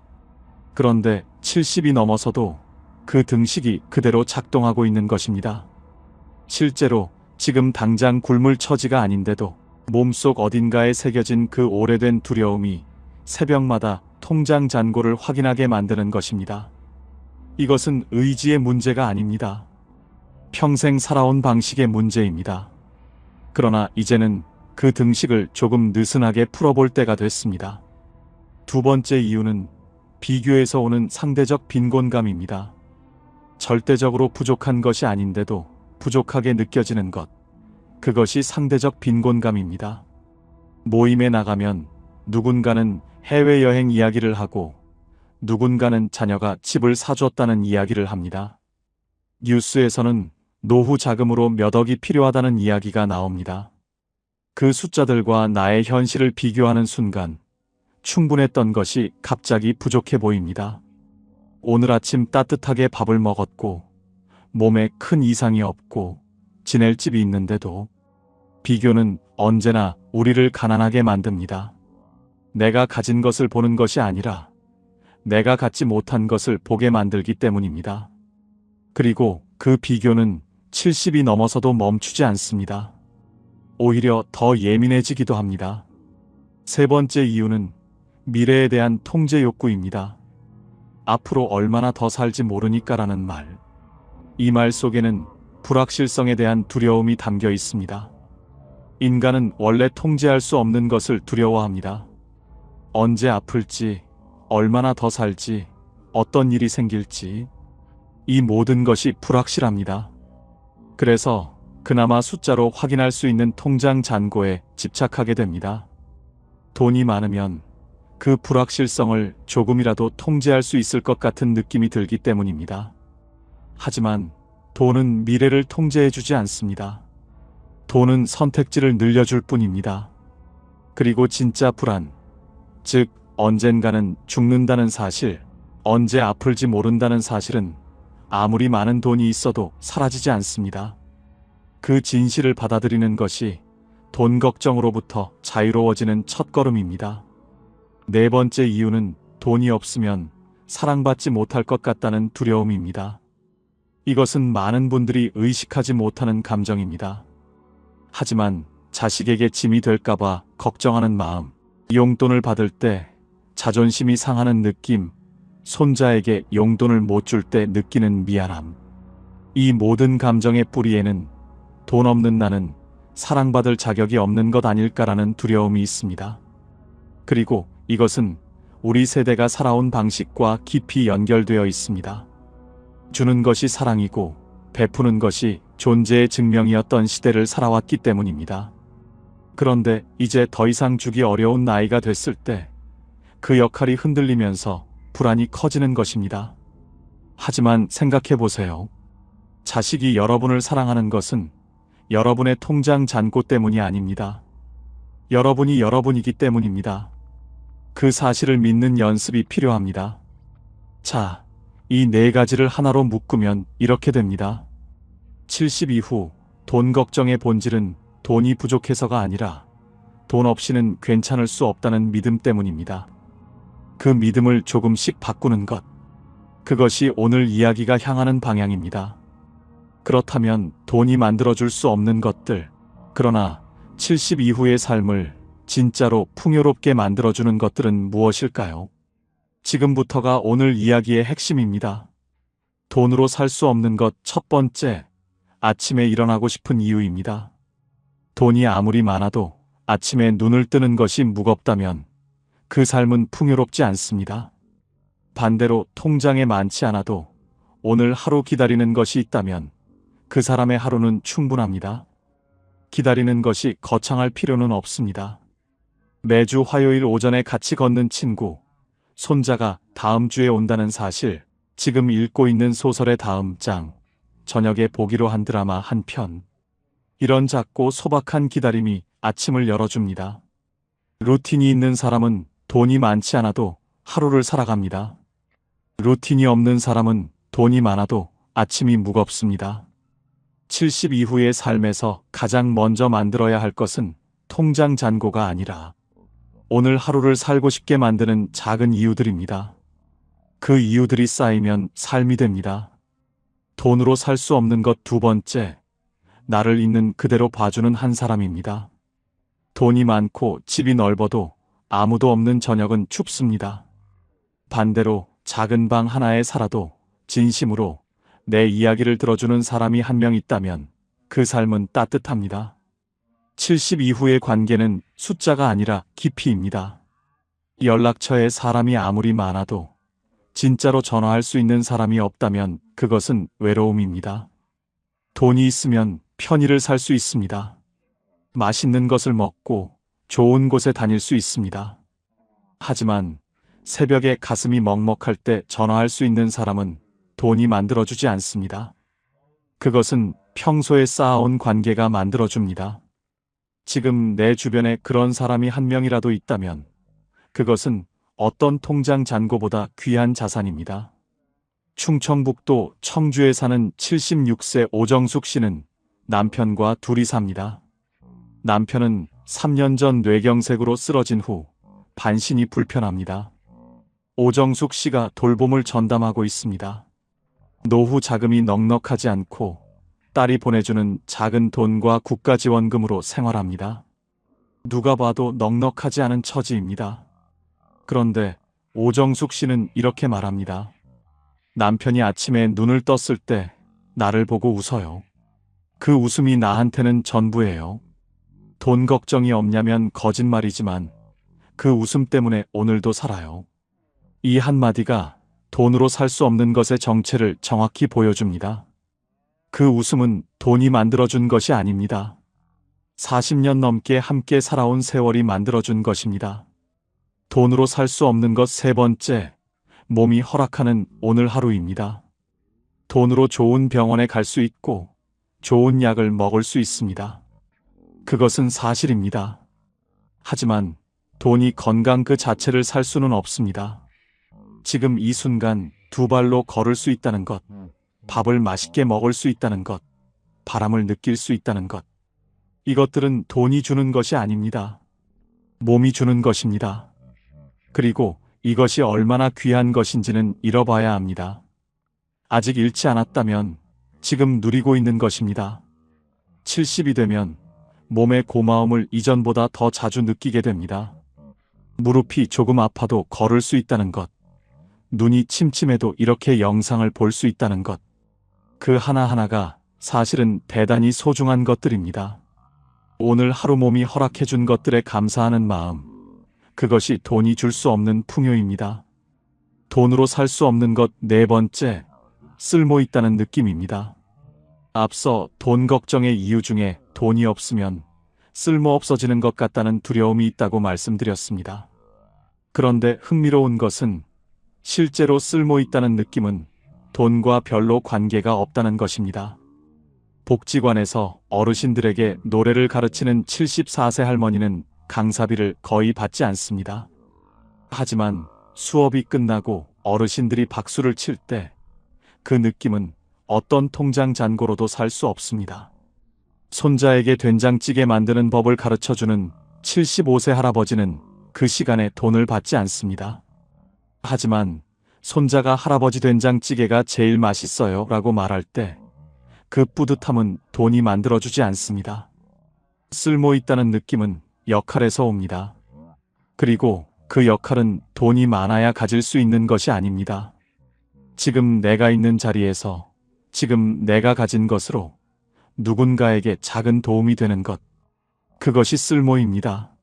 그런데 70이 넘어서도 그 등식이 그대로 작동하고 있는 것입니다. 실제로 지금 당장 굶을 처지가 아닌데도 몸속 어딘가에 새겨진 그 오래된 두려움이 새벽마다 통장 잔고를 확인하게 만드는 것입니다. 이것은 의지의 문제가 아닙니다. 평생 살아온 방식의 문제입니다. 그러나 이제는 그 등식을 조금 느슨하게 풀어볼 때가 됐습니다. 두 번째 이유는 비교에서 오는 상대적 빈곤감입니다. 절대적으로 부족한 것이 아닌데도 부족하게 느껴지는 것. 그것이 상대적 빈곤감입니다. 모임에 나가면 누군가는 해외여행 이야기를 하고 누군가는 자녀가 집을 사줬다는 이야기를 합니다. 뉴스에서는 노후 자금으로 몇 억이 필요하다는 이야기가 나옵니다. 그 숫자들과 나의 현실을 비교하는 순간 충분했던 것이 갑자기 부족해 보입니다. 오늘 아침 따뜻하게 밥을 먹었고 몸에 큰 이상이 없고 지낼 집이 있는데도 비교는 언제나 우리를 가난하게 만듭니다. 내가 가진 것을 보는 것이 아니라 내가 갖지 못한 것을 보게 만들기 때문입니다. 그리고 그 비교는 70이 넘어서도 멈추지 않습니다. 오히려 더 예민해지기도 합니다. 세 번째 이유는 미래에 대한 통제 욕구입니다. 앞으로 얼마나 더 살지 모르니까라는 말. 이 말 속에는 불확실성에 대한 두려움이 담겨 있습니다. 인간은 원래 통제할 수 없는 것을 두려워합니다. 언제 아플지, 얼마나 더 살지, 어떤 일이 생길지, 이 모든 것이 불확실합니다. 그래서 그나마 숫자로 확인할 수 있는 통장 잔고에 집착하게 됩니다. 돈이 많으면 그 불확실성을 조금이라도 통제할 수 있을 것 같은 느낌이 들기 때문입니다. 하지만 돈은 미래를 통제해주지 않습니다. 돈은 선택지를 늘려줄 뿐입니다. 그리고 진짜 불안, 즉 언젠가는 죽는다는 사실, 언제 아플지 모른다는 사실은 아무리 많은 돈이 있어도 사라지지 않습니다. 그 진실을 받아들이는 것이 돈 걱정으로부터 자유로워지는 첫걸음입니다. 네 번째 이유는 돈이 없으면 사랑받지 못할 것 같다는 두려움입니다. 이것은 많은 분들이 의식하지 못하는 감정입니다. 하지만 자식에게 짐이 될까봐 걱정하는 마음, 용돈을 받을 때 자존심이 상하는 느낌, 손자에게 용돈을 못 줄 때 느끼는 미안함. 이 모든 감정의 뿌리에는 돈 없는 나는 사랑받을 자격이 없는 것 아닐까라는 두려움이 있습니다. 그리고 이것은 우리 세대가 살아온 방식과 깊이 연결되어 있습니다. 주는 것이 사랑이고 베푸는 것이 존재의 증명이었던 시대를 살아왔기 때문입니다. 그런데 이제 더 이상 주기 어려운 나이가 됐을 때 그 역할이 흔들리면서 불안이 커지는 것입니다. 하지만 생각해 보세요. 자식이 여러분을 사랑하는 것은 여러분의 통장 잔고 때문이 아닙니다. 여러분이 여러분이기 때문입니다. 그 사실을 믿는 연습이 필요합니다. 자, 이 네 가지를 하나로 묶으면 이렇게 됩니다. 70 이후 돈 걱정의 본질은 돈이 부족해서가 아니라 돈 없이는 괜찮을 수 없다는 믿음 때문입니다. 그 믿음을 조금씩 바꾸는 것. 그것이 오늘 이야기가 향하는 방향입니다. 그렇다면 돈이 만들어줄 수 없는 것들, 그러나 70 이후의 삶을 진짜로 풍요롭게 만들어주는 것들은 무엇일까요? 지금부터가 오늘 이야기의 핵심입니다. 돈으로 살 수 없는 것 첫 번째, 아침에 일어나고 싶은 이유입니다. 돈이 아무리 많아도 아침에 눈을 뜨는 것이 무겁다면 그 삶은 풍요롭지 않습니다. 반대로 통장에 많지 않아도 오늘 하루 기다리는 것이 있다면 그 사람의 하루는 충분합니다. 기다리는 것이 거창할 필요는 없습니다. 매주 화요일 오전에 같이 걷는 친구, 손자가 다음 주에 온다는 사실, 지금 읽고 있는 소설의 다음 장, 저녁에 보기로 한 드라마 한 편. 이런 작고 소박한 기다림이 아침을 열어줍니다. 루틴이 있는 사람은 돈이 많지 않아도 하루를 살아갑니다. 루틴이 없는 사람은 돈이 많아도 아침이 무겁습니다. 70 이후의 삶에서 가장 먼저 만들어야 할 것은 통장 잔고가 아니라 오늘 하루를 살고 싶게 만드는 작은 이유들입니다. 그 이유들이 쌓이면 삶이 됩니다. 돈으로 살 수 없는 것 두 번째, 나를 있는 그대로 봐주는 한 사람입니다. 돈이 많고 집이 넓어도 아무도 없는 저녁은 춥습니다. 반대로 작은 방 하나에 살아도 진심으로 내 이야기를 들어주는 사람이 한 명 있다면 그 삶은 따뜻합니다. 70 이후의 관계는 숫자가 아니라 깊이입니다. 연락처에 사람이 아무리 많아도 진짜로 전화할 수 있는 사람이 없다면 그것은 외로움입니다. 돈이 있으면 편의를 살 수 있습니다. 맛있는 것을 먹고 좋은 곳에 다닐 수 있습니다. 하지만 새벽에 가슴이 먹먹할 때 전화할 수 있는 사람은 돈이 만들어주지 않습니다. 그것은 평소에 쌓아온 관계가 만들어줍니다. 지금 내 주변에 그런 사람이 한 명이라도 있다면 그것은 어떤 통장 잔고보다 귀한 자산입니다. 충청북도 청주에 사는 76세 오정숙 씨는 남편과 둘이 삽니다. 남편은 3년 전 뇌경색으로 쓰러진 후 반신이 불편합니다. 오정숙 씨가 돌봄을 전담하고 있습니다. 노후 자금이 넉넉하지 않고 딸이 보내주는 작은 돈과 국가지원금으로 생활합니다. 누가 봐도 넉넉하지 않은 처지입니다. 그런데 오정숙 씨는 이렇게 말합니다. 남편이 아침에 눈을 떴을 때 나를 보고 웃어요. 그 웃음이 나한테는 전부예요. 돈 걱정이 없냐면 거짓말이지만 그 웃음 때문에 오늘도 살아요. 이 한마디가 돈으로 살 수 없는 것의 정체를 정확히 보여줍니다. 그 웃음은 돈이 만들어준 것이 아닙니다. 40년 넘게 함께 살아온 세월이 만들어준 것입니다. 돈으로 살 수 없는 것 세 번째, 몸이 허락하는 오늘 하루입니다. 돈으로 좋은 병원에 갈 수 있고 좋은 약을 먹을 수 있습니다. 그것은 사실입니다. 하지만 돈이 건강 그 자체를 살 수는 없습니다. 지금 이 순간 두 발로 걸을 수 있다는 것, 밥을 맛있게 먹을 수 있다는 것, 바람을 느낄 수 있다는 것. 이것들은 돈이 주는 것이 아닙니다. 몸이 주는 것입니다. 그리고 이것이 얼마나 귀한 것인지는 잃어봐야 합니다. 아직 잃지 않았다면 지금 누리고 있는 것입니다. 70이 되면 몸의 고마움을 이전보다 더 자주 느끼게 됩니다. 무릎이 조금 아파도 걸을 수 있다는 것, 눈이 침침해도 이렇게 영상을 볼 수 있다는 것, 그 하나하나가 사실은 대단히 소중한 것들입니다. 오늘 하루 몸이 허락해준 것들에 감사하는 마음, 그것이 돈이 줄 수 없는 풍요입니다. 돈으로 살 수 없는 것 네 번째, 쓸모 있다는 느낌입니다. 앞서 돈 걱정의 이유 중에 돈이 없으면 쓸모 없어지는 것 같다는 두려움이 있다고 말씀드렸습니다. 그런데 흥미로운 것은 실제로 쓸모 있다는 느낌은 돈과 별로 관계가 없다는 것입니다. 복지관에서 어르신들에게 노래를 가르치는 74세 할머니는 강사비를 거의 받지 않습니다. 하지만 수업이 끝나고 어르신들이 박수를 칠 때 그 느낌은 어떤 통장 잔고로도 살 수 없습니다. 손자에게 된장찌개 만드는 법을 가르쳐주는 75세 할아버지는 그 시간에 돈을 받지 않습니다. 하지만 손자가 할아버지 된장찌개가 제일 맛있어요 라고 말할 때 그 뿌듯함은 돈이 만들어주지 않습니다. 쓸모 있다는 느낌은 역할에서 옵니다. 그리고 그 역할은 돈이 많아야 가질 수 있는 것이 아닙니다. 지금 내가 있는 자리에서 지금 내가 가진 것으로 누군가에게 작은 도움이 되는 것, 그것이 쓸모입니다.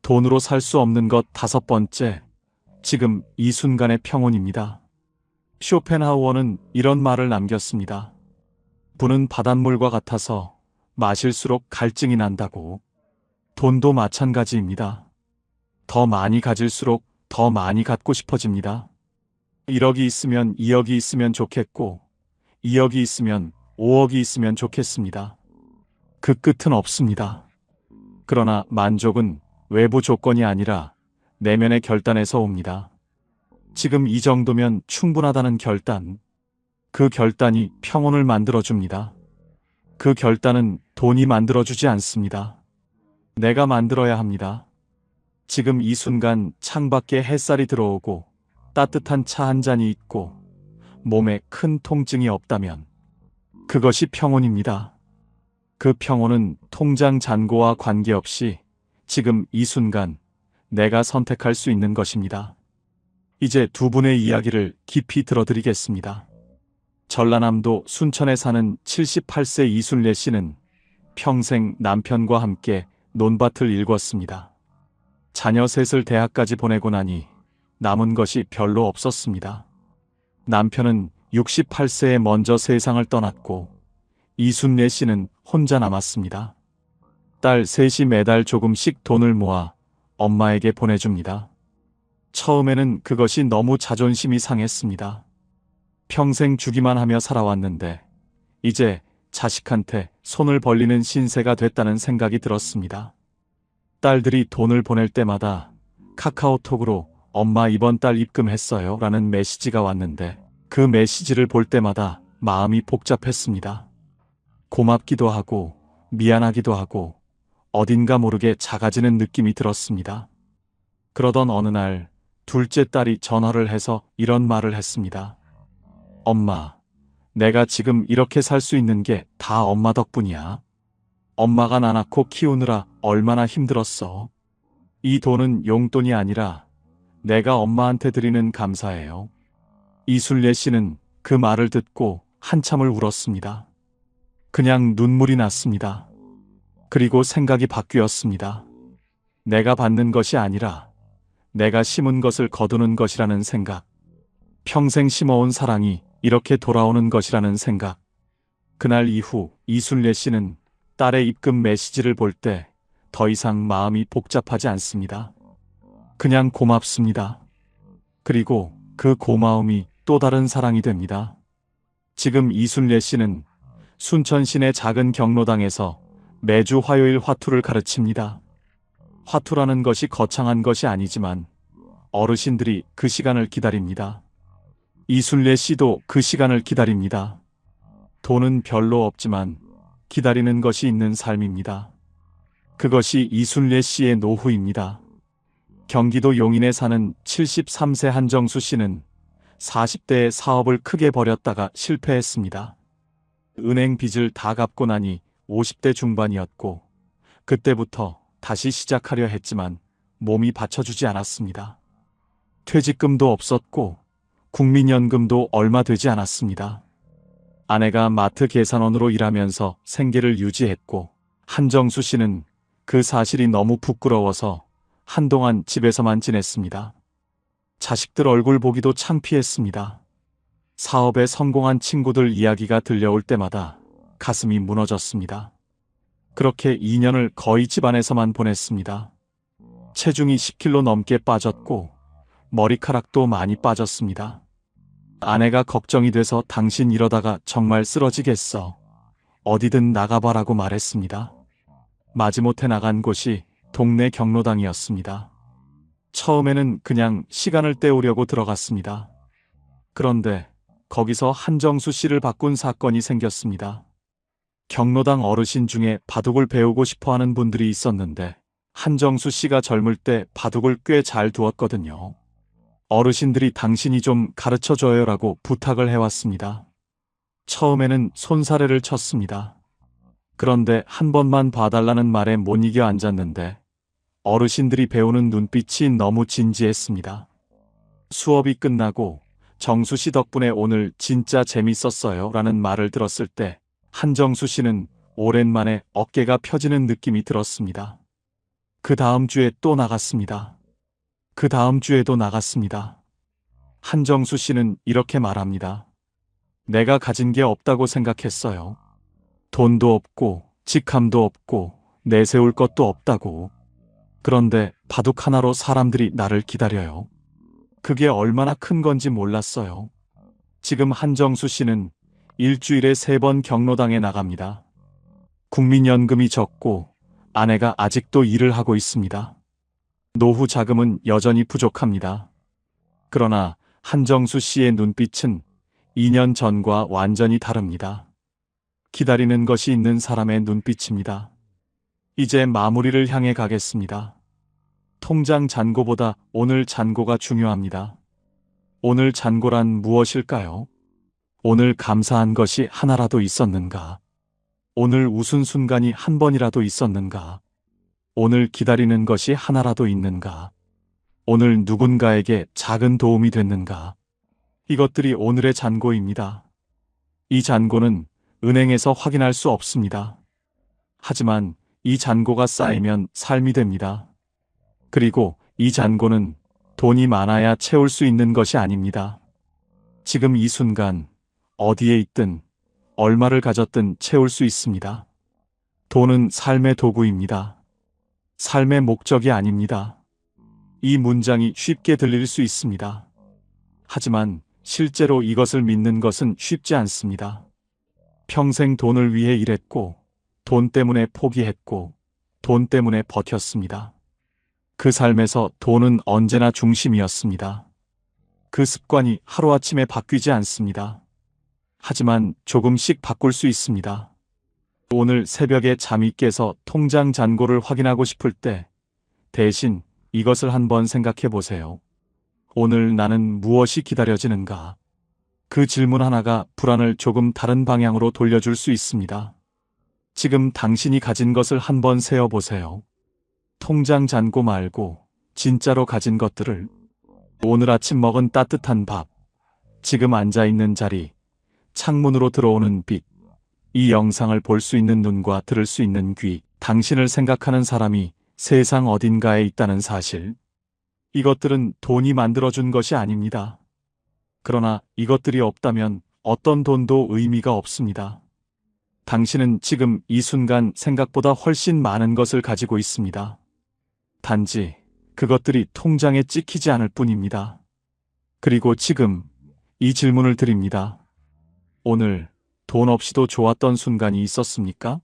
돈으로 살 수 없는 것 다섯 번째, 지금 이 순간의 평온입니다. 쇼펜하우어는 이런 말을 남겼습니다. 부는 바닷물과 같아서 마실수록 갈증이 난다고. 돈도 마찬가지입니다. 더 많이 가질수록 더 많이 갖고 싶어집니다. 1억이 있으면 2억이 있으면 좋겠고 2억이 있으면 5억이 있으면 좋겠습니다. 그 끝은 없습니다. 그러나 만족은 외부 조건이 아니라 내면의 결단에서 옵니다. 지금 이 정도면 충분하다는 결단, 그 결단이 평온을 만들어줍니다. 그 결단은 돈이 만들어주지 않습니다. 내가 만들어야 합니다. 지금 이 순간 창밖에 햇살이 들어오고 따뜻한 차 한 잔이 있고 몸에 큰 통증이 없다면 그것이 평온입니다. 그 평온은 통장 잔고와 관계없이 지금 이 순간 내가 선택할 수 있는 것입니다. 이제 두 분의 이야기를 깊이 들어드리겠습니다. 전라남도 순천에 사는 78세 이순례 씨는 평생 남편과 함께 논밭을 일궜습니다. 자녀 셋을 대학까지 보내고 나니 남은 것이 별로 없었습니다. 남편은 68세에 먼저 세상을 떠났고 이순례 씨는 혼자 남았습니다. 딸 셋이 매달 조금씩 돈을 모아 엄마에게 보내줍니다. 처음에는 그것이 너무 자존심이 상했습니다. 평생 주기만 하며 살아왔는데 이제 자식한테 손을 벌리는 신세가 됐다는 생각이 들었습니다. 딸들이 돈을 보낼 때마다 카카오톡으로 엄마 이번 달 입금했어요 라는 메시지가 왔는데 그 메시지를 볼 때마다 마음이 복잡했습니다. 고맙기도 하고 미안하기도 하고 어딘가 모르게 작아지는 느낌이 들었습니다. 그러던 어느 날 둘째 딸이 전화를 해서 이런 말을 했습니다. 엄마, 내가 지금 이렇게 살 수 있는 게 다 엄마 덕분이야. 엄마가 나 낳고 키우느라 얼마나 힘들었어. 이 돈은 용돈이 아니라 내가 엄마한테 드리는 감사예요. 이순례 씨는 그 말을 듣고 한참을 울었습니다. 그냥 눈물이 났습니다. 그리고 생각이 바뀌었습니다. 내가 받는 것이 아니라 내가 심은 것을 거두는 것이라는 생각. 평생 심어온 사랑이 이렇게 돌아오는 것이라는 생각. 그날 이후 이순례 씨는 딸의 입금 메시지를 볼 때 더 이상 마음이 복잡하지 않습니다. 그냥 고맙습니다. 그리고 그 고마움이 또 다른 사랑이 됩니다. 지금 이순례 씨는 순천 시내 작은 경로당에서 매주 화요일 화투를 가르칩니다. 화투라는 것이 거창한 것이 아니지만 어르신들이 그 시간을 기다립니다. 이순례 씨도 그 시간을 기다립니다. 돈은 별로 없지만 기다리는 것이 있는 삶입니다. 그것이 이순례 씨의 노후입니다. 경기도 용인에 사는 73세 한정수 씨는 40대에 사업을 크게 벌였다가 실패했습니다. 은행 빚을 다 갚고 나니 50대 중반이었고 그때부터 다시 시작하려 했지만 몸이 받쳐주지 않았습니다. 퇴직금도 없었고 국민연금도 얼마 되지 않았습니다. 아내가 마트 계산원으로 일하면서 생계를 유지했고 한정수 씨는 그 사실이 너무 부끄러워서 한동안 집에서만 지냈습니다. 자식들 얼굴 보기도 창피했습니다. 사업에 성공한 친구들 이야기가 들려올 때마다 가슴이 무너졌습니다. 그렇게 2년을 거의 집안에서만 보냈습니다. 체중이 10kg 넘게 빠졌고 머리카락도 많이 빠졌습니다. 아내가 걱정이 돼서 당신 이러다가 정말 쓰러지겠어. 어디든 나가봐라고 말했습니다. 마지못해 나간 곳이 동네 경로당이었습니다. 처음에는 그냥 시간을 때우려고 들어갔습니다. 그런데 거기서 한정수 씨를 바꾼 사건이 생겼습니다. 경로당 어르신 중에 바둑을 배우고 싶어하는 분들이 있었는데 한정수 씨가 젊을 때 바둑을 꽤 잘 두었거든요. 어르신들이 당신이 좀 가르쳐줘요라고 부탁을 해왔습니다. 처음에는 손사래를 쳤습니다. 그런데 한 번만 봐달라는 말에 못 이겨 앉았는데 어르신들이 배우는 눈빛이 너무 진지했습니다. 수업이 끝나고 정수 씨 덕분에 오늘 진짜 재밌었어요 라는 말을 들었을 때 한정수 씨는 오랜만에 어깨가 펴지는 느낌이 들었습니다. 그 다음 주에 또 나갔습니다. 그 다음 주에도 나갔습니다. 한정수 씨는 이렇게 말합니다. 내가 가진 게 없다고 생각했어요. 돈도 없고 직함도 없고 내세울 것도 없다고. 그런데 바둑 하나로 사람들이 나를 기다려요. 그게 얼마나 큰 건지 몰랐어요. 지금 한정수 씨는 일주일에 3번 경로당에 나갑니다. 국민연금이 적고 아내가 아직도 일을 하고 있습니다. 노후 자금은 여전히 부족합니다. 그러나 한정수 씨의 눈빛은 2년 전과 완전히 다릅니다. 기다리는 것이 있는 사람의 눈빛입니다. 이제 마무리를 향해 가겠습니다. 통장 잔고보다 오늘 잔고가 중요합니다. 오늘 잔고란 무엇일까요? 오늘 감사한 것이 하나라도 있었는가? 오늘 웃은 순간이 한 번이라도 있었는가? 오늘 기다리는 것이 하나라도 있는가? 오늘 누군가에게 작은 도움이 됐는가? 이것들이 오늘의 잔고입니다. 이 잔고는 은행에서 확인할 수 없습니다. 하지만 이 잔고가 쌓이면 삶이 됩니다. 그리고 이 잔고는 돈이 많아야 채울 수 있는 것이 아닙니다. 지금 이 순간 어디에 있든 얼마를 가졌든 채울 수 있습니다. 돈은 삶의 도구입니다. 삶의 목적이 아닙니다. 이 문장이 쉽게 들릴 수 있습니다. 하지만 실제로 이것을 믿는 것은 쉽지 않습니다. 평생 돈을 위해 일했고 돈 때문에 포기했고 돈 때문에 버텼습니다. 그 삶에서 돈은 언제나 중심이었습니다. 그 습관이 하루아침에 바뀌지 않습니다. 하지만 조금씩 바꿀 수 있습니다. 오늘 새벽에 잠이 깨서 통장 잔고를 확인하고 싶을 때 대신 이것을 한번 생각해 보세요. 오늘 나는 무엇이 기다려지는가? 그 질문 하나가 불안을 조금 다른 방향으로 돌려줄 수 있습니다. 지금 당신이 가진 것을 한번 세어보세요. 통장 잔고 말고 진짜로 가진 것들을. 오늘 아침 먹은 따뜻한 밥, 지금 앉아있는 자리, 창문으로 들어오는 빛, 이 영상을 볼 수 있는 눈과 들을 수 있는 귀, 당신을 생각하는 사람이 세상 어딘가에 있다는 사실. 이것들은 돈이 만들어준 것이 아닙니다. 그러나 이것들이 없다면 어떤 돈도 의미가 없습니다. 당신은 지금 이 순간 생각보다 훨씬 많은 것을 가지고 있습니다. 단지 그것들이 통장에 찍히지 않을 뿐입니다. 그리고 지금 이 질문을 드립니다. 오늘 돈 없이도 좋았던 순간이 있었습니까?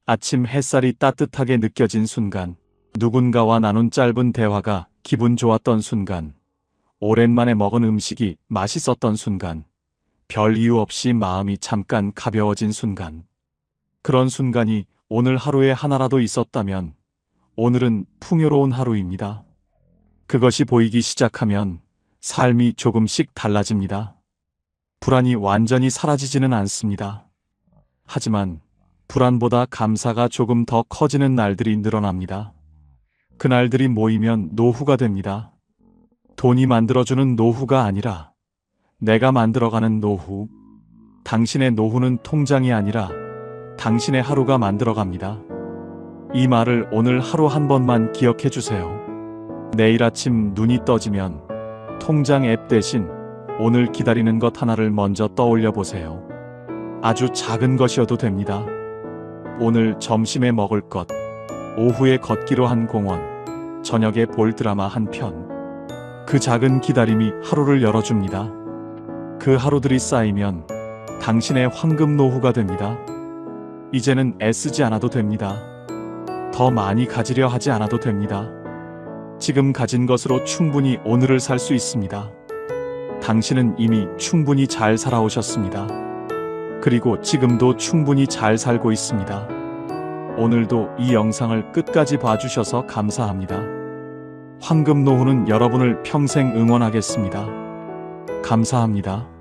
아침 햇살이 따뜻하게 느껴진 순간, 누군가와 나눈 짧은 대화가 기분 좋았던 순간, 오랜만에 먹은 음식이 맛있었던 순간, 별 이유 없이 마음이 잠깐 가벼워진 순간. 그런 순간이 오늘 하루에 하나라도 있었다면 오늘은 풍요로운 하루입니다. 그것이 보이기 시작하면 삶이 조금씩 달라집니다. 불안이 완전히 사라지지는 않습니다. 하지만 불안보다 감사가 조금 더 커지는 날들이 늘어납니다. 그날들이 모이면 노후가 됩니다. 돈이 만들어주는 노후가 아니라 내가 만들어가는 노후. 당신의 노후는 통장이 아니라 당신의 하루가 만들어갑니다. 이 말을 오늘 하루 한 번만 기억해 주세요. 내일 아침 눈이 떠지면 통장 앱 대신 오늘 기다리는 것 하나를 먼저 떠올려 보세요. 아주 작은 것이어도 됩니다. 오늘 점심에 먹을 것, 오후에 걷기로 한 공원, 저녁에 볼 드라마 한 편. 그 작은 기다림이 하루를 열어줍니다. 그 하루들이 쌓이면 당신의 황금 노후가 됩니다. 이제는 애쓰지 않아도 됩니다. 더 많이 가지려 하지 않아도 됩니다. 지금 가진 것으로 충분히 오늘을 살 수 있습니다. 당신은 이미 충분히 잘 살아오셨습니다. 그리고 지금도 충분히 잘 살고 있습니다. 오늘도 이 영상을 끝까지 봐주셔서 감사합니다. 황금 노후는 여러분을 평생 응원하겠습니다. 감사합니다.